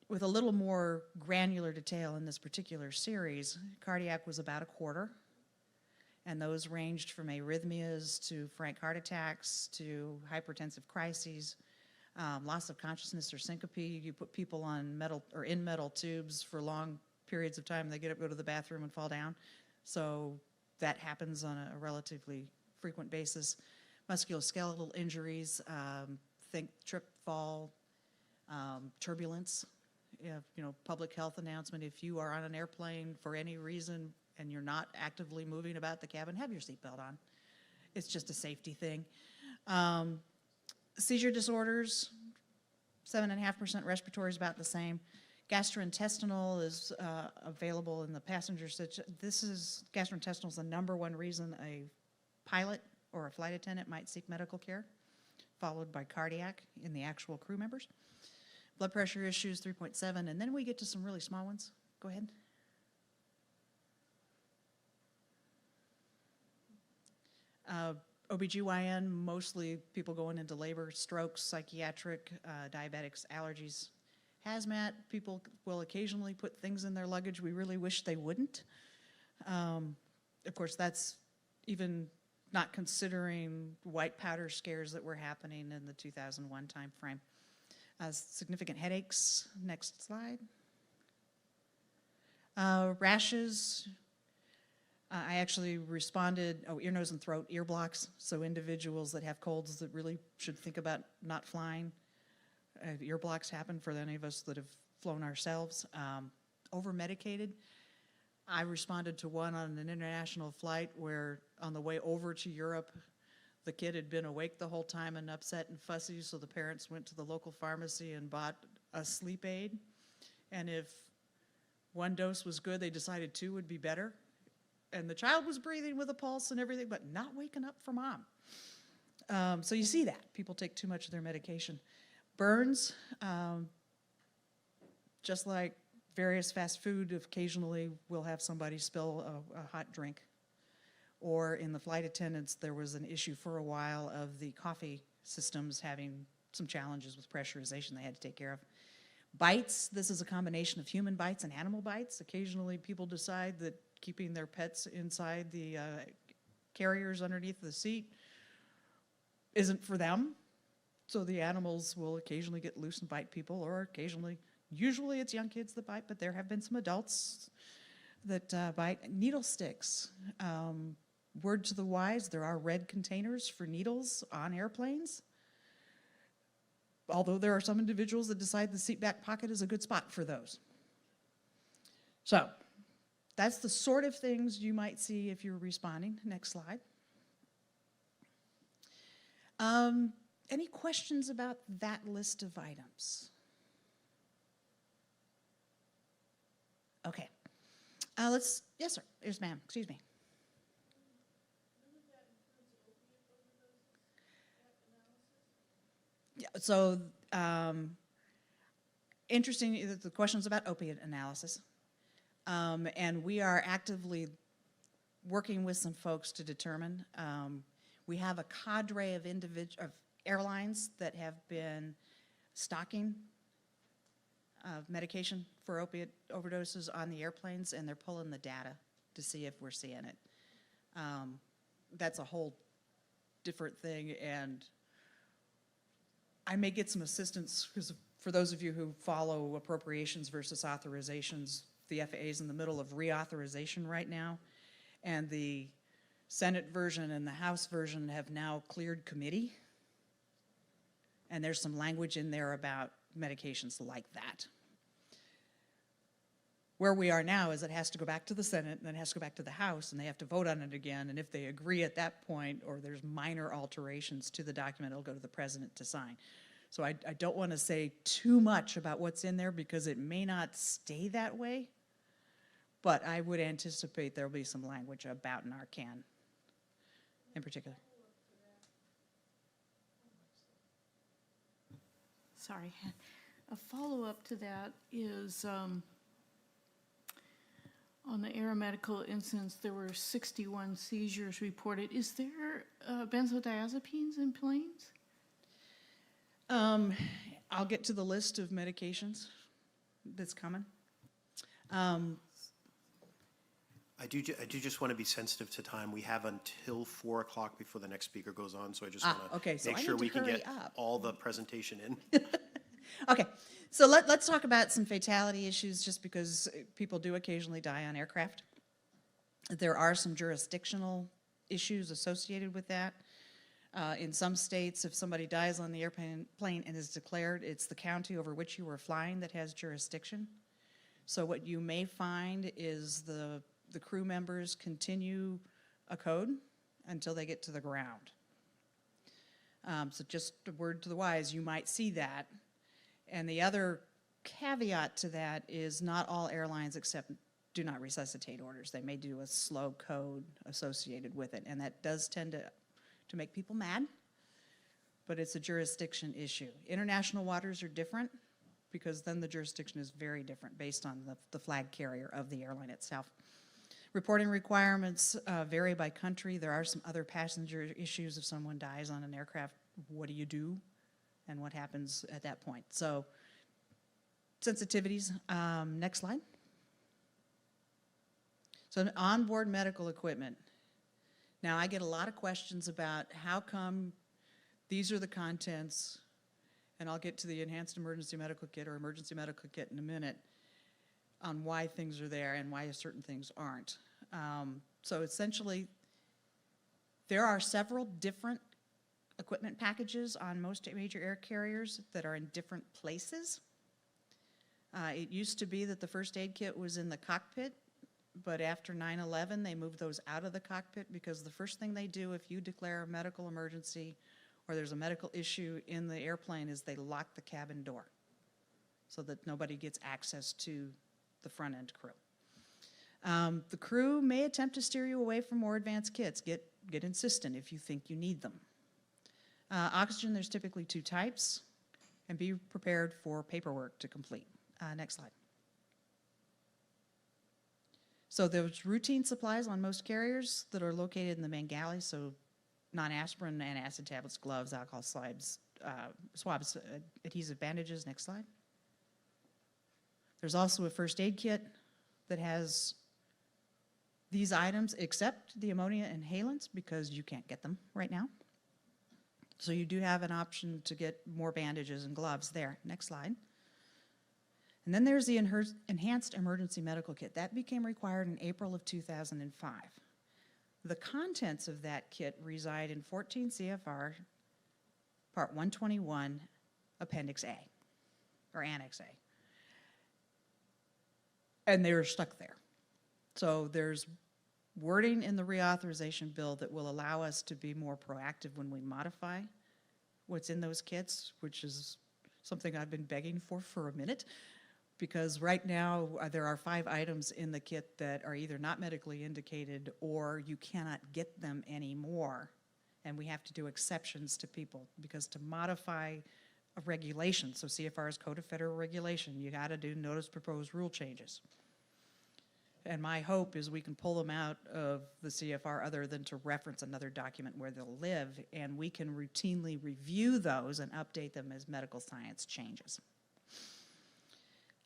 with a little more granular detail in this particular series, cardiac was about a quarter, and those ranged from arrhythmias to frank heart attacks to hypertensive crises, loss of consciousness or syncope. You put people on metal or in metal tubes for long periods of time, they get up, go to the bathroom, and fall down. So that happens on a relatively frequent basis. Musculoskeletal injuries, think trip, fall, turbulence. Public health announcement: if you are on an airplane for any reason and you're not actively moving about the cabin, have your seatbelt on. It's just a safety thing. Seizure disorders, 7.5%. Respiratory is about the same. Gastrointestinal is available in the passenger. Gastrointestinal is the #1 reason a pilot or a flight attendant might seek medical care, followed by cardiac in the actual crew members. Blood pressure issues, 3.7, and then we get to some really small ones. Go ahead. OBGYN, mostly people going into labor, strokes, psychiatric, diabetics, allergies. Hazmat, people will occasionally put things in their luggage we really wish they wouldn't. Of course, that's even not considering white powder scares that were happening in the 2001 timeframe. Significant headaches. Next slide. Rashes. I actually responded, ear, nose, and throat, ear blocks. So individuals that have colds that really should think about not flying. Ear blocks happen for any of us that have flown ourselves. Over-medicated. I responded to one on an international flight where on the way over to Europe, the kid had been awake the whole time and upset and fussy, so the parents went to the local pharmacy and bought a sleep aid. And if one dose was good, they decided 2 would be better. And the child was breathing with a pulse and everything, but not waking up for mom. So you see that. People take too much of their medication. Burns, just like various fast food, occasionally we'll have somebody spill a hot drink. Or in the flight attendants, there was an issue for a while of the coffee systems having some challenges with pressurization they had to take care of. Bites, this is a combination of human bites and animal bites. Occasionally people decide that keeping their pets inside the carriers underneath the seat isn't for them. So the animals will occasionally get loose and bite people, or occasionally, usually it's young kids that bite, but there have been some adults that bite. Needle sticks. Word to the wise, there are red containers for needles on airplanes. Although there are some individuals that decide the seat back pocket is a good spot for those. So that's the sort of things you might see if you're responding. Next slide. Any questions about that list of items? Okay. Yes, sir. Yes, ma'am. Excuse me. So, interesting, the question's about opiate analysis. And we are actively working with some folks to determine. We have a cadre of airlines that have been stocking medication for opiate overdoses on the airplanes, and they're pulling the data to see if we're seeing it. That's a whole different thing, and I may get some assistance, because for those of you who follow appropriations versus authorizations, the FAA is in the middle of reauthorization right now, and the Senate version and the House version have now cleared committee, and there's some language in there about medications like that. Where we are now is it has to go back to the Senate, and then it has to go back to the House, and they have to vote on it again, and if they agree at that point, or there's minor alterations to the document, it'll go to the president to sign. So I don't want to say too much about what's in there, because it may not stay that way, but I would anticipate there'll be some language about Narcan in particular. Sorry. A follow-up to that is, on the aeromedical incidents, there were 61 seizures reported. Is there benzodiazepines in planes? I'll get to the list of medications that's coming. I do just want to be sensitive to time. We have until 4 o'clock before the next speaker goes on, so I just want to okay, so make I sure need we to can hurry get up. all the presentation in. Okay, so let's talk about some fatality issues, just because people do occasionally die on aircraft. There are some jurisdictional issues associated with that. In some states, if somebody dies on the airplane and is declared, it's the county over which you were flying that has jurisdiction. So what you may find is the crew members continue a code until they get to the ground. So just a word to the wise, you might see that. And the other caveat to that is not all airlines accept do not resuscitate orders. They may do a slow code associated with it, and that does tend to make people mad, but it's a jurisdiction issue. International waters are different, because then the jurisdiction is very different based on the flag carrier of the airline itself. Reporting requirements vary by country. There are some other passenger issues. If someone dies on an aircraft, what do you do? And what happens at that point? So, sensitivities. Next slide. So, onboard medical equipment. Now, I get a lot of questions about how come these are the contents, and I'll get to the enhanced emergency medical kit or emergency medical kit in a minute, on why things are there and why certain things aren't. So essentially, there are several different equipment packages on most major air carriers that are in different places. It used to be that the first aid kit was in the cockpit, but after 9/11, they moved those out of the cockpit, because the first thing they do if you declare a medical emergency or there's a medical issue in the airplane is they lock the cabin door so that nobody gets access to the front end crew. The crew may attempt to steer you away from more advanced kits. Get insistent if you think you need them. Oxygen, there's typically 2 types, and be prepared for paperwork to complete. Next slide. So there's routine supplies on most carriers that are located in the main galley, so non-aspirin, antacid tablets, gloves, alcohol swabs, adhesive bandages. Next slide. There's also a first aid kit that has these items, except the ammonia inhalants, because you can't get them right now. So you do have an option to get more bandages and gloves there. Next slide. And then there's the enhanced emergency medical kit. That became required in April of 2005. The contents of that kit reside in 14 CFR Part 121, Appendix A, or Annex A. And they were stuck there. So there's wording in the reauthorization bill that will allow us to be more proactive when we modify what's in those kits, which is something I've been begging for a minute, because right now there are 5 items in the kit that are either not medically indicated or you cannot get them anymore, and we have to do exceptions to people, because to modify of regulations. So CFR is Code of Federal Regulation. You got to do notice proposed rule changes. And my hope is we can pull them out of the CFR other than to reference another document where they'll live, and we can routinely review those and update them as medical science changes.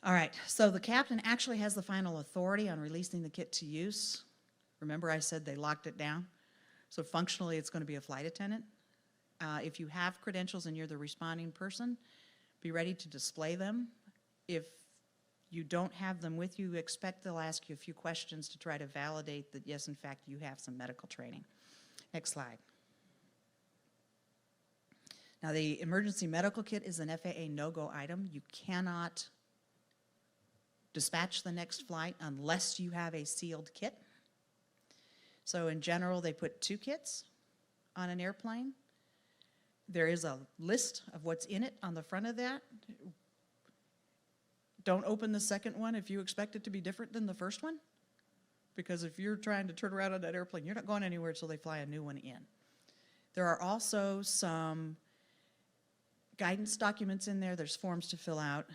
All right, so the captain actually has the final authority on releasing the kit to use. Remember I said they locked it down? So functionally, it's going to be a flight attendant. If you have credentials and you're the responding person, be ready to display them. If you don't have them with you, expect they'll ask you a few questions to try to validate that, yes, in fact, you have some medical training. Next slide. Now, the emergency medical kit is an FAA no-go item. You cannot dispatch the next flight unless you have a sealed kit. So in general, they put 2 kits on an airplane. There is a list of what's in it on the front of that. Don't open the second one if you expect it to be different than the first one, because if you're trying to turn around on that airplane, you're not going anywhere until they fly a new one in. There are also some guidance documents in there. There's forms to fill out,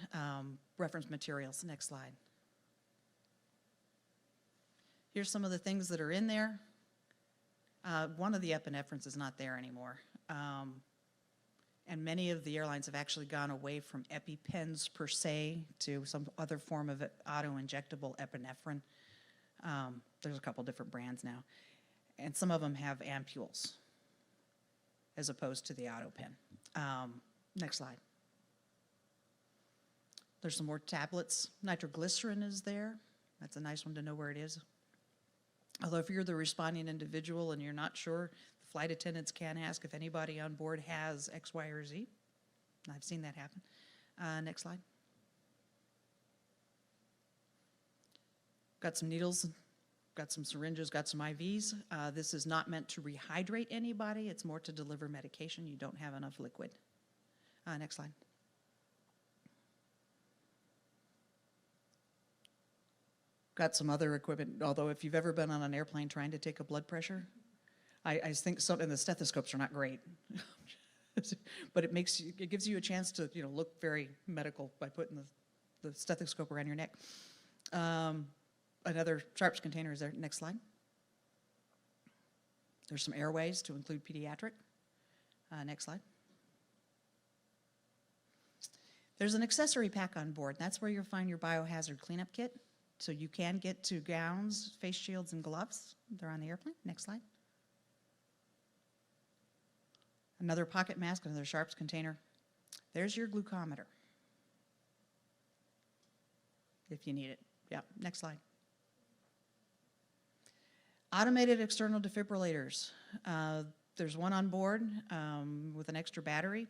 reference materials. Next slide. Here's some of the things that are in there. One of the epinephrines is not there anymore. And many of the airlines have actually gone away from EpiPens per se to some other form of auto-injectable epinephrine. There's a couple different brands now. And some of them have ampules as opposed to the auto pen. Next slide. There's some more tablets. Nitroglycerin is there. That's a nice one to know where it is. Although if you're the responding individual and you're not sure, the flight attendants can ask if anybody on board has X, Y, or Z. I've seen that happen. Next slide. Got some needles, got some syringes, got some IVs. This is not meant to rehydrate anybody. It's more to deliver medication. You don't have enough liquid. Next slide. Got some other equipment, although if you've ever been on an airplane trying to take a blood pressure, I think some, and the stethoscopes are not great, but it gives you a chance to look very medical by putting the stethoscope around your neck. Another sharps container is there. Next slide. There's some airways to include pediatric. Next slide. There's an accessory pack on board. That's where you'll find your biohazard cleanup kit. So you can get to gowns, face shields, and gloves. They're on the airplane. Next slide. Another pocket mask, another sharps container. There's your glucometer, if you need it. Yeah, next slide. Automated external defibrillators. There's one on board with an extra battery.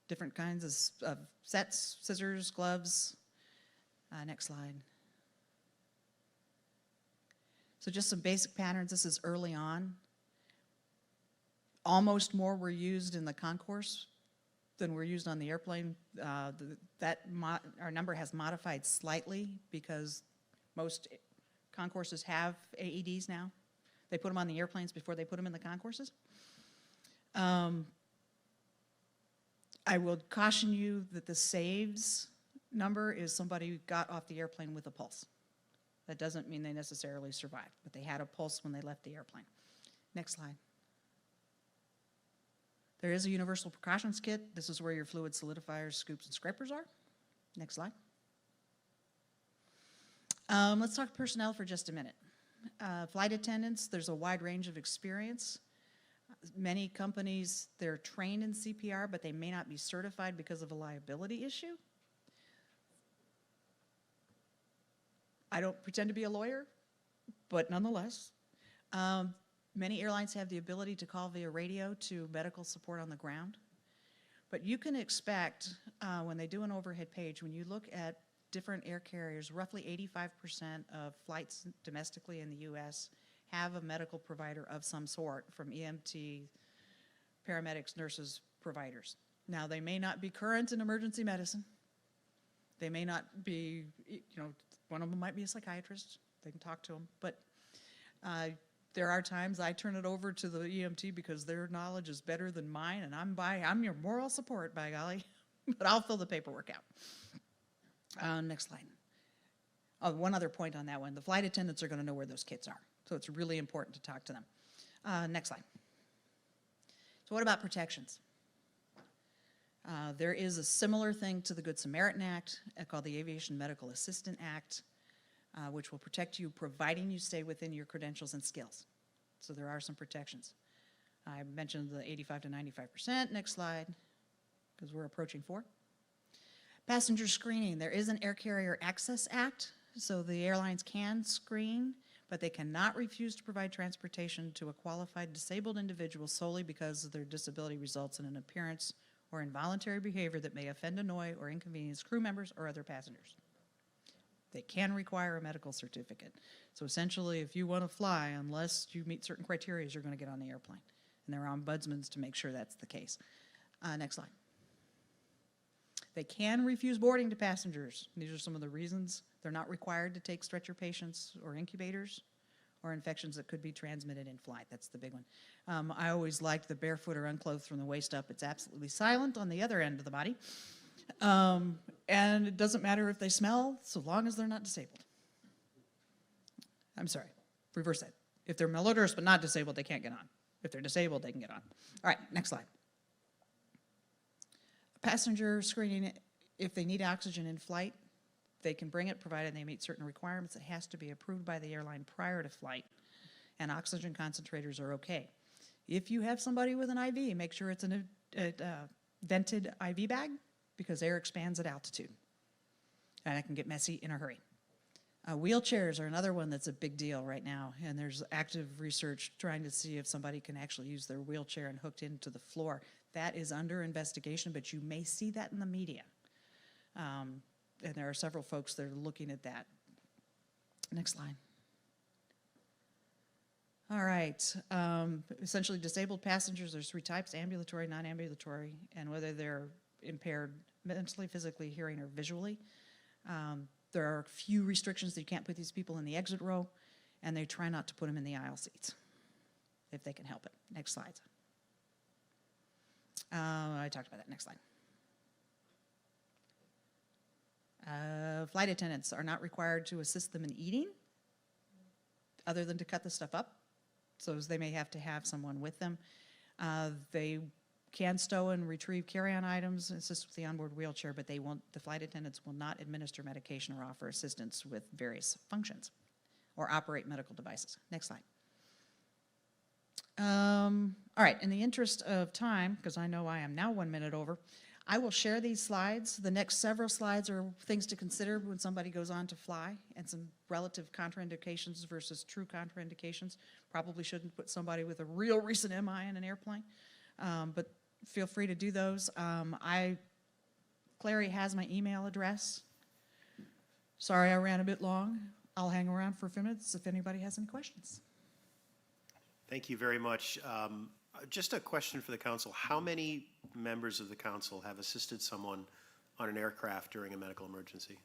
Different kinds of sets, scissors, gloves. Next slide. So just some basic patterns. This is early on. Almost more were used in the concourse than were used on the airplane. Our number has modified slightly because most concourses have AEDs now. They put them on the airplanes before they put them in the concourses. I will caution you that the SAVES number is somebody who got off the airplane with a pulse. That doesn't mean they necessarily survived, but they had a pulse when they left the airplane. Next slide. There is a universal precautions kit. This is where your fluid solidifiers, scoops, and scrapers are. Next slide. Let's talk personnel for just a minute. Flight attendants, there's a wide range of experience. Many companies, they're trained in CPR, but they may not be certified because of a liability issue. I don't pretend to be a lawyer, but nonetheless, many airlines have the ability to call via radio to medical support on the ground. But you can expect, when they do an overhead page, when you look at different air carriers, roughly 85% of flights domestically in the U.S. have a medical provider of some sort, from EMT, paramedics, nurses, providers. Now, they may not be current in emergency medicine. They may not be, one of them might be a psychiatrist. They can talk to them. But there are times I turn it over to the EMT because their knowledge is better than mine, and I'm your moral support, by golly. but I'll fill the paperwork out. Next slide. Oh, one other point on that one. The flight attendants are going to know where those kits are, so it's really important to talk to them. Next slide. So what about protections? There is a similar thing to the Good Samaritan Act called the Aviation Medical Assistant Act, which will protect you providing you stay within your credentials and skills. So there are some protections. I mentioned the 85 to 95%. Next slide, because we're approaching 4. Passenger screening. There is an Air Carrier Access Act, so the airlines can screen, but they cannot refuse to provide transportation to a qualified disabled individual solely because their disability results in an appearance or involuntary behavior that may offend, annoy, or inconvenience crew members or other passengers. They can require a medical certificate. So essentially, if you want to fly, unless you meet certain criteria, you're going to get on the airplane. And there are ombudsmen to make sure that's the case. Next slide. They can refuse boarding to passengers. These are some of the reasons. They're not required to take stretcher patients or incubators or infections that could be transmitted in flight. That's the big one. I always liked the barefoot or unclothed from the waist up. It's absolutely silent on the other end of the body. And it doesn't matter if they smell, so long as they're not disabled. I'm sorry, reverse that. If they're malodorous but not disabled, they can't get on. If they're disabled, they can get on. All right, next slide. Passenger screening, if they need oxygen in flight, they can bring it provided they meet certain requirements. It has to be approved by the airline prior to flight, and oxygen concentrators are okay. If you have somebody with an IV, make sure it's a vented IV bag because air expands at altitude, and it can get messy in a hurry. Wheelchairs are another one that's a big deal right now, and there's active research trying to see if somebody can actually use their wheelchair and hooked into the floor. That is under investigation, but you may see that in the media. And there are several folks that are looking at that. Next slide. All right. Essentially, disabled passengers, there's 3 types: ambulatory, non-ambulatory, and whether they're impaired mentally, physically, hearing, or visually. There are a few restrictions that you can't put these people in the exit row, and they try not to put them in the aisle seats if they can help it. Next slide. I talked about that. Next slide. Flight attendants are not required to assist them in eating other than to cut the stuff up, so they may have to have someone with them. They can stow and retrieve carry-on items, assist with the onboard wheelchair, but the flight attendants will not administer medication or offer assistance with various functions or operate medical devices. Next slide. All right, in the interest of time, because I know I am now 1 minute over, I will share these slides. The next several slides are things to consider when somebody goes on to fly and some relative contraindications versus true contraindications. Probably shouldn't put somebody with a real recent MI in an airplane, but feel free to do those. Clary has my email address. Sorry I ran a bit long. I'll hang around for a few minutes if anybody has any questions. Thank you very much. Just a question for the council. How many members of the council have assisted someone on an aircraft during a medical emergency?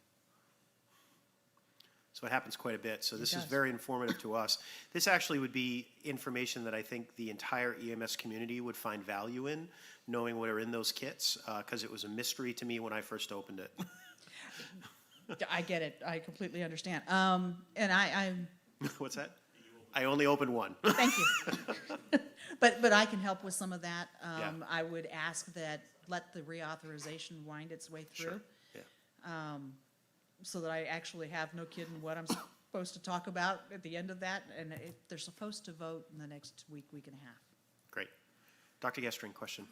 So it happens quite a bit. So this is very informative to us. This actually would be information that I think the entire EMS community would find value in, knowing what are in those kits, because it was a mystery to me when I first opened it. I get it. I completely understand. And I'm What's that? I only opened one. Thank you. But I can help with some of that. Yeah. I would ask that let the reauthorization wind its way through. Sure. Yeah. So that I actually have no kidding what I'm supposed to talk about at the end of that. And they're supposed to vote in the next week and a half. Great. Dr. Gestring, question.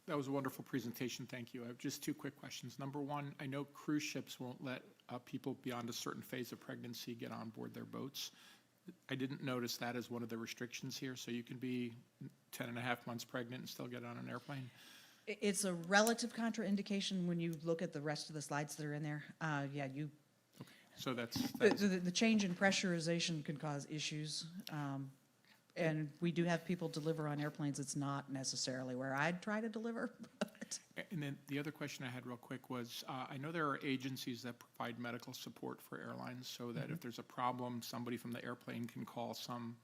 That was a wonderful presentation. Thank you. I have just 2 quick questions. Number one, I know cruise ships won't let people beyond a certain phase of pregnancy get on board their boats. I didn't notice that as one of the restrictions here, so you can be 10 and a half months pregnant and still get on an airplane? It's a relative contraindication when you look at the rest of the slides that are in there. Yeah, you. Okay. So that's The change in pressurization can cause issues. And we do have people deliver on airplanes. It's not necessarily where I'd try to deliver. And then the other question I had real quick was, I know there are agencies that provide medical support for airlines so that if there's a problem, somebody from the airplane can call some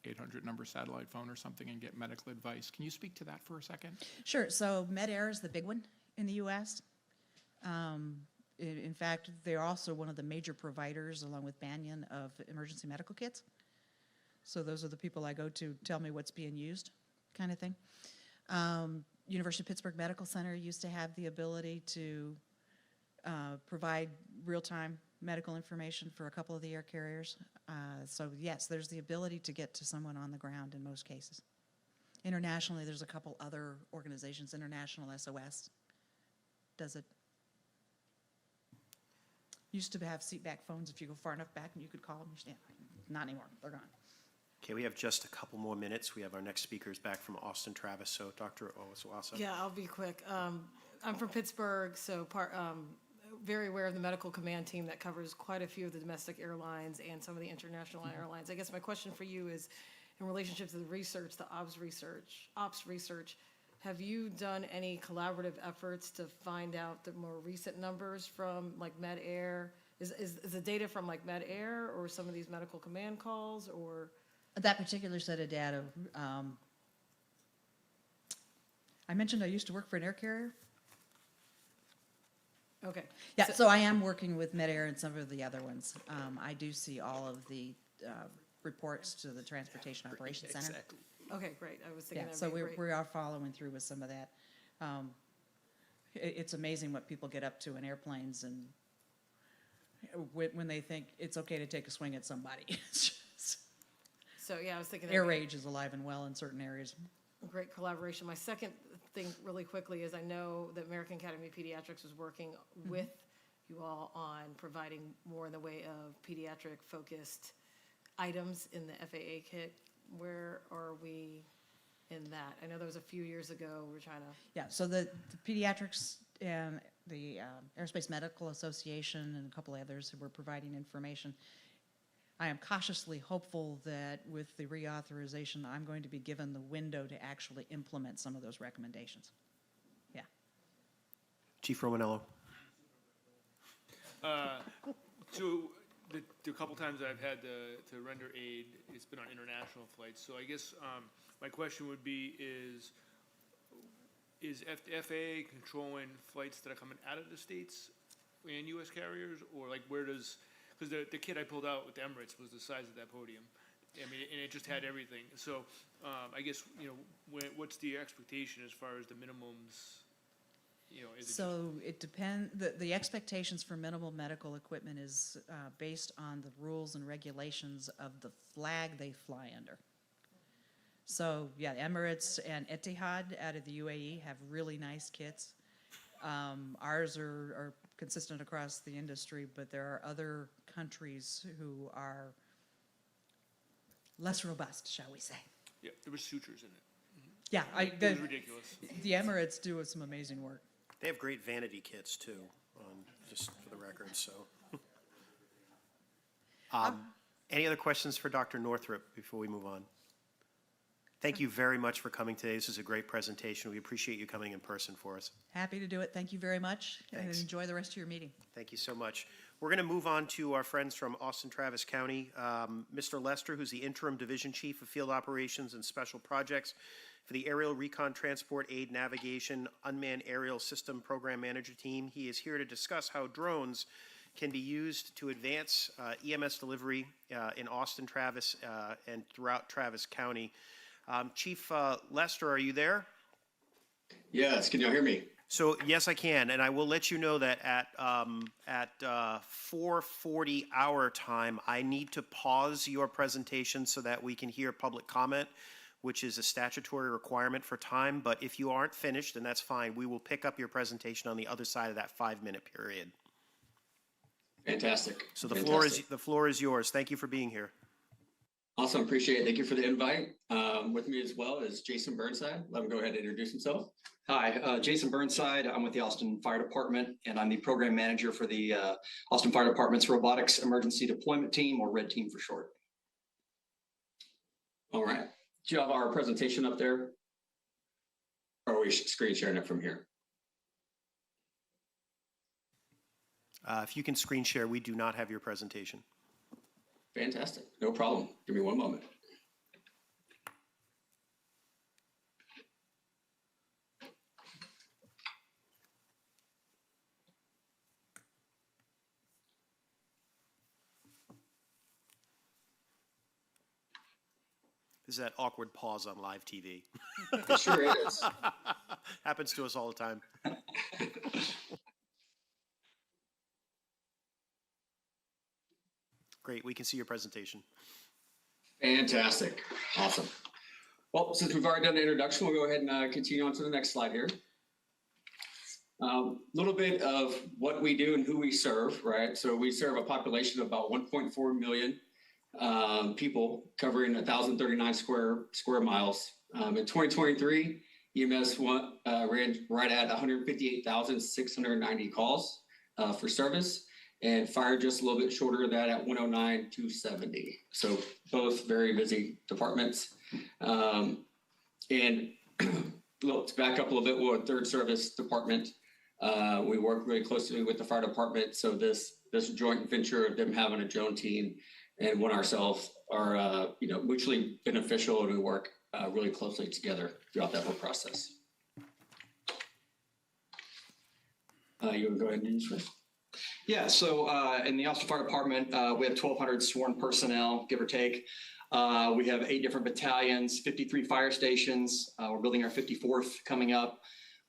800 number satellite phone or something and get medical advice. Can you speak to that for a second? Sure. So MedAir is the big one in the U.S. In fact, they're also one of the major providers, along with Banyan, of emergency medical kits. So those are the people I go to tell me what's being used, kind of thing. University of Pittsburgh Medical Center used to have the ability to provide real-time medical information for a couple of the air carriers. So yes, there's the ability to get to someone on the ground in most cases. Internationally, there's a couple other organizations. International SOS does it. Used to have seatback phones. If you go far enough back and you could call them, you stand. Not anymore. They're gone. Okay, we have just a couple more minutes. We have our next speakers back from Austin Travis. So Dr. Owasawasa. Yeah, I'll be quick. I'm from Pittsburgh, so very aware of the medical command team that covers quite a few of the domestic airlines and some of the international airlines. I guess my question for you is, in relationship to the research, the ops research, have you done any collaborative efforts to find out the more recent numbers from like Med-Air? Is the data from like Med-Air or some of these medical command calls, or? That particular set of data, I mentioned I used to work for an air carrier. Okay. Yeah, so I am working with Med-Air and some of the other ones. I do see all of the reports to the Transportation Operations Center. Exactly. Okay, great. I was thinking Yeah, that'd so be great. we are following through with some of that. It's amazing what people get up to in airplanes and when they think it's okay to take a swing at somebody. It's just, So, yeah, I was thinking. air rage is alive and well in certain areas. Great collaboration. My second thing really quickly is I know that American Academy of Pediatrics was working with you all on providing more in the way of pediatric focused items in the FAA kit. Where are we in that? I know that was a few years ago. We're trying to. Yeah, so the pediatrics and the Aerospace Medical Association and a couple of others who were providing information. I am cautiously hopeful that with the reauthorization, I'm going to be given the window to actually implement some of those recommendations. Yeah. Chief Romanello. So the couple times that I've had to render aid, it's been on international flights. So I guess my question would be is FAA controlling flights that are coming out of the States and U.S. carriers, or like where does, because the kit I pulled out with the Emirates was the size of that podium. I mean, and it just had everything. So I guess, what's the expectation as far as the minimums? Is it So it depends, the expectations for minimal medical equipment is based on the rules and regulations of the flag they fly under. So, yeah, Emirates and Etihad out of the UAE have really nice kits. Ours are consistent across the industry, but there are other countries who are less robust, shall we say. Yeah, there were sutures in it. Yeah, It was ridiculous. The Emirates do some amazing work. They have great vanity kits too, just for the record, so. Any other questions for Dr. Northrup before we move on? Thank you very much for coming today. This is a great presentation. We appreciate you coming in person for us. Happy to do it. Thank you very much. Thanks. And enjoy the rest of your meeting. Thank you so much. We're going to move on to our friends from Austin Travis County. Mr. Lester, who's the Interim Division Chief of Field Operations and Special Projects for the Aerial Recon Transport Aid Navigation Unmanned Aerial System Program Manager Team. He is here to discuss how drones can be used to advance EMS delivery in Austin Travis and throughout Travis County. Chief Lester, are you there? Yes, can y'all hear me? So yes, I can, and I will let you know that at 4:40 our time, I need to pause your presentation so that we can hear public comment, which is a statutory requirement for time. But if you aren't finished, then that's fine. We will pick up your presentation on the other side of that 5-minute period. Fantastic. So the Fantastic. floor is yours. Thank you for being here. Awesome, appreciate it. Thank you for the invite. With me as well is Jason Burnside. Let him go ahead and introduce himself. Hi, Jason Burnside. I'm with the Austin Fire Department, and I'm the program manager for the Austin Fire Department's Robotics Emergency Deployment Team, or RED Team for short. All right. Do you have our presentation up there? Or are we screen sharing it from here? If you can screen share, we do not have your presentation. Fantastic. No problem. Give me one moment. is that awkward pause on live TV. It sure is. Happens to us all the time. Great, we can see your presentation. Fantastic. Awesome. Well, since we've already done the introduction, we'll go ahead and continue on to the next slide here. A little bit of what we do and who we serve, right? So we serve a population of about 1.4 million people, covering 1,039 square miles. In 2023, EMS ran right at 158,690 calls for service, and fire just a little bit shorter of that at 109,270. So both very busy departments. And to back up a little bit, we're a third service department. We work really closely with the fire department. So this joint venture of them having a drone team and one ourselves are mutually beneficial, and we work really closely together throughout that whole process. You want to go ahead and do this first? Yeah, so in the Austin Fire Department, we have 1,200 sworn personnel, give or take. We have 8 different battalions, 53 fire stations. We're building our 54th coming up.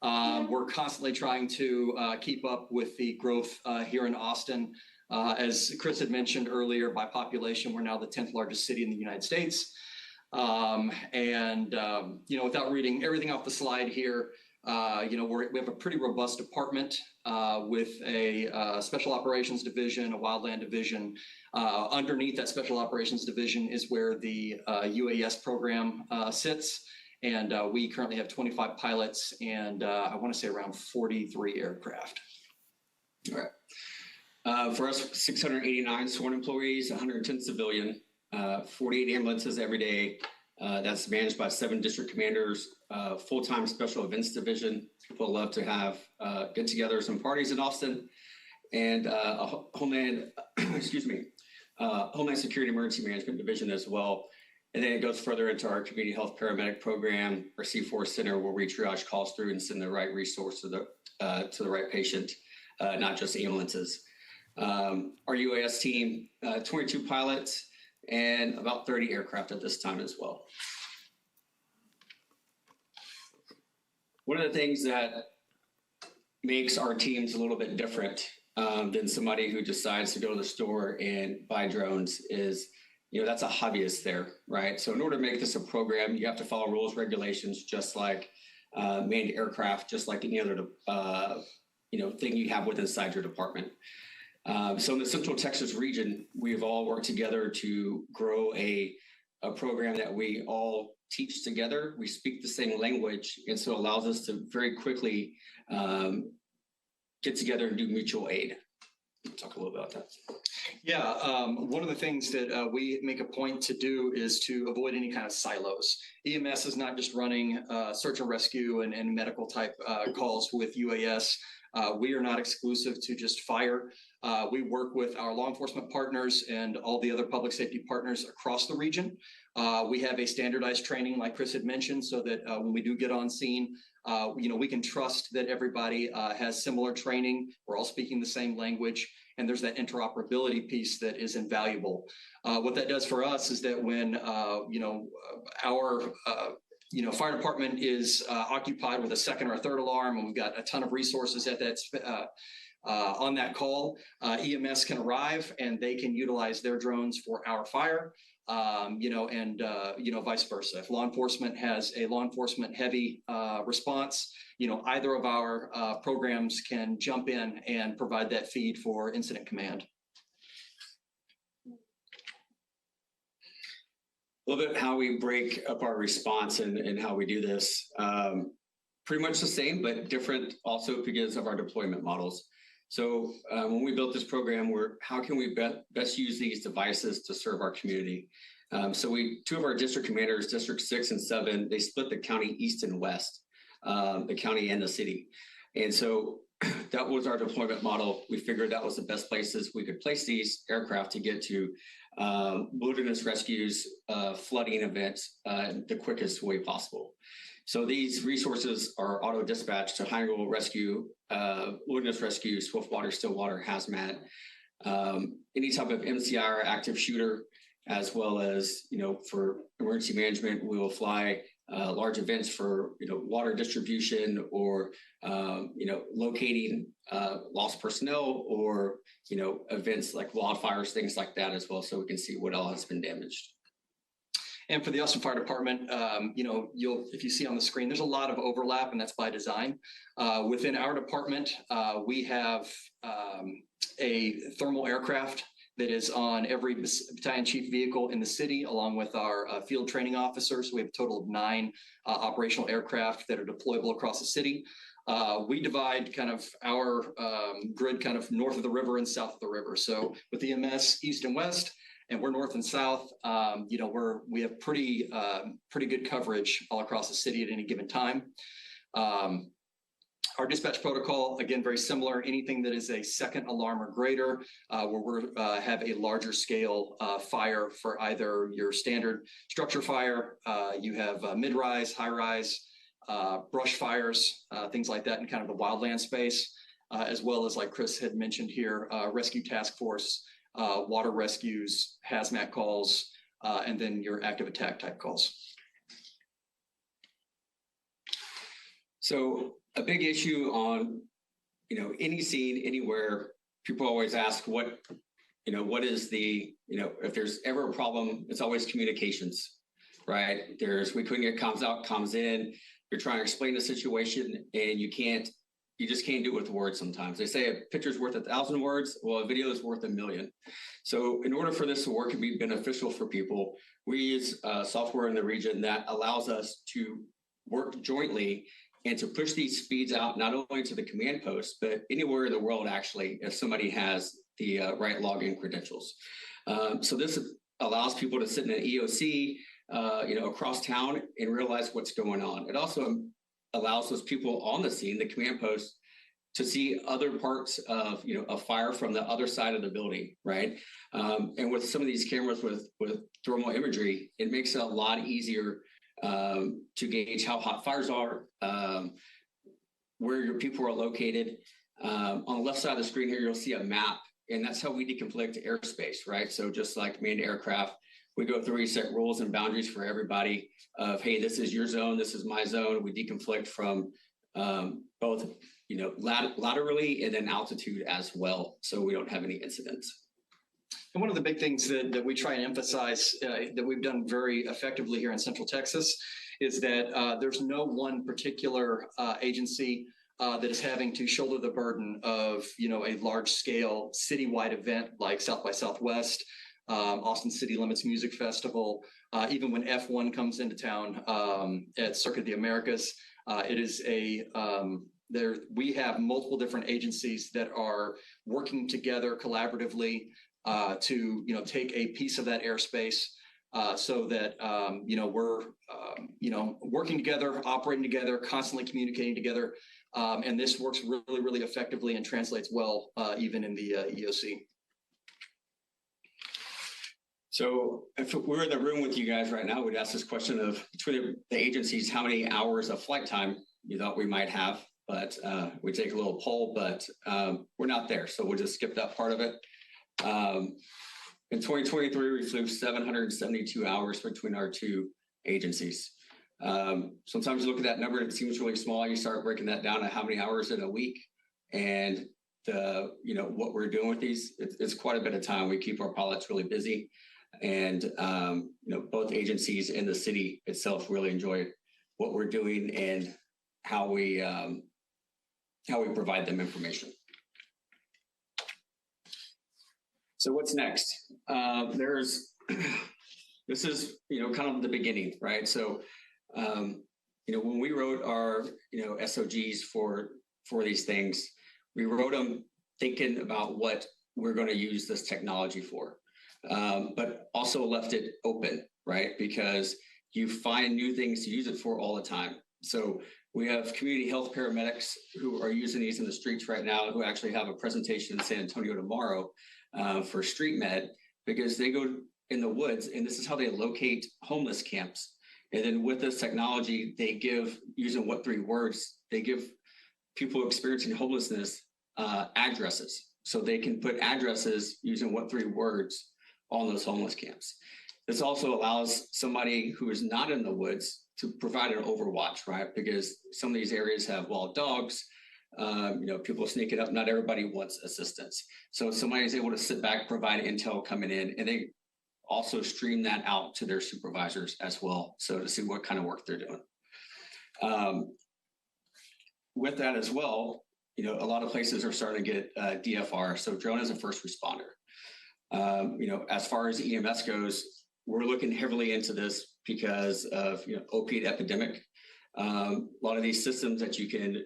We're constantly trying to keep up with the growth here in Austin. As Chris had mentioned earlier, by population, we're now the 10th largest city in the United States. Without reading everything off the slide here, we have a pretty robust department with a special operations division, a wildland division. Underneath that special operations division is where the UAS program sits. And we currently have 25 pilots and I want to say around 43 aircraft. All right. For us, 689 sworn employees, 110 civilian, 48 ambulances every day. That's managed by 7 district commanders, full-time special events division. People love to have get-togethers and parties in Austin, and a Homeland Security Emergency Management division as well. And then it goes further into our community health paramedic program, our C4 center, where we triage calls through and send the right resource to the right patient, not just ambulances. Our UAS team, 22 pilots and about 30 aircraft at this time as well. One of the things that makes our teams a little bit different than somebody who decides to go to the store and buy drones is, that's a hobbyist there, right? So in order to make this a program, you have to follow rules, regulations, just like manned aircraft, just like any other, thing you have inside your department. So in the Central Texas region, we've all worked together to grow a program that we all teach together. We speak the same language, and so it allows us to very quickly get together and do mutual aid. Talk a little about that. Yeah, one of the things that we make a point to do is to avoid any kind of silos. EMS is not just running search and rescue and medical type calls with UAS. We are not exclusive to just fire. We work with our law enforcement partners and all the other public safety partners across the region. We have a standardized training, like Chris had mentioned, so that when we do get on scene, we can trust that everybody has similar training. We're all speaking the same language, and there's that interoperability piece that is invaluable. What that does for us is that when our fire department is occupied with a second or a third alarm, and we've got a ton of resources at that on that call, EMS can arrive and they can utilize their drones for our fire, vice versa. If law enforcement has a law enforcement heavy response, either of our programs can jump in and provide that feed for incident command. A little bit how we break up our response and how we do this. Pretty much the same, but different also because of our deployment models. So when we built this program, how can we best use these devices to serve our community? So two of our district commanders, District 6 and 7, they split the county east and west, the county and the city. And so that was our deployment model. We figured that was the best places we could place these aircraft to get to wilderness rescues, flooding events, the quickest way possible. So these resources are auto dispatched to high level rescue, wilderness rescue, swift water, still water, hazmat, any type of MCI or active shooter. as well as, for emergency management, we will fly large events for, water distribution or, locating lost personnel or, events like wildfires, things like that as well, so we can see what all has been damaged. And for the Austin Fire Department, if you see on the screen, there's a lot of overlap, and that's by design. Within our department, we have a thermal aircraft that is on every battalion chief vehicle in the city, along with our field training officers. We have a total of 9 operational aircraft that are deployable across the city. We divide kind of our grid kind of north of the river and south of the river. So with the EMS east and west, and we're north and south, we have pretty good coverage all across the city at any given time. Our dispatch protocol, again, very similar. Anything that is a second alarm or greater, where we have a larger scale fire for either your standard structure fire, you have mid-rise, high-rise, brush fires, things like that in kind of the wildland space, as well as, like Chris had mentioned here, rescue task force, water rescues, hazmat calls, and then your active attack type calls. So a big issue on, any scene, anywhere, people always ask what is the, if there's ever a problem, it's always communications, right? We couldn't get comms out, comms in, you're trying to explain the situation and you just can't do it with words sometimes. They say a picture's worth 1,000 words, well, a video is worth 1,000,000. So in order for this to work and be beneficial for people, we use software in the region that allows us to work jointly and to push these speeds out, not only to the command post, but anywhere in the world, actually, if somebody has the right login credentials. So this allows people to sit in an EOC, across town and realize what's going on. It also allows those people on the scene, the command post, to see other parts of, a fire from the other side of the building, right? And with some of these cameras with thermal imagery, it makes it a lot easier to gauge how hot fires are, where your people are located. On the left side of the screen here, you'll see a map, and that's how we deconflict airspace, right? So just like manned aircraft, we go through, we set rules and boundaries for everybody of, hey, this is your zone, this is my zone. We deconflict from both, laterally and then altitude as well, so we don't have any incidents. And one of the big things that we try and emphasize that we've done very effectively here in Central Texas is that there's no one particular agency that is having to shoulder the burden of, a large scale citywide event like South by Southwest, Austin City Limits Music Festival, even when F1 comes into town at Circuit of the Americas. It is we have multiple different agencies that are working together collaboratively to take a piece of that airspace so that we're working together, operating together, constantly communicating together, and this works really, really effectively and translates well even in the EOC. So if we're in the room with you guys right now, we'd ask this question of between the agencies, how many hours of flight time you thought we might have, but we take a little poll, but we're not there, so we'll just skip that part of it. In 2023, we flew 772 hours between our two agencies. Sometimes you look at that number and it seems really small. You start breaking that down to how many hours in a week, and what we're doing with these, it's quite a bit of time. We keep our pilots really busy, and both agencies and the city itself really enjoy what we're doing and how we provide them information. So what's next? This is, kind of the beginning, right? So, when we wrote our, SOGs for these things, we wrote them thinking about what we're going to use this technology for, but also left it open, right? Because you find new things to use it for all the time. So we have community health paramedics who are using these in the streets right now, who actually have a presentation in San Antonio tomorrow for street med, because they go in the woods and this is how they locate homeless camps. And then with this technology, they give, using what 3 words, they give people experiencing homelessness addresses. So they can put addresses using what 3 words on those homeless camps. This also allows somebody who is not in the woods to provide an overwatch, right? Because some of these areas have wild dogs, people sneaking up. Not everybody wants assistance. So somebody is able to sit back, provide intel coming in, and they also stream that out to their supervisors as well. So to see what kind of work they're doing. With that as well, a lot of places are starting to get DFR, so drone as a first responder. As far as EMS goes, we're looking heavily into this because of opiate epidemic. A lot of these systems that you can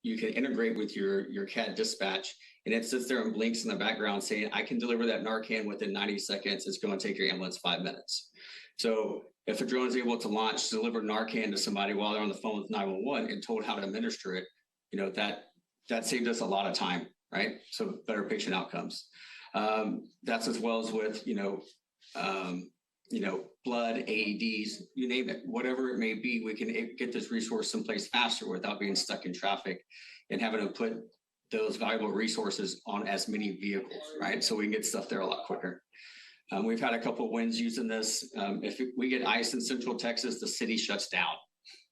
integrate with your CAD dispatch, and it sits there and blinks in the background saying, I can deliver that Narcan within 90 seconds. It's going to take your ambulance 5 minutes. So if a drone is able to launch, deliver Narcan to somebody while they're on the phone with 911 and told how to administer it, that saved us a lot of time, right? So better patient outcomes. That's as well as with, blood, AEDs, you name it, whatever it may be, we can get this resource someplace faster without being stuck in traffic and having to put those valuable resources on as many vehicles, right? So we can get stuff there a lot quicker. We've had a couple of wins using this. If we get ice in Central Texas, the city shuts down,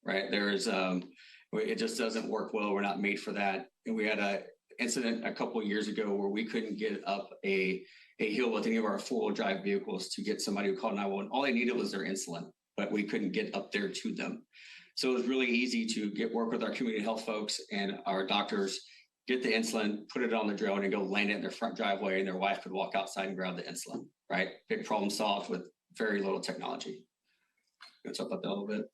right? It just doesn't work well. We're not made for that. And we had an incident a couple of years ago where we couldn't get up a hill with any of our four-wheel drive vehicles to get somebody who called 911. All they needed was their insulin, but we couldn't get up there to them. So it was really easy to work with our community health folks and our doctors, get the insulin, put it on the drone, and go land it in their front driveway, and their wife could walk outside and grab the insulin, right? Big problem solved with very little technology. Can you talk about that a little bit?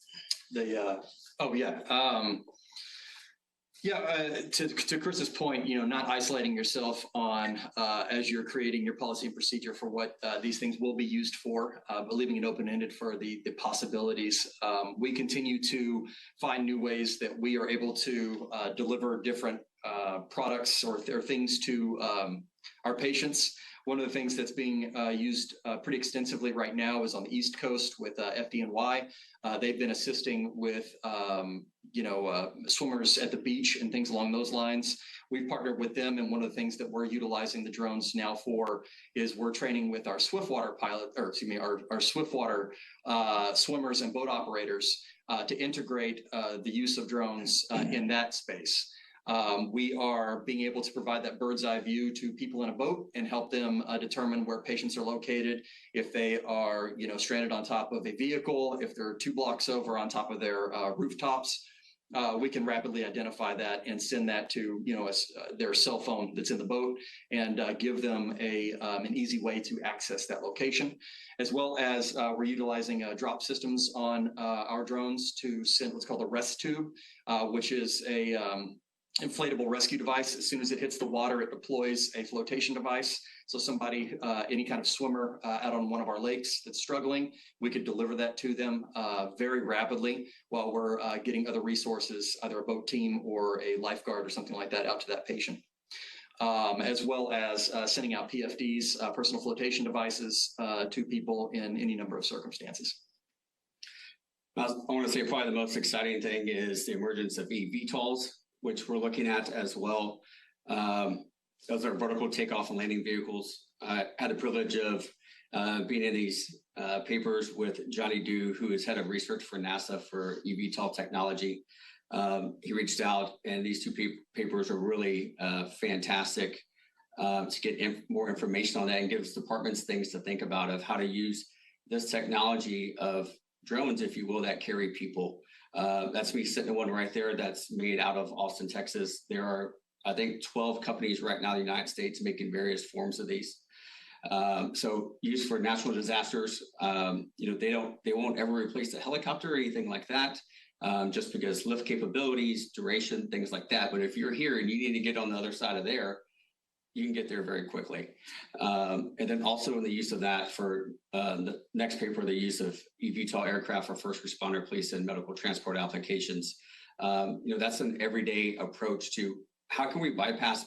To Chris's point, not isolating yourself on as you're creating your policy and procedure for what these things will be used for, but leaving it open-ended for the possibilities. We continue to find new ways that we are able to deliver different products or things to our patients. One of the things that's being used pretty extensively right now is on the East Coast with FDNY. They've been assisting with swimmers at the beach and things along those lines. We've partnered with them, and one of the things that we're utilizing the drones now for is we're training with our Swiftwater our Swiftwater swimmers and boat operators to integrate the use of drones in that space. We are being able to provide that bird's eye view to people in a boat and help them determine where patients are located. If they are, stranded on top of a vehicle, if they're 2 blocks over on top of their rooftops, we can rapidly identify that and send that to, their cell phone that's in the boat and give them an easy way to access that location. As well as we're utilizing drop systems on our drones to send what's called a rest tube, which is a inflatable rescue device. As soon as it hits the water, it deploys a flotation device. So somebody, any kind of swimmer out on one of our lakes that's struggling, we could deliver that to them very rapidly while we're getting other resources, either a boat team or a lifeguard or something like that out to that patient. As well as sending out PFDs, personal flotation devices, to people in any number of circumstances. I want to say probably the most exciting thing is the emergence of eVTOLs, which we're looking at as well. Those are vertical takeoff and landing vehicles. I had the privilege of being in these papers with Johnny Dew, who is head of research for NASA for eVTOL technology. He reached out, and these two papers are really fantastic to get more information on that and gives departments things to think about of how to use this technology of drones, if you will, that carry people. That's me sitting in one right there that's made out of Austin, Texas. There are, I think, 12 companies right now in the United States making various forms of these. So used for natural disasters, they won't ever replace a helicopter or anything like that, just because lift capabilities, duration, things like that. But if you're here and you need to get on the other side of there, you can get there very quickly. And then also in the use of that for the next paper, the use of eVTOL aircraft for first responder, police, and medical transport applications. That's an everyday approach to how can we bypass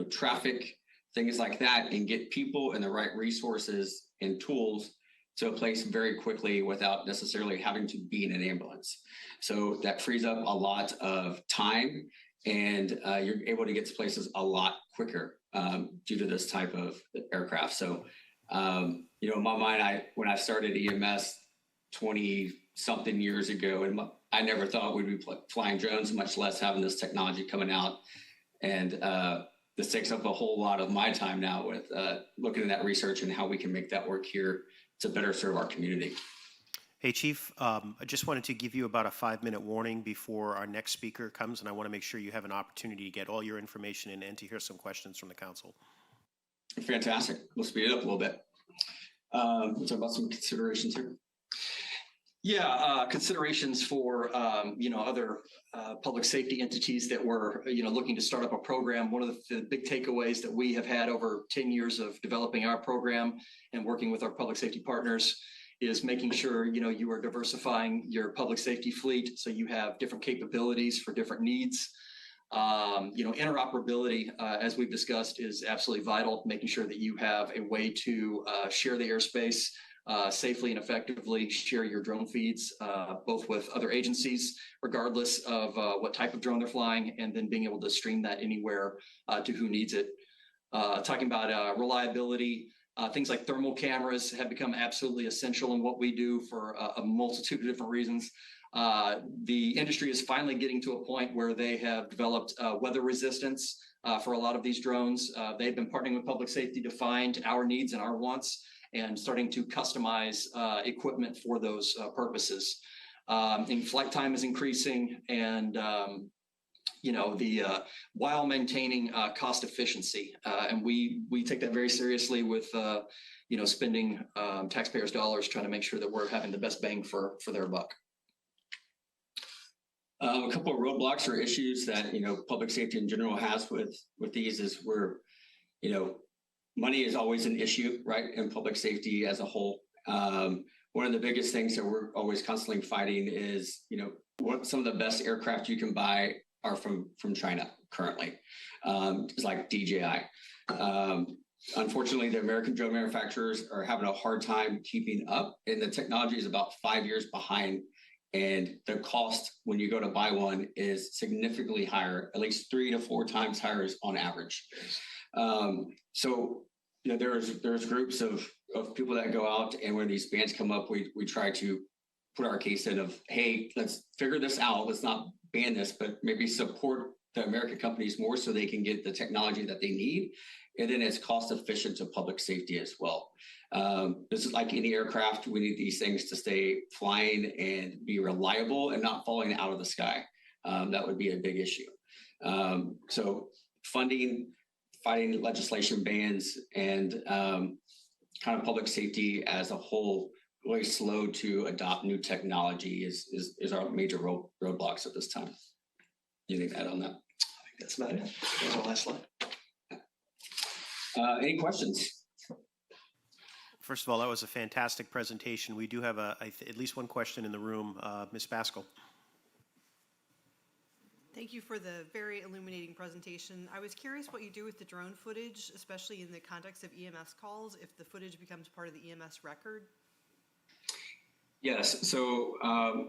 traffic, things like that, and get people and the right resources and tools to a place very quickly without necessarily having to be in an ambulance. So that frees up a lot of time, and you're able to get to places a lot quicker due to this type of aircraft. So In my mind, when I started EMS 20-something years ago, and I never thought we'd be flying drones, much less having this technology coming out. And this takes up a whole lot of my time now with looking at that research and how we can make that work here to better serve our community. Hey, Chief, I just wanted to give you about a 5-minute warning before our next speaker comes, and I want to make sure you have an opportunity to get all your information in and to hear some questions from the council. Fantastic. We'll speed it up a little bit. We'll talk about some considerations here. Yeah, considerations for, other public safety entities that were, looking to start up a program. One of the big takeaways that we have had over 10 years of developing our program and working with our public safety partners is making sure, you are diversifying your public safety fleet so you have different capabilities for different needs. Interoperability, as we've discussed, is absolutely vital, making sure that you have a way to share the airspace safely and effectively, share your drone feeds, both with other agencies, regardless of what type of drone they're flying, and then being able to stream that anywhere to who needs it. Talking about reliability, things like thermal cameras have become absolutely essential in what we do for a multitude of different reasons. The industry is finally getting to a point where they have developed weather resistance for a lot of these drones. They've been partnering with public safety to find our needs and our wants and starting to customize equipment for those purposes. And flight time is increasing, and while maintaining cost efficiency. And we take that very seriously with spending taxpayers' dollars, trying to make sure that we're having the best bang for their buck. A couple of roadblocks or issues that public safety in general has with these is where money is always an issue, right, in public safety as a whole. One of the biggest things that we're always constantly fighting is what some of the best aircraft you can buy are from China currently. It's like DJI. Unfortunately, the American drone manufacturers are having a hard time keeping up, and the technology is about 5 years behind. And the cost when you go to buy one is significantly higher, at least 3 to 4 times higher on average. There's groups of people that go out, and when these bans come up, we try to put our case in of, hey, let's figure this out. Let's not ban this, but maybe support the American companies more so they can get the technology that they need. And then it's cost efficient to public safety as well. This is like any aircraft. We need these things to stay flying and be reliable and not falling out of the sky. That would be a big issue. So funding, fighting legislation bans, and kind of public safety as a whole, really slow to adopt new technology is our major roadblocks at this time. Anything to add on that? I think that's about it. That's the last slide. Any questions? First of all, that was a fantastic presentation. We do have at least one question in the room. Ms. Baskell. Thank you for the very illuminating presentation. I was curious what you do with the drone footage, especially in the context of EMS calls, if the footage becomes part of the EMS record. Yes. So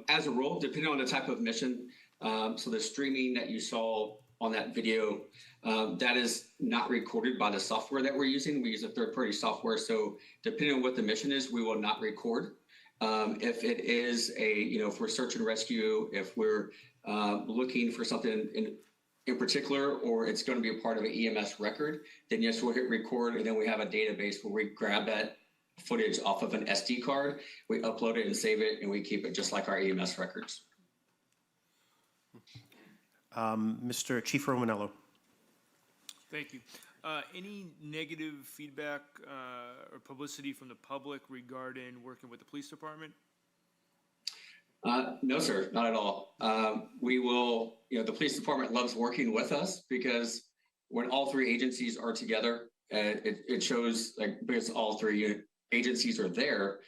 as a rule, depending on the type of mission, so the streaming that you saw on that video, that is not recorded by the software that we're using. We use a third-party software. So depending on what the mission is, we will not record. If it is if we're search and rescue, if we're looking for something in particular, or it's going to be a part of an EMS record, then yes, we'll hit record, and then we have a database where we grab that footage off of an SD card, we upload it and save it, and we keep it just like our EMS records. Mr. Chief Romanello. Thank you. Any negative feedback or publicity from the public regarding working with the police department? No, sir, not at all. We will, the police department loves working with us because when all three agencies are together, it shows because all three agencies are there,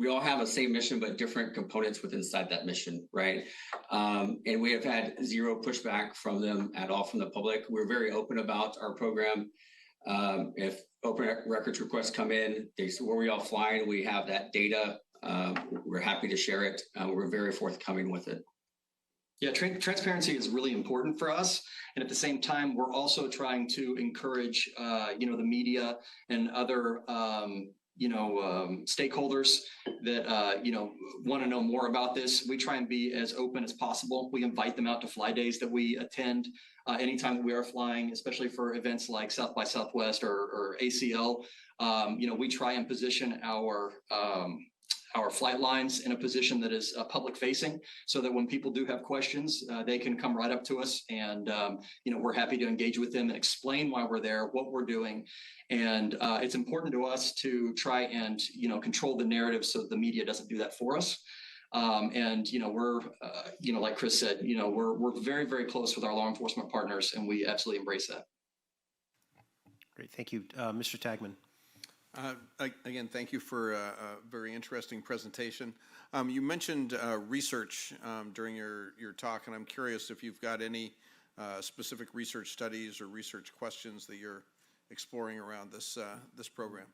we all have the same mission, but different components inside that mission, right? And we have had zero pushback from them at all from the public. We're very open about our program. If open records requests come in, they say, where we all flying, we have that data. We're happy to share it. We're very forthcoming with it. Yeah, transparency is really important for us. And at the same time, we're also trying to encourage, the media and other stakeholders that, want to know more about this. We try and be as open as possible. We invite them out to fly days that we attend anytime that we are flying, especially for events like South by Southwest or ACL. We try and position our flight lines in a position that is public facing so that when people do have questions, they can come right up to us and, we're happy to engage with them and explain why we're there, what we're doing. And it's important to us to try and, control the narrative so the media doesn't do that for us. We're, like Chris said, we're very, very close with our law enforcement partners, and we absolutely embrace that. Great, thank you. Mr. Tagman. Again, thank you for a very interesting presentation. You mentioned research during your talk, and I'm curious if you've got any specific research studies or research questions that you're exploring around this program.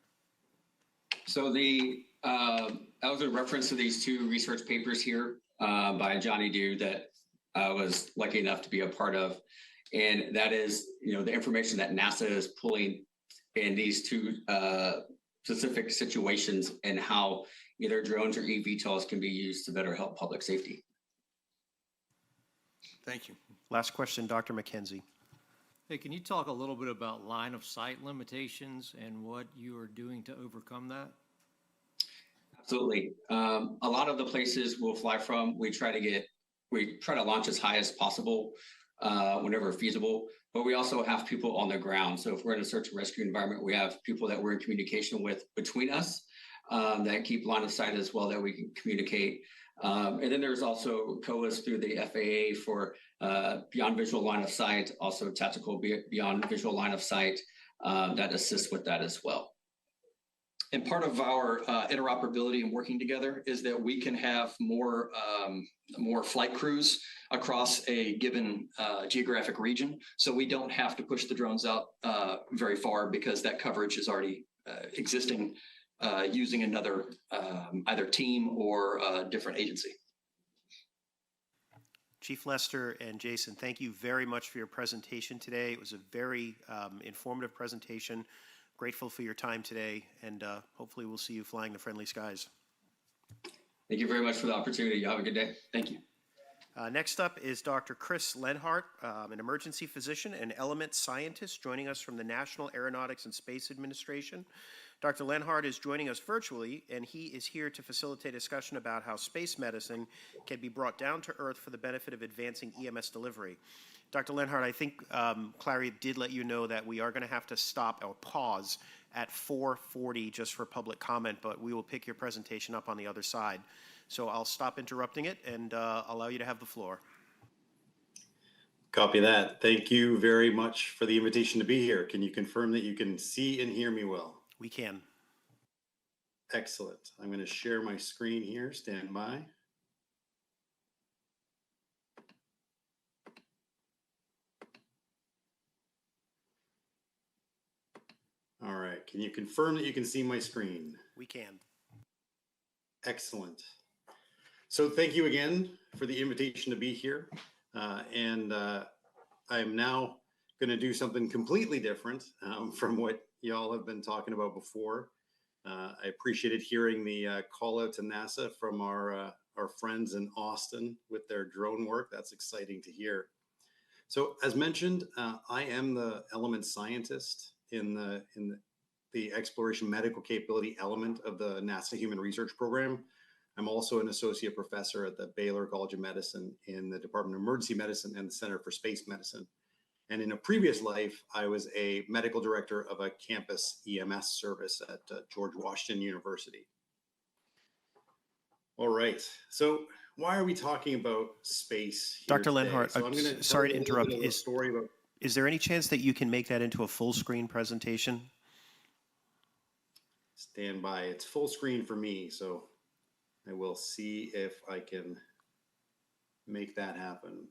So that was a reference to these two research papers here by Johnny Dew that I was lucky enough to be a part of. And that is, the information that NASA is pulling in these two specific situations and how either drones or eVTOLs can be used to better help public safety. Thank you. Last question, Dr. McKenzie. Hey, can you talk a little bit about line of sight limitations and what you are doing to overcome that? Absolutely. A lot of the places we'll fly from, we try to launch as high as possible whenever feasible, but we also have people on the ground. So if we're in a search and rescue environment, we have people that we're in communication with between us that keep line of sight as well that we can communicate. And then there's also COAs through the FAA for beyond visual line of sight, also tactical beyond visual line of sight that assists with that as well. And part of our interoperability and working together is that we can have more flight crews across a given geographic region. So we don't have to push the drones out very far because that coverage is already existing using another either team or a different agency. Chief Lester and Jason, thank you very much for your presentation today. It was a very informative presentation. Grateful for your time today, and hopefully we'll see you flying the friendly skies. Thank you very much for the opportunity. You have a good day. Thank you. Next up is Dr. Chris Lenhart, an emergency physician and element scientist, joining us from the National Aeronautics and Space Administration. Dr. Lenhart is joining us virtually, and he is here to facilitate a discussion about how space medicine can be brought down to Earth for the benefit of advancing EMS delivery. Dr. Lenhart, I think Clary did let you know that we are going to have to stop or pause at 4:40 just for public comment, but we will pick your presentation up on the other side. So I'll stop interrupting it and allow you to have the floor. Copy that. Thank you very much for the invitation to be here. Can you confirm that you can see and hear me well? We can. Excellent. I'm going to share my screen here. Stand by. All right. Can you confirm that you can see my screen? We can. Excellent. So thank you again for the invitation to be here. I'm now going to do something completely different from what y'all have been talking about before. I appreciated hearing the call out to NASA from our friends in Austin with their drone work. That's exciting to hear. So as mentioned, I am the element scientist in the exploration medical capability element of the NASA Human Research Program. I'm also an associate professor at the Baylor College of Medicine in the Department of Emergency Medicine and the Center for Space Medicine. And in a previous life, I was a medical director of a campus EMS service at George Washington University. All right, so why are we talking about space here Dr. today? Lenhart, So sorry to interrupt. About... Is there any chance that you can make that into a full screen presentation? Stand by. It's full screen for me, so I will see if I can make that happen.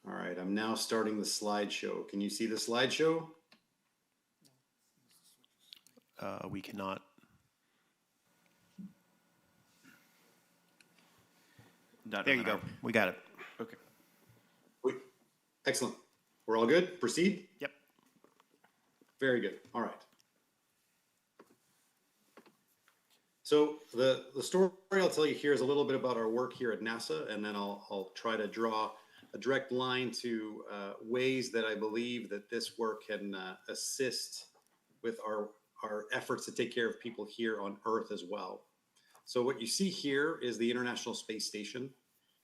All right, I'm now starting the slideshow. Can you see the slideshow? We cannot. There you go. We got it. Okay. Excellent. We're all good? Proceed? Yep. Very good. All right. So the story I'll tell you here is a little bit about our work here at NASA, and then I'll try to draw a direct line to ways that I believe that this work can assist with our efforts to take care of people here on Earth as well. So what you see here is the International Space Station.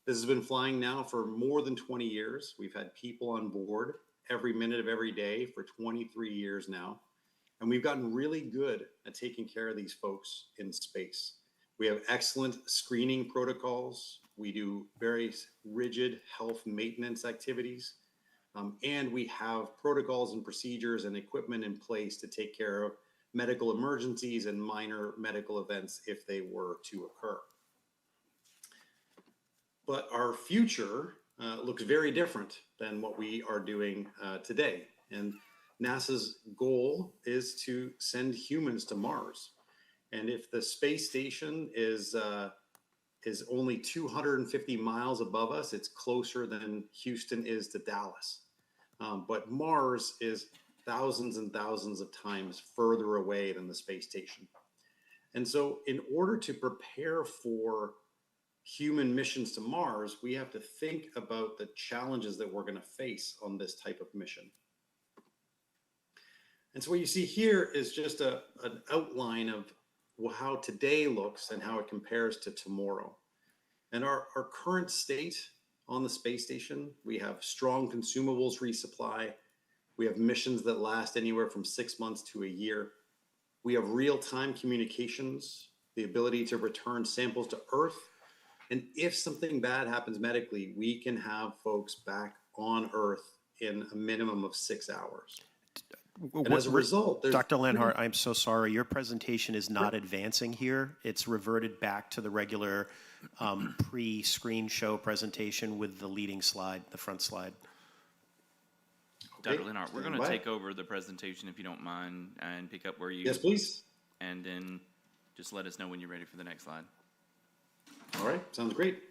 This has been flying now for more than 20 years. We've had people on board every minute of every day for 23 years now. And we've gotten really good at taking care of these folks in space. We have excellent screening protocols. We do very rigid health maintenance activities. And we have protocols and procedures and equipment in place to take care of medical emergencies and minor medical events if they were to occur. But our future looks very different than what we are doing today. And NASA's goal is to send humans to Mars. And if the space station is only 250 miles above us, it's closer than Houston is to Dallas. But Mars is thousands and thousands of times further away than the space station. And so in order to prepare for human missions to Mars, we have to think about the challenges that we're going to face on this type of mission. And so what you see here is just an outline of how today looks and how it compares to tomorrow. And our current state on the space station, we have strong consumables resupply. We have missions that last anywhere from 6 months to a year. We have real-time communications, the ability to return samples to Earth. And if something bad happens medically, we can have folks back on Earth in a minimum of 6 hours. And as a result, Dr. Lenhart, I'm so sorry. Your presentation is not advancing here. It's reverted back to the regular pre-screen show presentation with the leading slide, the front slide. Dr. Lenhart, we're going to take over the presentation if you don't mind and pick up where you... Yes, please. And then just let us know when you're ready for the next slide. All right, sounds great.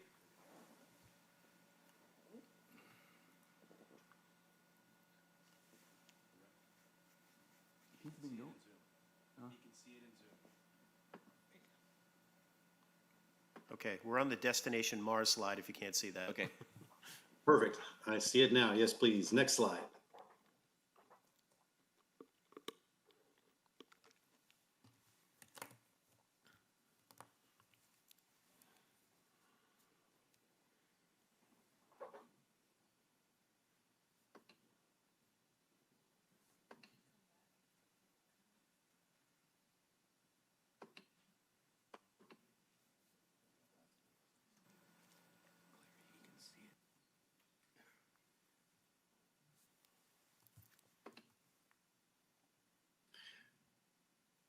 Okay, we're on the Destination Mars slide if you can't see that. Okay. Perfect. I see it now. Yes, please. Next slide.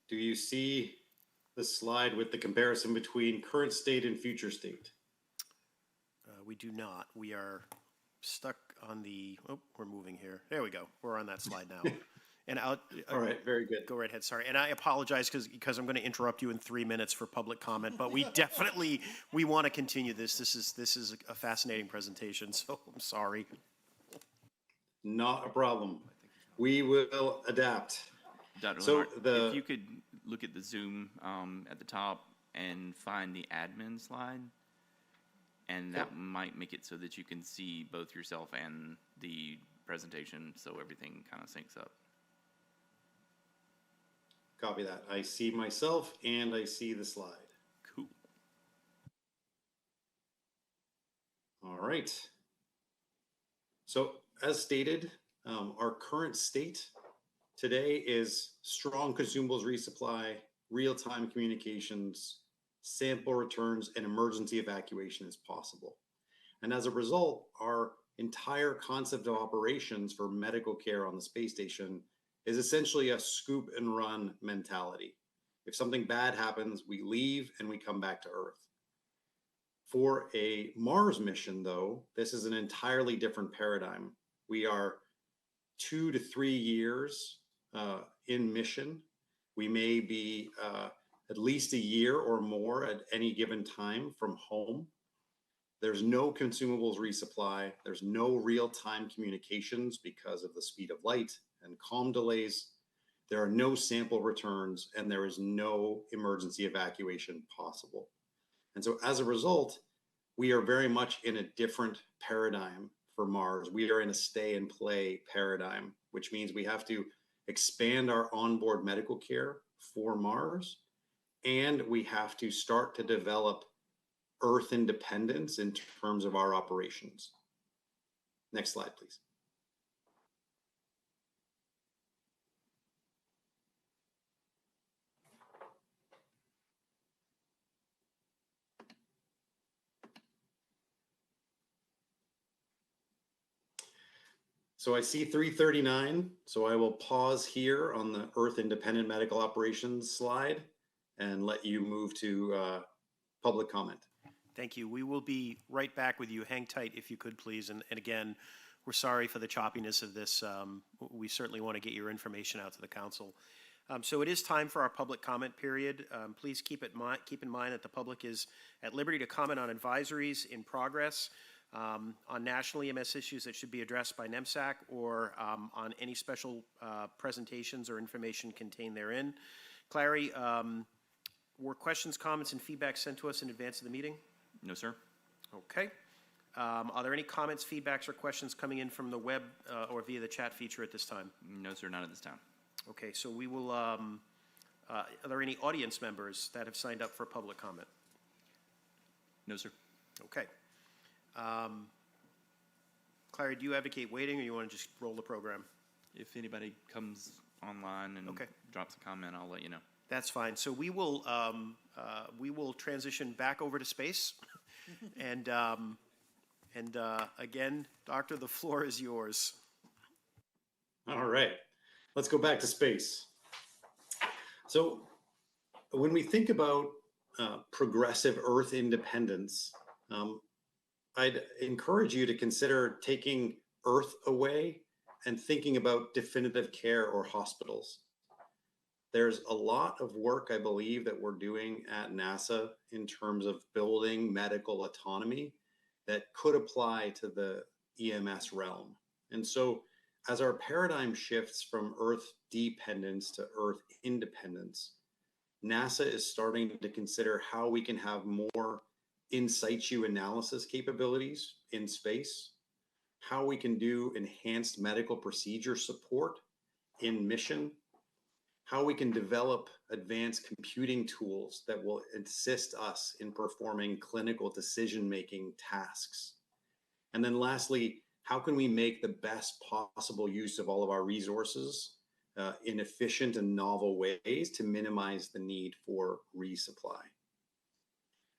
Do you see the slide with the comparison between current state and future state? We do not. We are stuck on the, oh, we're moving here. There we go. We're on that slide now. And all right, very good. Go right ahead. Sorry. And I apologize because I'm going to interrupt you in 3 minutes for public comment, but we definitely, we want to continue this. This is a fascinating presentation, so I'm sorry. Not a problem. We will adapt. Dr. So Lenhart, if you could look at the Zoom at the top and find the admin slide, and that might make it so that you can see both yourself and the presentation, so everything kind of syncs up. Copy that. I see myself and I see the slide. Cool. All right. So as stated, our current state today is strong consumables resupply, real-time communications, sample returns, and emergency evacuation is possible. And as a result, our entire concept of operations for medical care on the space station is essentially a scoop and run mentality. If something bad happens, we leave and we come back to Earth. For a Mars mission, though, this is an entirely different paradigm. We are 2 to 3 years in mission. We may be at least a year or more at any given time from home. There's no consumables resupply. There's no real-time communications because of the speed of light and comm delays. there are no sample returns, and there is no emergency evacuation possible. And so as a result, we are very much in a different paradigm for Mars. We are in a stay and play paradigm, which means we have to expand our onboard medical care for Mars, and we have to start to develop Earth independence in terms of our operations. Next slide, please. So I see 339, so I will pause here on the Earth independent medical operations slide and let you move to public comment. Thank you. We will be right back with you. Hang tight if you could, please. And again, we're sorry for the choppiness of this. We certainly want to get your information out to the council. So it is time for our public comment period. Please keep in mind that the public is at liberty to comment on advisories in progress, on national EMS issues that should be addressed by NEMSAC, or on any special presentations or information contained therein. Clary, were questions, comments, and feedback sent to us in advance of the meeting? No, sir. Okay. Are there any comments, feedbacks, or questions coming in from the web or via the chat feature at this time? No, sir, not at this time. Okay, so we will, are there any audience members that have signed up for public comment? No, sir. Okay. Clary, do you advocate waiting, or you want to just roll the program? If anybody comes online and drops a comment, I'll let you know. That's fine. So we will transition back over to space, and again, Doctor, the floor is yours. All right, let's go back to space. So when we think about progressive Earth independence, I'd encourage you to consider taking Earth away and thinking about definitive care or hospitals. There's a lot of work, I believe, that we're doing at NASA in terms of building medical autonomy that could apply to the EMS realm. And so as our paradigm shifts from Earth dependence to Earth independence, NASA is starting to consider how we can have more in situ analysis capabilities in space, how we can do enhanced medical procedure support in mission, how we can develop advanced computing tools that will assist us in performing clinical decision-making tasks. And then lastly, how can we make the best possible use of all of our resources in efficient and novel ways to minimize the need for resupply?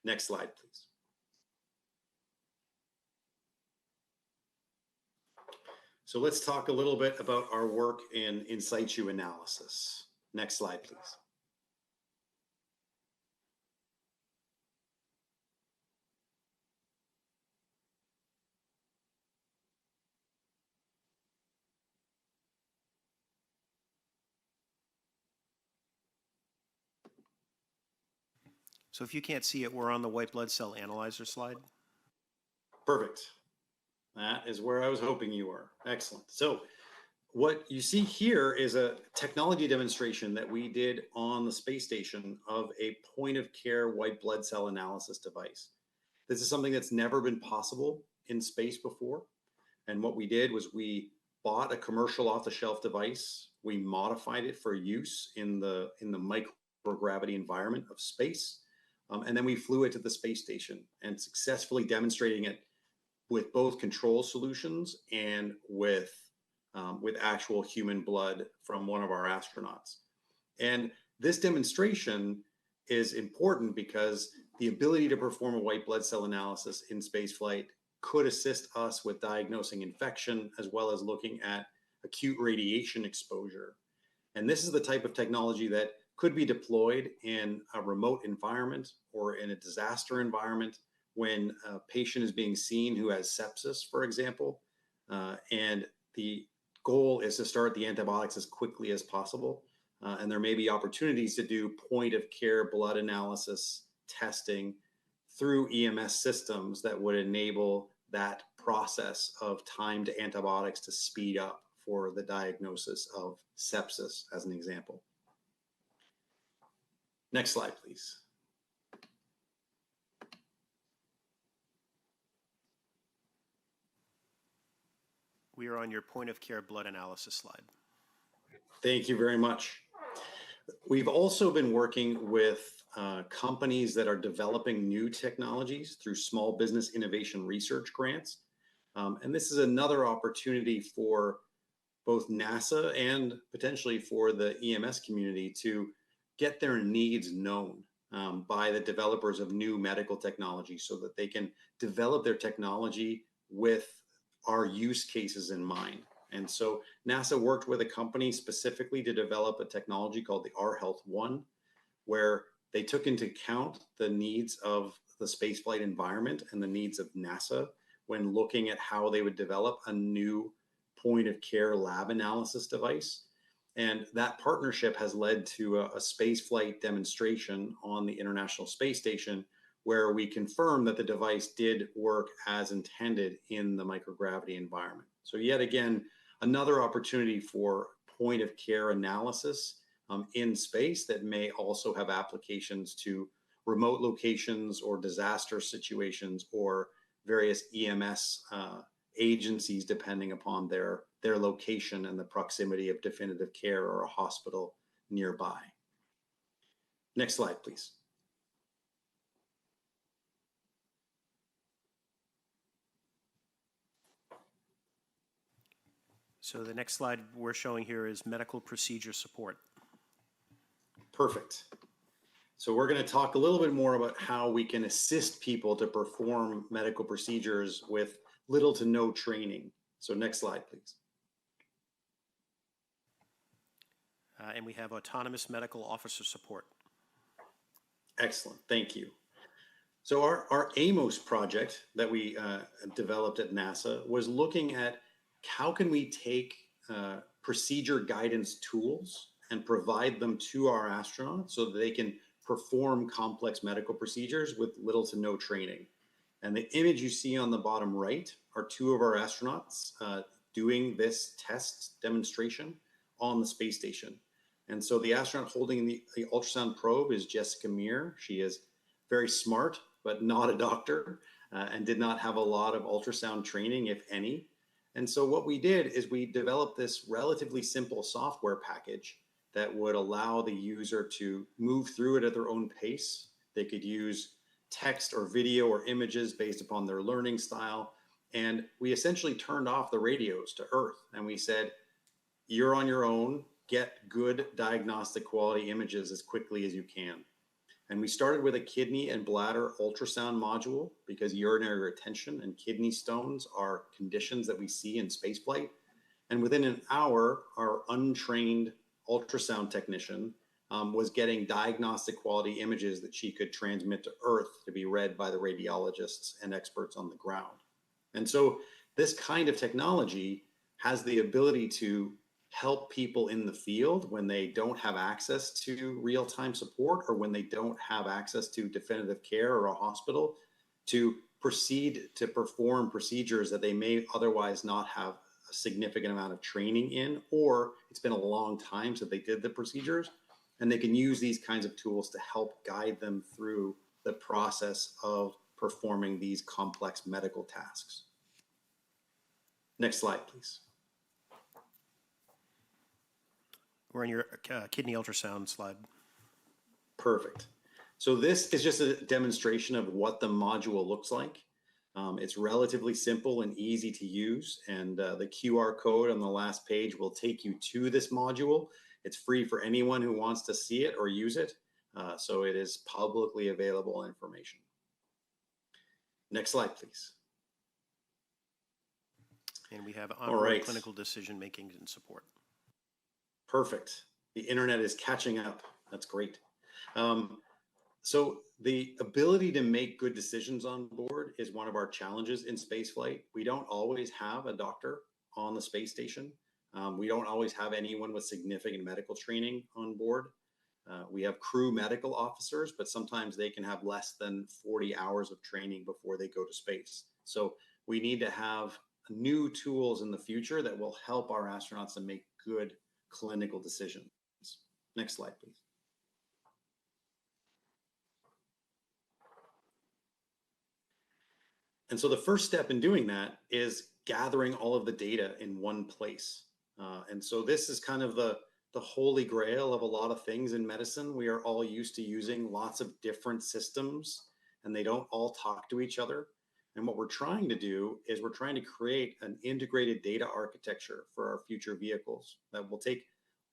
Next slide, please. So let's talk a little bit about our work in situ analysis. Next slide, please. So if you can't see it, we're on the white blood cell analyzer slide. Perfect. That is where I was hoping you were. Excellent. So what you see here is a technology demonstration that we did on the space station of a point of care white blood cell analysis device. This is something that's never been possible in space before. And what we did was we bought a commercial off-the-shelf device. We modified it for use in the microgravity environment of space. And then we flew it to the space station and successfully demonstrating it with both control solutions and with actual human blood from one of our astronauts. And this demonstration is important because the ability to perform a white blood cell analysis in spaceflight could assist us with diagnosing infection as well as looking at acute radiation exposure. And this is the type of technology that could be deployed in a remote environment or in a disaster environment when a patient is being seen who has sepsis, for example, and the goal is to start the antibiotics as quickly as possible. And there may be opportunities to do point of care blood analysis testing through EMS systems that would enable that process of time to antibiotics to speed up for the diagnosis of sepsis, as an example. Next slide, please. We are on your point of care blood analysis slide. Thank you very much. We've also been working with companies that are developing new technologies through small business innovation research grants. And this is another opportunity for both NASA and potentially for the EMS community to get their needs known by the developers of new medical technology so that they can develop their technology with our use cases in mind. And so NASA worked with a company specifically to develop a technology called the R Health One, where they took into account the needs of the spaceflight environment and the needs of NASA when looking at how they would develop a new point of care lab analysis device. And that partnership has led to a spaceflight demonstration on the International Space Station, where we confirm that the device did work as intended in the microgravity environment. So yet again, another opportunity for point of care analysis in space that may also have applications to remote locations or disaster situations or various EMS agencies, depending upon their location and the proximity of definitive care or a hospital nearby. Next slide, please. So the next slide we're showing here is medical procedure support. Perfect. So we're going to talk a little bit more about how we can assist people to perform medical procedures with little to no training. So next slide, please. And we have autonomous medical officer support. Excellent, thank you. So our AMOS project that we developed at NASA was looking at how can we take procedure guidance tools and provide them to our astronauts so that they can perform complex medical procedures with little to no training. And the image you see on the bottom right are two of our astronauts doing this test demonstration on the space station. And so the astronaut holding the ultrasound probe is Jessica Meir. She is very smart, but not a doctor, and did not have a lot of ultrasound training, if any. And so what we did is we developed this relatively simple software package that would allow the user to move through it at their own pace. They could use text or video or images based upon their learning style. And we essentially turned off the radios to Earth. And we said, you're on your own, get good diagnostic quality images as quickly as you can. And we started with a kidney and bladder ultrasound module because urinary retention and kidney stones are conditions that we see in spaceflight. And within an hour, our untrained ultrasound technician was getting diagnostic quality images that she could transmit to Earth to be read by the radiologists and experts on the ground. And so this kind of technology has the ability to help people in the field when they don't have access to real-time support or when they don't have access to definitive care or a hospital to proceed to perform procedures that they may otherwise not have a significant amount of training in, or it's been a long time since they did the procedures, and they can use these kinds of tools to help guide them through the process of performing these complex medical tasks. Next slide, please. We're on your kidney ultrasound slide. Perfect. So this is just a demonstration of what the module looks like. It's relatively simple and easy to use, and the QR code on the last page will take you to this module. It's free for anyone who wants to see it or use it, so it is publicly available information. Next slide, please. And we have onboard clinical decision making and support. Perfect. The internet is catching up. That's great. So the ability to make good decisions on board is one of our challenges in spaceflight. We don't always have a doctor on the space station. We don't always have anyone with significant medical training on board. We have crew medical officers, but sometimes they can have less than 40 hours of training before they go to space. So we need to have new tools in the future that will help our astronauts to make good clinical decisions. Next slide, please. And so the first step in doing that is gathering all of the data in one place. And so this is kind of the holy grail of a lot of things in medicine. We are all used to using lots of different systems, and they don't all talk to each other. And what we're trying to do is we're trying to create an integrated data architecture for our future vehicles that will take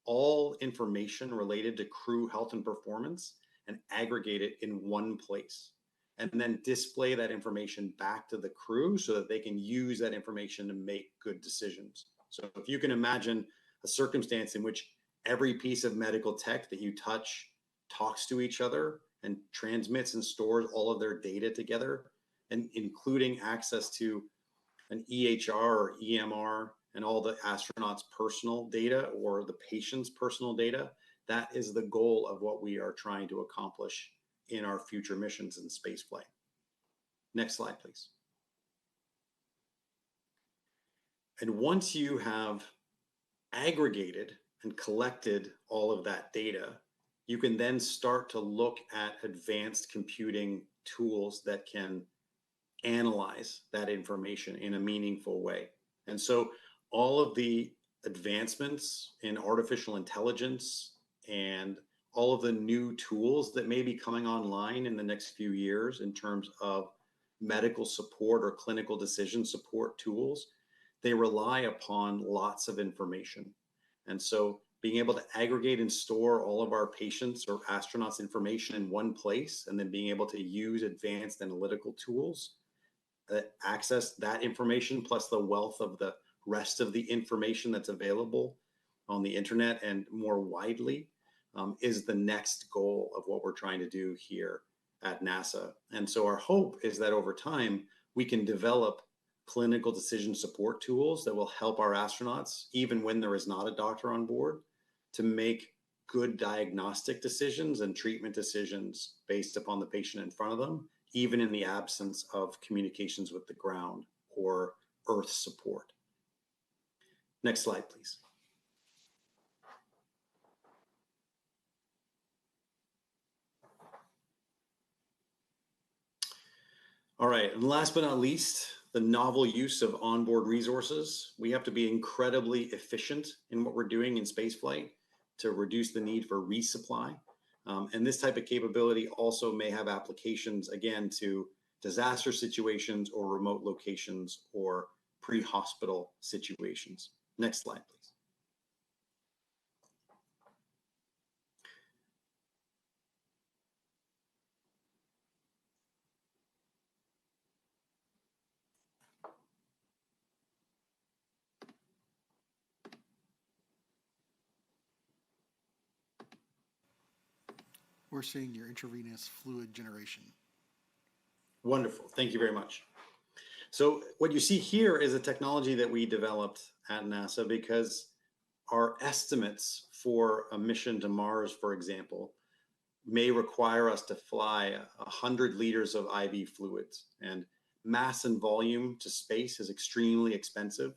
all information related to crew health and performance and aggregate it in one place, and then display that information back to the crew so that they can use that information to make good decisions. So if you can imagine a circumstance in which every piece of medical tech that you touch talks to each other and transmits and stores all of their data together, and including access to an EHR or EMR and all the astronauts' personal data or the patient's personal data, that is the goal of what we are trying to accomplish in our future missions in spaceflight. Next slide, please. And once you have aggregated and collected all of that data, you can then start to look at advanced computing tools that can analyze that information in a meaningful way. And so all of the advancements in artificial intelligence and all of the new tools that may be coming online in the next few years in terms of medical support or clinical decision support tools, they rely upon lots of information. And so being able to aggregate and store all of our patients or astronauts' information in one place, and then being able to use advanced analytical tools that access that information, plus the wealth of the rest of the information that's available on the internet and more widely, is the next goal of what we're trying to do here at NASA. And so our hope is that over time, we can develop clinical decision support tools that will help our astronauts, even when there is not a doctor on board, to make good diagnostic decisions and treatment decisions based upon the patient in front of them, even in the absence of communications with the ground or Earth support. Next slide, please. All right, and last but not least, the novel use of onboard resources. We have to be incredibly efficient in what we're doing in spaceflight to reduce the need for resupply. And this type of capability also may have applications, again, to disaster situations or remote locations or pre-hospital situations. Next slide, please. We're seeing your intravenous fluid generation. Wonderful. Thank you very much. So what you see here is a technology that we developed at NASA because our estimates for a mission to Mars, for example, may require us to fly 100 liters of IV fluids. And mass and volume to space is extremely expensive.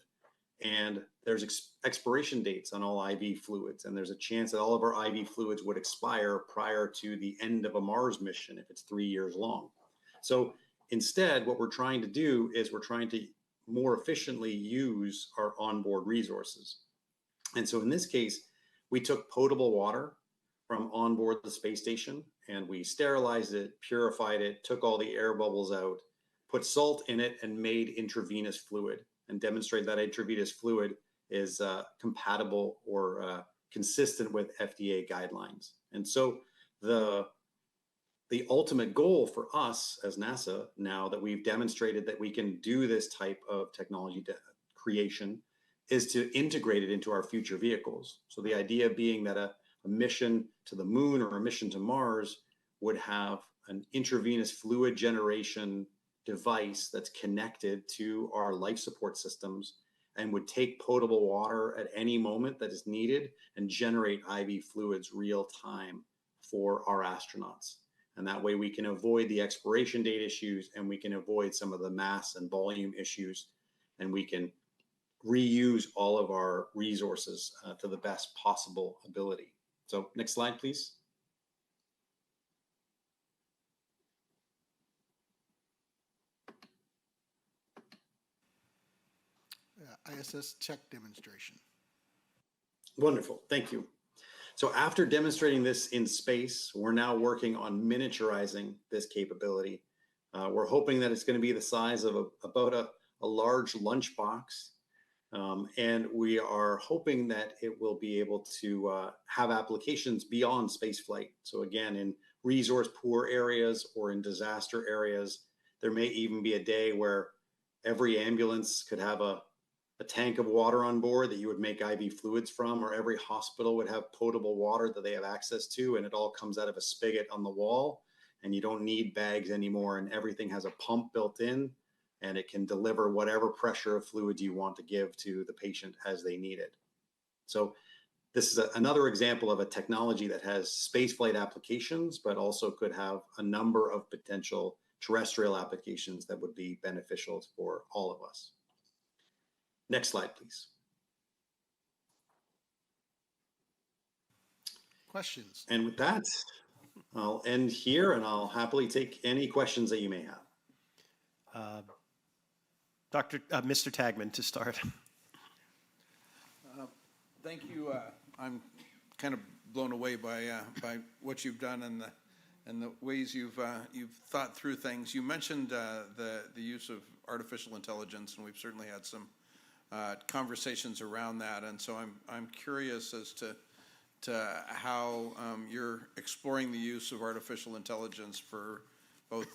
And there's expiration dates on all IV fluids. And there's a chance that all of our IV fluids would expire prior to the end of a Mars mission if it's 3 years long. So instead, what we're trying to do is we're trying to more efficiently use our onboard resources. And so in this case, we took potable water from onboard the space station and we sterilized it, purified it, took all the air bubbles out, put salt in it, and made intravenous fluid, and demonstrate that intravenous fluid is compatible or consistent with FDA guidelines. And so the ultimate goal for us as NASA, now that we've demonstrated that we can do this type of technology creation, is to integrate it into our future vehicles. So the idea being that a mission to the moon or a mission to Mars would have an intravenous fluid generation device that's connected to our life support systems and would take potable water at any moment that is needed and generate IV fluids real time for our astronauts. And that way we can avoid the expiration date issues and we can avoid some of the mass and volume issues and we can reuse all of our resources to the best possible ability. So next slide, please. ISS check demonstration. Wonderful, thank you. So after demonstrating this in space, we're now working on miniaturizing this capability. We're hoping that it's going to be the size of about a large lunchbox. And we are hoping that it will be able to have applications beyond spaceflight. So again, in resource poor areas or in disaster areas, there may even be a day where every ambulance could have a tank of water on board that you would make IV fluids from, or every hospital would have potable water that they have access to, and it all comes out of a spigot on the wall, and you don't need bags anymore, and everything has a pump built in, and it can deliver whatever pressure of fluids you want to give to the patient as they need it. So this is another example of a technology that has spaceflight applications, but also could have a number of potential terrestrial applications that would be beneficial for all of us. Next slide, please. Questions? And with that, I'll end here, and I'll happily take any questions that you may have. Mr. Tagman to start. Thank you. I'm kind of blown away by what you've done and the ways you've thought through things. You mentioned the use of artificial intelligence, and we've certainly had some conversations around that. And so I'm curious as to how you're exploring the use of artificial intelligence for both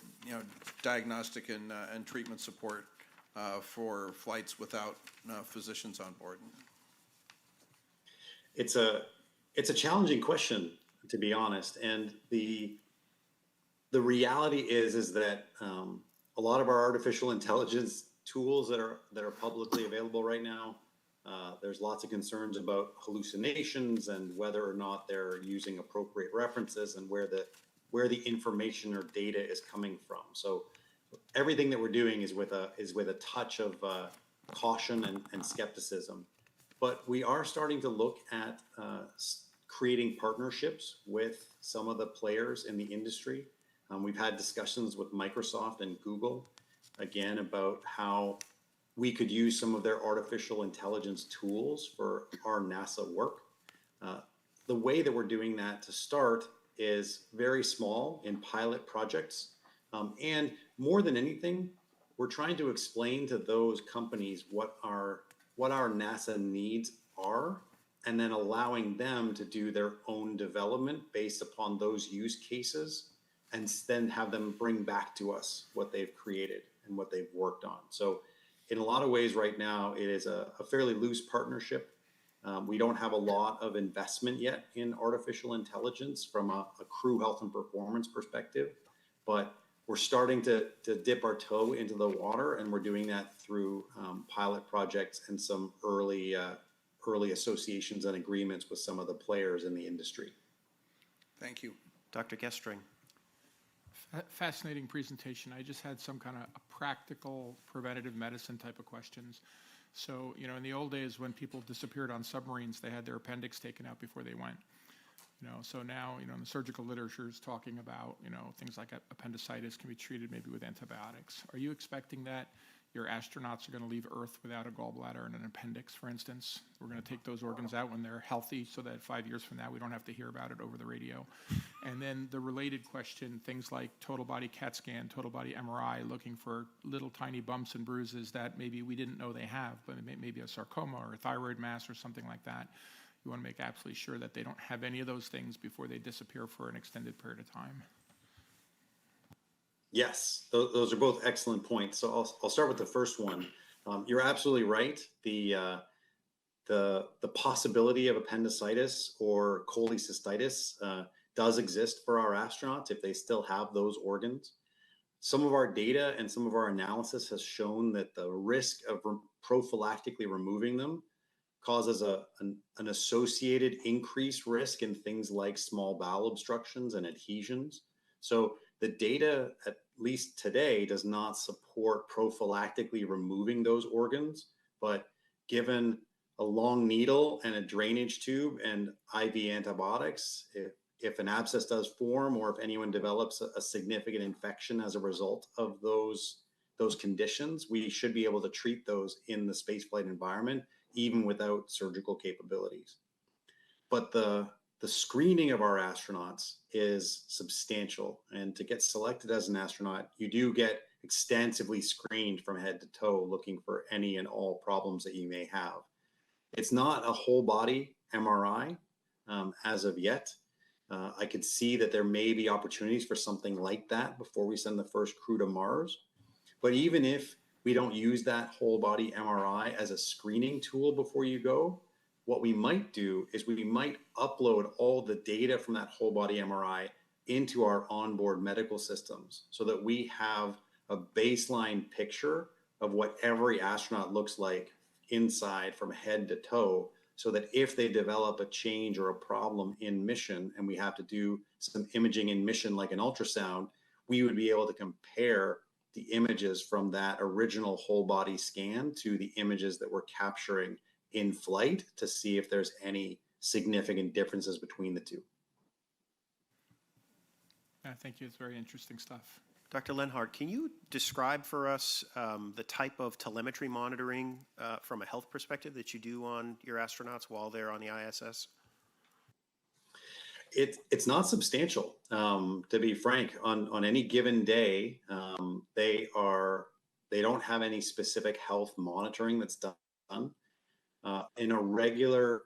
diagnostic and treatment support for flights without physicians on board. It's a challenging question, to be honest, and the reality is that a lot of our artificial intelligence tools that are publicly available right now, there's lots of concerns about hallucinations and whether or not they're using appropriate references and where the information or data is coming from. So everything that we're doing is with a touch of caution and skepticism. But we are starting to look at creating partnerships with some of the players in the industry. We've had discussions with Microsoft and Google, again, about how we could use some of their artificial intelligence tools for our NASA work. The way that we're doing that to start is very small in pilot projects. And more than anything, we're trying to explain to those companies what our NASA needs are, and then allowing them to do their own development based upon those use cases, and then have them bring back to us what they've created and what they've worked on. So in a lot of ways right now, it is a fairly loose partnership. We don't have a lot of investment yet in artificial intelligence from a crew health and performance perspective, but we're starting to dip our toe into the water, and we're doing that through pilot projects and some early associations and agreements with some of the players in the industry. Thank you. Dr. Gestring. Fascinating presentation. I just had some kind of a practical preventative medicine type of questions. So, in the old days when people disappeared on submarines, they had their appendix taken out before they went. So now, the surgical literature is talking about, things like appendicitis can be treated maybe with antibiotics. Are you expecting that your astronauts are going to leave Earth without a gallbladder and an appendix, for instance? We're going to take those organs out when they're healthy so that 5 years from now we don't have to hear about it over the radio. And then the related question, things like total body CAT scan, total body MRI, looking for little tiny bumps and bruises that maybe we didn't know they have, but maybe a sarcoma or a thyroid mass or something like that. You want to make absolutely sure that they don't have any of those things before they disappear for an extended period of time. Yes, those are both excellent points. So I'll start with the first one. You're absolutely right. The possibility of appendicitis or cholecystitis does exist for our astronauts if they still have those organs. Some of our data and some of our analysis has shown that the risk of prophylactically removing them causes an associated increased risk in things like small bowel obstructions and adhesions. So the data least today, does not support prophylactically removing those organs. But given a long needle and a drainage tube and IV antibiotics, if an abscess does form, or if anyone develops a significant infection as a result of those conditions, we should be able to treat those in the spaceflight environment, even without surgical capabilities. But the screening of our astronauts is substantial. And to get selected as an astronaut, you do get extensively screened from head to toe, looking for any and all problems that you may have. It's not a whole body MRI as of yet. I could see that there may be opportunities for something like that before we send the first crew to Mars. But even if we don't use that whole body MRI as a screening tool before you go, what we might do is we might upload all the data from that whole body MRI into our onboard medical systems so that we have a baseline picture of what every astronaut looks like inside from head to toe, so that if they develop a change or a problem in mission and we have to do some imaging in mission like an ultrasound, we would be able to compare the images from that original whole body scan to the images that we're capturing in flight to see if there's any significant differences between the two. Thank you. It's very interesting stuff. Dr. Lenhart, can you describe for us the type of telemetry monitoring from a health perspective that you do on your astronauts while they're on the ISS? It's not substantial, to be frank. On any given day, they don't have any specific health monitoring that's done. In a regular,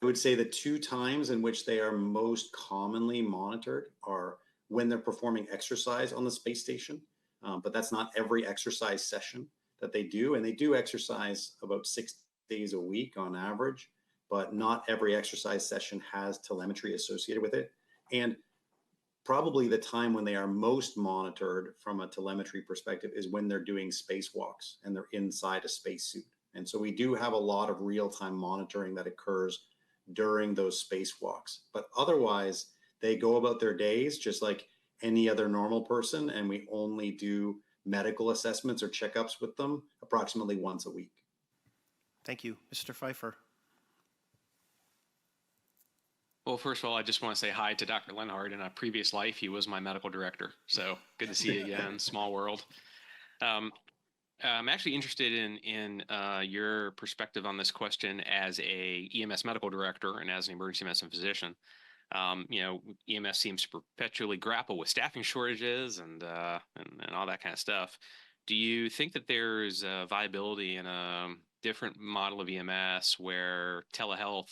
I would say the two times in which they are most commonly monitored are when they're performing exercise on the space station, but that's not every exercise session that they do. And they do exercise about 6 days a week on average, but not every exercise session has telemetry associated with it. And probably the time when they are most monitored from a telemetry perspective is when they're doing spacewalks and they're inside a spacesuit. And so we do have a lot of real-time monitoring that occurs during those spacewalks. But otherwise, they go about their days just like any other normal person, and we only do medical assessments or checkups with them approximately once a week. Thank you. Mr. Pfeiffer. Well, first of all, I just want to say hi to Dr. Lenhart. In a previous life, he was my medical director. So good to see you again. Small world. I'm actually interested in your perspective on this question as a EMS medical director and as an emergency medicine physician. EMS seems to perpetually grapple with staffing shortages and all that kind of stuff. Do you think that there's a viability in a different model of EMS where telehealth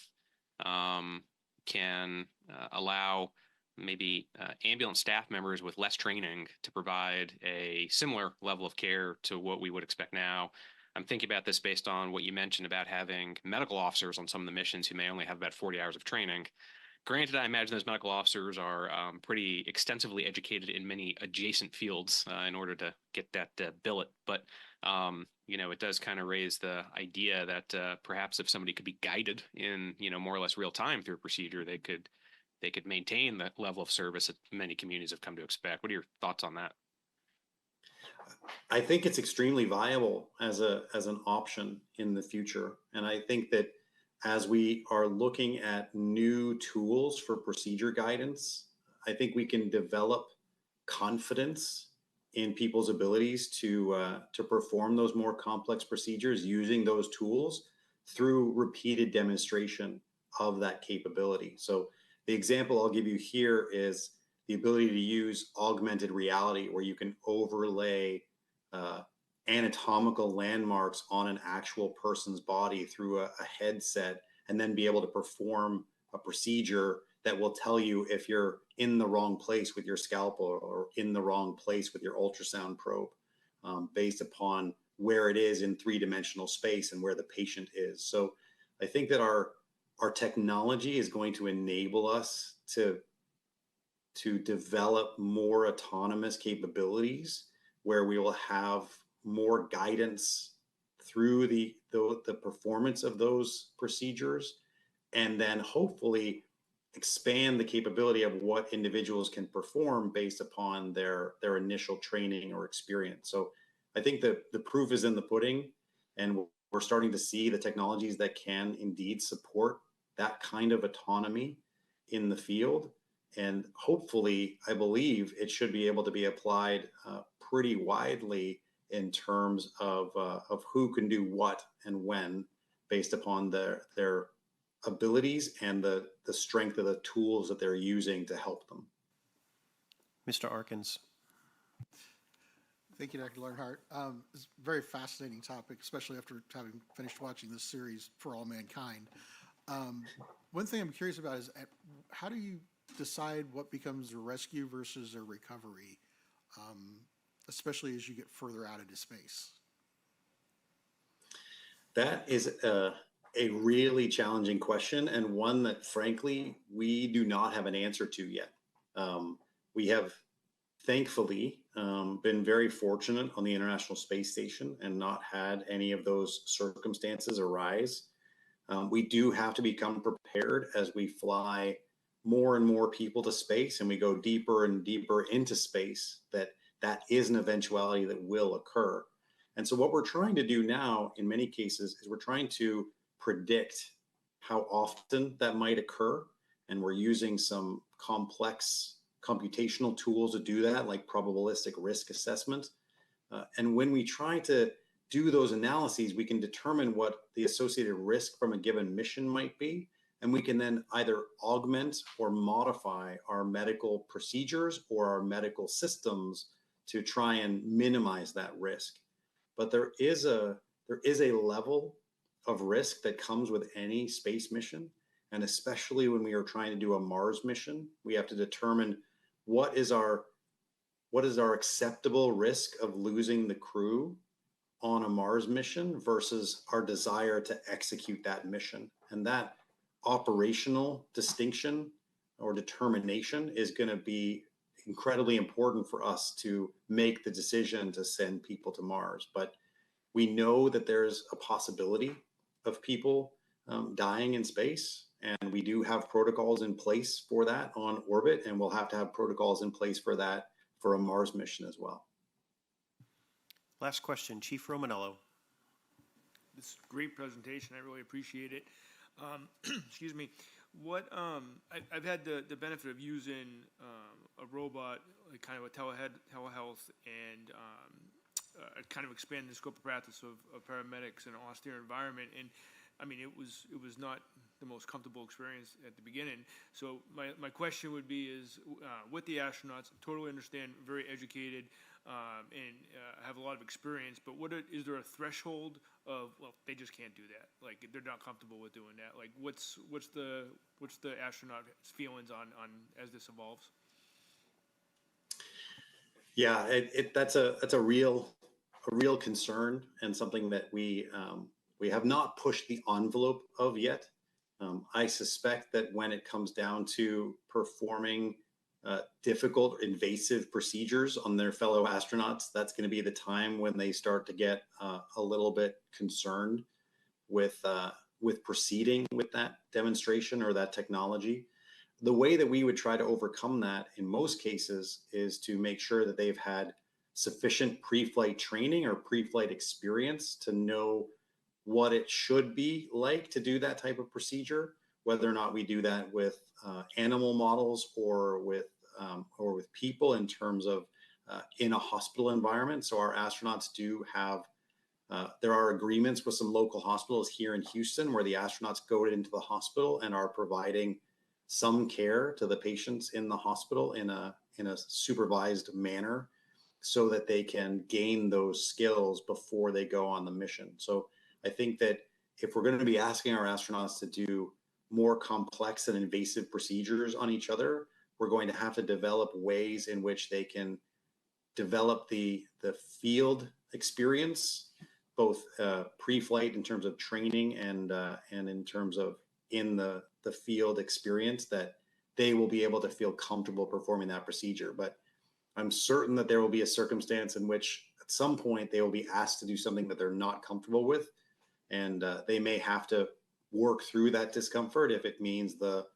can allow maybe ambulance staff members with less training to provide a similar level of care to what we would expect now? I'm thinking about this based on what you mentioned about having medical officers on some of the missions who may only have about 40 hours of training. Granted, I imagine those medical officers are pretty extensively educated in many adjacent fields in order to get that billet. But, it does kind of raise the idea that perhaps if somebody could be guided in, more or less real time through a procedure, they could maintain that level of service that many communities have come to expect. What are your thoughts on that? I think it's extremely viable as an option in the future. And I think that as we are looking at new tools for procedure guidance, I think we can develop confidence in people's abilities to perform those more complex procedures using those tools through repeated demonstration of that capability. So the example I'll give you here is the ability to use augmented reality, where you can overlay anatomical landmarks on an actual person's body through a headset, and then be able to perform a procedure that will tell you if you're in the wrong place with your scalpel or in the wrong place with your ultrasound probe, based upon where it is in three-dimensional space and where the patient is. So I think that our technology is going to enable us to develop more autonomous capabilities, where we will have more guidance through the performance of those procedures, and then hopefully expand the capability of what individuals can perform based upon their initial training or experience. So I think that the proof is in the pudding, and we're starting to see the technologies that can indeed support that kind of autonomy in the field. And hopefully, I believe it should be able to be applied pretty widely in terms of who can do what and when, based upon their abilities and the strength of the tools that they're using to help them. Mr. Arkins. Thank you, Dr. Learnhardt. It's a very fascinating topic, especially after having finished watching this series, For All Mankind. One thing I'm curious about is how do you decide what becomes a rescue versus a recovery, especially as you get further out into space? That is a really challenging question, and one that, frankly, we do not have an answer to yet. We have, thankfully, been very fortunate on the International Space Station and not had any of those circumstances arise. We do have to become prepared as we fly more and more people to space and we go deeper and deeper into space, that is an eventuality that will occur. And so what we're trying to do now, in many cases, is we're trying to predict how often that might occur. And we're using some complex computational tools to do that, like probabilistic risk assessment. And when we try to do those analyses, we can determine what the associated risk from a given mission might be. And we can then either augment or modify our medical procedures or our medical systems to try and minimize that risk. But there is a level of risk that comes with any space mission. And especially when we are trying to do a Mars mission, we have to determine what is our acceptable risk of losing the crew on a Mars mission versus our desire to execute that mission. And that operational distinction or determination is going to be incredibly important for us to make the decision to send people to Mars. But we know that there's a possibility of people dying in space, and we do have protocols in place for that on orbit, and we'll have to have protocols in place for that for a Mars mission as well. Last question, Chief Romanello. This is a great presentation. I really appreciate it. Excuse me. I've had the benefit of using a robot, like kind of a telehealth, and kind of expanding the scope of practice of paramedics in an austere environment. And I mean, it was not the most comfortable experience at the beginning. So my question would be is, with the astronauts, totally understand, very educated, and have a lot of experience, but is there a threshold of, well, they just can't do that, like they're not comfortable with doing that? Like what's the astronaut's feelings on as this evolves? Yeah, that's a real concern, and something that we have not pushed the envelope of yet. I suspect that when it comes down to performing difficult, invasive procedures on their fellow astronauts, that's going to be the time when they start to get a little bit concerned with proceeding with that demonstration or that technology. The way that we would try to overcome that in most cases is to make sure that they've had sufficient pre-flight training or pre-flight experience to know what it should be like to do that type of procedure, whether or not we do that with animal models or with people in terms of in a hospital environment. So our astronauts do have, there are agreements with some local hospitals here in Houston where the astronauts go into the hospital and are providing some care to the patients in the hospital in a supervised manner so that they can gain those skills before they go on the mission. So I think that if we're going to be asking our astronauts to do more complex and invasive procedures on each other, we're going to have to develop ways in which they can develop the field experience, both pre-flight in terms of training and in terms of in the field experience, that they will be able to feel comfortable performing that procedure. But I'm certain that there will be a circumstance in which at some point they will be asked to do something that they're not comfortable with, and they may have to work through that discomfort if it means the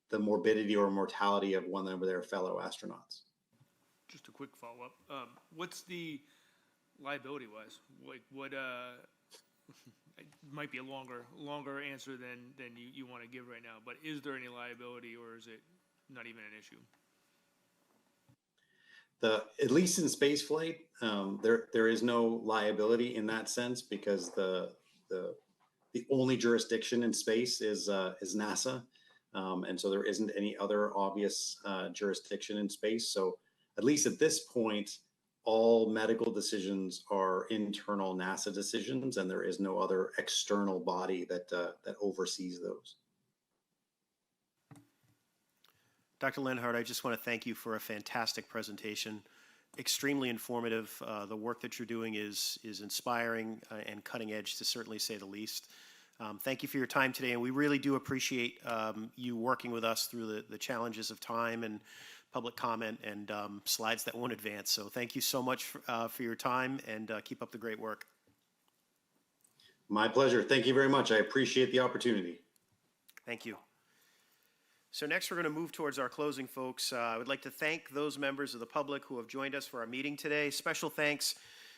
the morbidity or mortality of one of their fellow astronauts. Just a quick follow-up. What's the liability-wise? Like, what, it might be a longer answer than you want to give right now, but is there any liability, or is it not even an issue? At least in space flight, there is no liability in that sense, because the only jurisdiction in space is NASA, and so there isn't any other obvious jurisdiction in space. So at least at this point, all medical decisions are internal NASA decisions, and there is no other external body that oversees those. Dr. Lenhart, I just want to thank you for a fantastic presentation. Extremely informative. The work that you're doing is inspiring and cutting edge, to certainly say the least. Thank you for your time today, and we really do appreciate you working with us through the challenges of time and public comment and slides that won't advance. So thank you so much for your time, and keep up the great work. My pleasure. Thank you very much. I appreciate the opportunity. Thank you. So next, we're going to move towards our closing, folks. I would like to thank those members of the public who have joined us for our meeting today. Special thanks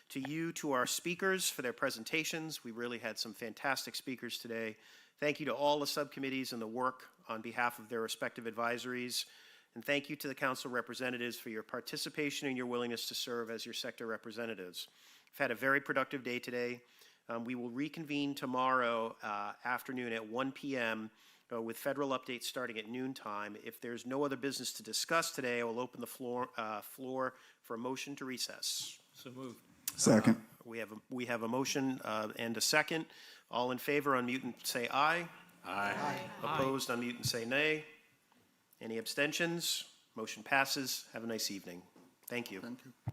to our speakers for their presentations. We really had some fantastic speakers today. Thank you to all the subcommittees and the work on behalf of their respective advisories. And thank you to the council representatives for your participation and your willingness to serve as your sector representatives. We've had a very productive day today. We will reconvene tomorrow afternoon at 1 p.m. With federal updates starting at noontime. If there's no other business to discuss today, I will open the floor for a motion to recess. So moved. Second. We have a motion and a second. All in favor, unmute and say aye. Aye. Opposed, unmute and say nay. Any abstentions? Motion passes. Have a nice evening. Thank you. Thank you.